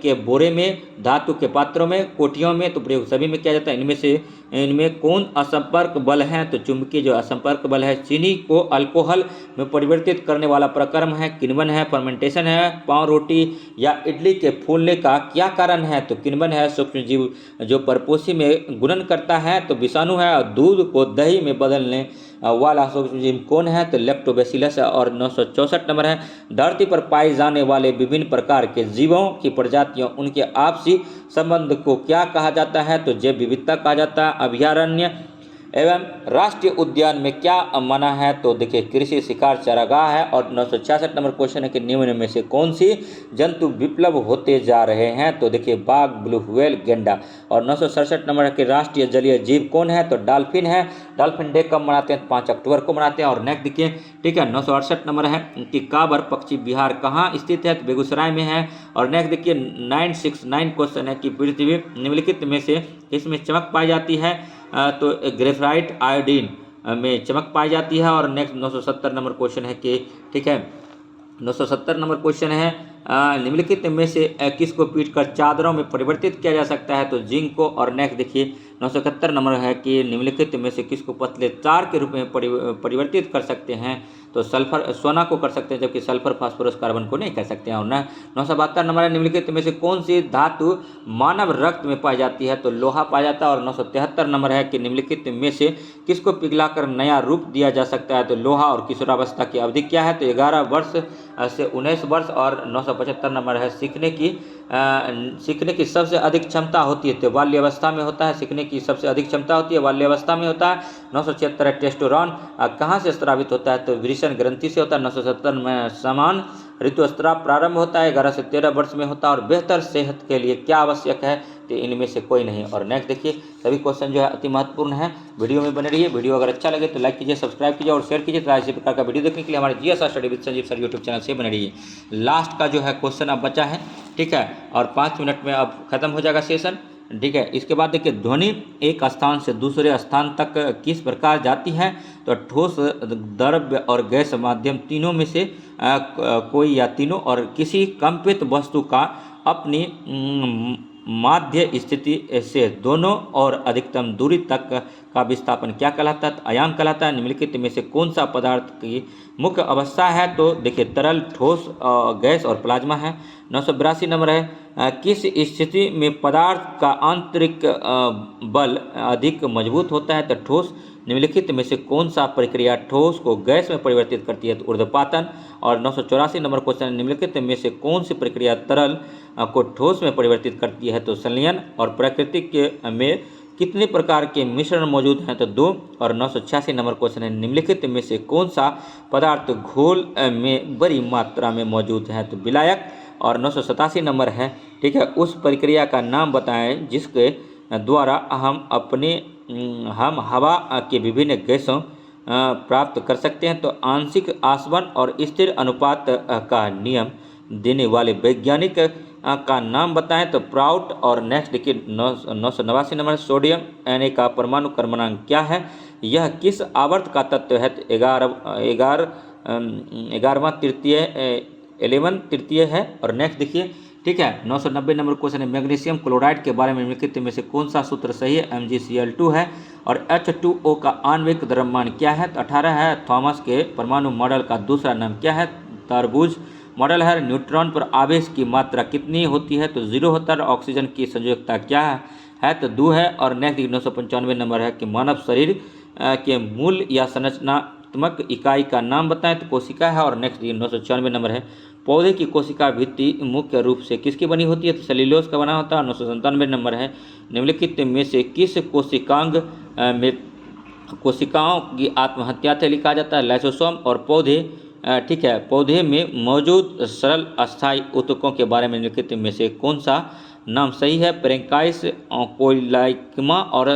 के बोरे में, धातु के पात्रों में, कोठियों में, तो प्रयोग सभी में किया जाता है। इनमें कौन असंपर्क बल है, तो चुंबकीय जो असंपर्क बल है। चीनी को अल्कोहल में परिवर्तित करने वाला प्रक्रम है, किण्वन है, फर्मेंटेशन है। पाव रोटी या इडली के फूलने का क्या कारण है, तो किण्वन है। सूक्ष्म जीव जो परपोषी में गुणन करता है, तो विषाणु है। और दूध को दही में बदलने वाला सूक्ष्म जीव कौन है, तो लैक्टोबैसिलस है। और 964 नंबर है, धरती पर पाए जाने वाले विभिन्न प्रकार के जीवों की प्रजातियों उनके आपसी संबंध को क्या कहा जाता है, तो जैव विविधता कहा जाता है। अभयारण्य एवं राष्ट्रीय उद्यान में क्या मना है, तो देखिए कृषि, शिकार, चारागाह है। और 966 नंबर क्वेश्चन है कि निम्न में से कौन सी जंतु विप्लव होते जा रहे हैं, तो देखिए बाघ, ब्लू व्हेल, गेंडा। और 967 नंबर है कि राष्ट्रीय जलीय जीव कौन है, तो डॉल्फिन है। डॉल्फिन डे कब मनाते हैं, 5 अक्टूबर को मनाते हैं। और नेक्स्ट देखिए ठीक है 968 नंबर है कि काबर पक्षी विहार कहाँ स्थित है, तो बेगूसराय में है। और नेक्स्ट देखिए 969 क्वेश्चन है कि पृथ्वी निम्नलिखित में से इसमें चमक पाई जाती है, तो ग्रेफाइट आयोडीन में चमक पाई जाती है। और नेक्स्ट 970 नंबर क्वेश्चन है कि ठीक है 970 नंबर क्वेश्चन है निम्नलिखित में से किसको पीटकर चादरों में परिवर्तित किया जा सकता है, तो जिंक को। और नेक्स्ट देखिए 971 नंबर है कि निम्नलिखित में से किसको पतले तार के रूप में परिवर्तित कर सकते हैं? तो सल्फर सोना को कर सकते हैं, जबकि सल्फर फास्फोरस कार्बन को नहीं कर सकते हैं। और 972 नंबर है निम्नलिखित में से कौन सी धातु मानव रक्त में पाई जाती है? तो लोहा पाया जाता है। और 973 नंबर है कि निम्नलिखित में से किसको पिघलाकर नया रूप दिया जा सकता है? तो लोहा। और किशोरावस्था की अवधि क्या है? तो 11 वर्ष से 19 वर्ष। और 975 नंबर है सीखने की सबसे अधिक क्षमता होती है? तो बाल्यावस्था में होता है। सीखने की सबसे अधिक क्षमता होती है बाल्यावस्था में होता है। 976 है टेस्टोस्टेरोन कहाँ से स्रावित होता है? तो वृषण ग्रंथि से होता है। 970 में समान ऋतुस्राव प्रारंभ होता है 11 से 13 वर्ष में होता है। और बेहतर सेहत के लिए क्या आवश्यक है? तो इनमें से कोई नहीं। और नेक्स्ट देखिए, सभी क्वेश्चन जो है अति महत्वपूर्ण है। वीडियो में बने रहिए। वीडियो अगर अच्छा लगे तो लाइक कीजिए, सब्सक्राइब कीजिए और शेयर कीजिए। तो इसी प्रकार का वीडियो देखने के लिए हमारे GS study with Sanjeev sir YouTube channel से बने रहिए। लास्ट का जो है क्वेश्चन अब बचा है, ठीक है, और 5 मिनट में अब खत्म हो जाएगा सेशन, ठीक है। इसके बाद देखिए, ध्वनि एक स्थान से दूसरे स्थान तक किस प्रकार जाती है? तो ठोस, द्रव्य और गैस माध्यम तीनों में से कोई या तीनों। और किसी कंपित वस्तु का अपनी माध्य स्थिति से दोनों और अधिकतम दूरी तक का विस्थापन क्या कहलाता है? आयाम कहलाता है। निम्नलिखित में से कौन सा पदार्थ की मुख्य अवस्था है? तो देखिए, तरल, ठोस, गैस और प्लाज्मा है। 982 नंबर है किस स्थिति में पदार्थ का आंतरिक बल अधिक मजबूत होता है? तो ठोस। निम्नलिखित में से कौन सा प्रक्रिया ठोस को गैस में परिवर्तित करती है? तो ऊर्ध्वपातन। और 984 नंबर क्वेश्चन, निम्नलिखित में से कौन सी प्रक्रिया तरल को ठोस में परिवर्तित करती है? तो संलयन। और प्राकृतिक में कितने प्रकार के मिश्रण मौजूद हैं? तो 2। और 986 नंबर क्वेश्चन है, निम्नलिखित में से कौन सा पदार्थ घोल में बड़ी मात्रा में मौजूद है? तो विलायक। और 987 नंबर है, ठीक है, उस प्रक्रिया का नाम बताएं जिसके द्वारा हम हवा के विभिन्न गैसों प्राप्त कर सकते हैं। तो आंशिक आसवन और स्थिर अनुपात का नियम देने वाले वैज्ञानिक का नाम बताएं। तो प्राउट। और नेक्स्ट देखिए, 989 नंबर, सोडियम Na का परमाणु क्रमांक क्या है? यह किस आवर्त का तत्व है? 11वां तृतीय 11 तृतीय है। और नेक्स्ट देखिए, ठीक है, 990 नंबर क्वेश्चन है, मैग्नीशियम क्लोराइड के बारे में निम्नलिखित में से कौन सा सूत्र सही है? MgCl2 है। और H2O का आणविक द्रव्यमान क्या है? तो 18 है। थॉमस के परमाणु मॉडल का दूसरा नाम क्या है? तरबूज मॉडल है। न्यूट्रॉन पर आवेश की मात्रा कितनी होती है? तो 0 होता है। ऑक्सीजन की संयोजकता क्या है? तो 2 है। और नेक्स्ट 995 नंबर है कि मानव शरीर के मूल या संरचनात्मक इकाई का नाम बताएं। तो कोशिका है। और नेक्स्ट 996 नंबर है, पौधे की कोशिका भित्ति मुख्य रूप से किसकी बनी होती है? तो सेल्यूलोज का बना होता है। 997 नंबर है, निम्नलिखित में से किस कोशिकांग में कोशिकाओं की आत्महत्या से लिखा जाता है? लाइसोसोम। और पौधे, ठीक है, पौधे में मौजूद सरल अस्थायी ऊतकों के बारे में निम्नलिखित में से कौन सा नाम सही है? पेरेंकाइस, कोइलाइकमा और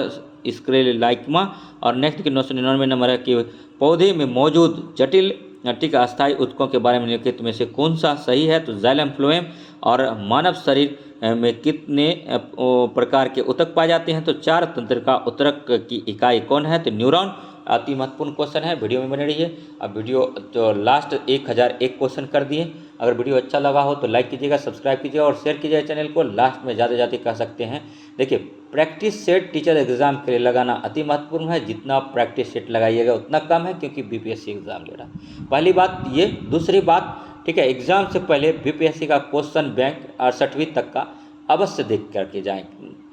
स्क्लेराइकमा। और नेक्स्ट के 999 नंबर है कि पौधे में मौजूद जटिल, ठीक है, अस्थायी ऊतकों के बारे में निम्नलिखित में से कौन सा सही है? तो जाइलम फ्लोएम। और मानव शरीर में कितने प्रकार के ऊतक पाए जाते हैं? तो 4 तंत्रिका ऊतक की इकाई कौन है? तो न्यूरॉन। अति महत्वपूर्ण क्वेश्चन है, वीडियो में बने रहिए। अब वीडियो तो लास्ट 1001 क्वेश्चन कर दिए। अगर वीडियो अच्छा लगा हो तो लाइक कीजिएगा, सब्सक्राइब कीजिएगा और शेयर कीजिएगा चैनल को। लास्ट में ज़्यादा ज़्यादा कह सकते हैं, देखिए, प्रैक्टिस सेट टीचर एग्जाम के लिए लगाना अति महत्वपूर्ण है। जितना प्रैक्टिस सेट लगाइएगा उतना कम है, क्योंकि BPSC एग्जाम ले रहा है। पहली बात ये। दूसरी बात, ठीक है, एग्जाम से पहले BPSC का क्वेश्चन बैंक 68वीं तक का अवश्य देख करके जाएँ।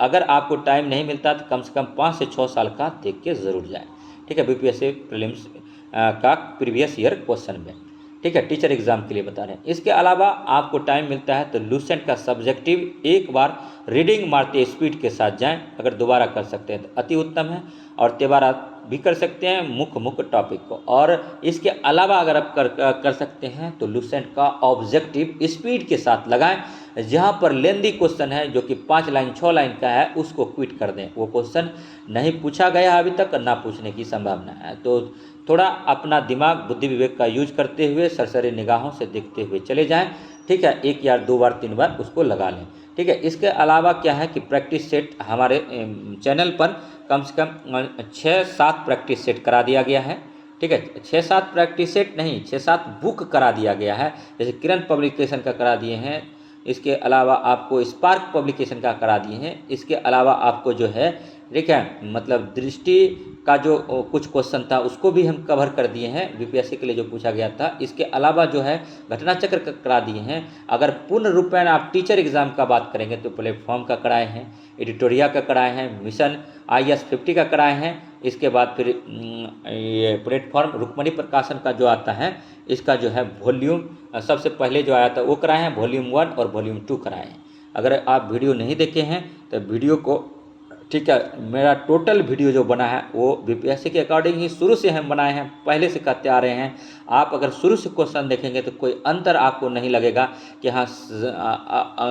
अगर आपको टाइम नहीं मिलता तो कम से कम 5 से 6 साल का देख के ज़रूर जाएँ, ठीक है। BPSC प्रीलिम्स का प्रीवियस ईयर क्वेश्चन बैंक, ठीक है, टीचर एग्जाम के लिए बता रहे हैं। इसके अलावा आपको टाइम मिलता है तो लूसेंट का सब्जेक्टिव एक बार रीडिंग मारते स्पीड के साथ जाएं। अगर दोबारा कर सकते हैं तो अति उत्तम है। और तिबारा भी कर सकते हैं मुख्य टॉपिक को। और इसके अलावा अगर आप कर सकते हैं तो लूसेंट का ऑब्जेक्टिव स्पीड के साथ लगाएं। जहां पर लेंदी क्वेश्चन है जो कि 5 लाइन 6 लाइन का है, उसको क्विट कर दें। वो क्वेश्चन नहीं पूछा गया अभी तक, ना पूछने की संभावना है। तो थोड़ा अपना दिमाग, बुद्धि विवेक का यूज करते हुए सरसरी निगाहों से देखते हुए चले जाएं, ठीक है। 1 या 2 बार 3 बार उसको लगा लें, ठीक है। इसके अलावा क्या है कि प्रैक्टिस सेट हमारे चैनल पर कम से कम 6-7 प्रैक्टिस सेट करा दिया गया है, ठीक है। 6-7 प्रैक्टिस सेट नहीं, 6-7 बुक करा दिया गया है। जैसे किरण पब्लिकेशन का करा दिए हैं, इसके अलावा आपको स्पार्क पब्लिकेशन का करा दिए हैं। इसके अलावा आपको जो है ठीक है, मतलब दृष्टि का जो कुछ क्वेश्चन था उसको भी हम कवर कर दिए हैं, बीपीएससी के लिए जो पूछा गया था। इसके अलावा जो है घटना चक्र का करा दिए हैं। अगर पूर्ण रूपेण आप टीचर एग्जाम का बात करेंगे तो प्लेटफॉर्म का कराए हैं, एडिटोरिया का कराए हैं, मिशन IS50 का कराए हैं। इसके बाद फिर ये प्लेटफॉर्म रुक्मणी प्रकाशन का जो आता है, इसका जो है वॉल्यूम सबसे पहले जो आया था वो कराए हैं, वॉल्यूम 1 और वॉल्यूम 2 कराए हैं। अगर आप वीडियो नहीं देखे हैं तो वीडियो को, ठीक है, मेरा टोटल वीडियो जो बना है वो बीपीएससी के अकॉर्डिंग ही शुरू से हम बनाए हैं, पहले से करते आ रहे हैं। आप अगर शुरू से क्वेश्चन देखेंगे तो कोई अंतर आपको नहीं लगेगा कि हाँ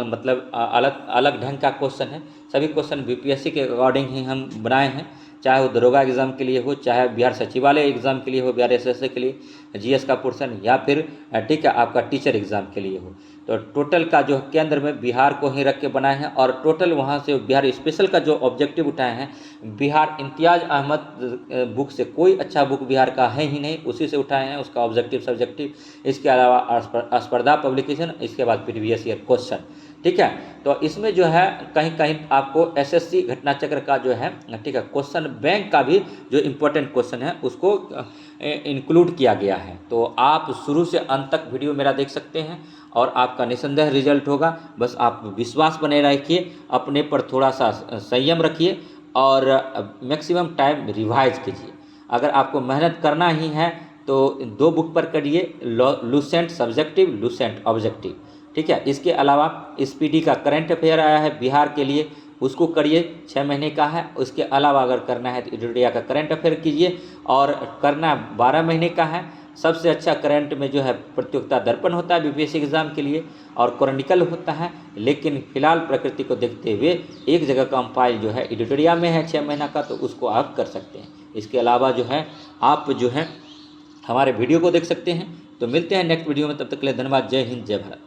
मतलब अलग अलग ढंग का क्वेश्चन है। सभी क्वेश्चन बीपीएससी के अकॉर्डिंग ही हम बनाए हैं, चाहे वो दरोगा एग्ज़ाम के लिए हो, चाहे बिहार सचिवालय एग्ज़ाम के लिए हो, बिहार SSC के लिए GS का पोर्शन, या फिर ठीक है आपका टीचर एग्ज़ाम के लिए हो। तो टोटल का जो केंद्र में बिहार को ही रख के बनाए हैं, और टोटल वहाँ से बिहार स्पेशल का जो ऑब्जेक्टिव उठाए हैं, बिहार इम्तियाज़ अहमद बुक से कोई अच्छा बुक बिहार का है ही नहीं, उसी से उठाए हैं उसका ऑब्जेक्टिव सब्जेक्टिव। इसके अलावा स्पर्धा पब्लिकेशन, इसके बाद प्रीवियस ईयर क्वेश्चन, ठीक है। तो इसमें जो है कहीं कहीं आपको SSC घटना चक्र का जो है, ठीक है, क्वेश्चन बैंक का भी जो इम्पोर्टेंट क्वेश्चन है उसको इंक्लूड किया गया है। तो आप शुरू से अंत तक वीडियो मेरा देख सकते हैं और आपका निसंदेह रिजल्ट होगा। बस आप विश्वास बने रखिए, अपने पर थोड़ा सा संयम रखिए और मैक्सिमम टाइम रिवाइज कीजिए। अगर आपको मेहनत करना ही है तो 2 बुक पर करिए, लूसेंट सब्जेक्टिव, लूसेंट ऑब्जेक्टिव, ठीक है। इसके अलावा SPD का करंट अफेयर आया है बिहार के लिए, उसको करिए, 6 महीने का है। उसके अलावा अगर करना है तो एडिटोरिया का करंट अफेयर कीजिए, और करना 12 महीने का है। सबसे अच्छा करंट में जो है प्रतियोगिता दर्पण होता है बीपीएससी एग्ज़ाम के लिए, और क्रॉनिकल होता है। लेकिन फिलहाल प्रकृति को देखते हुए एक जगह कंपाइल जो है एडिटोरिया में है 6 महीना का, तो उसको आप कर सकते हैं। इसके अलावा जो है आप जो है हमारे वीडियो को देख सकते हैं। तो मिलते हैं नेक्स्ट वीडियो में, तब तक के लिए धन्यवाद। जय हिंद, जय भारत।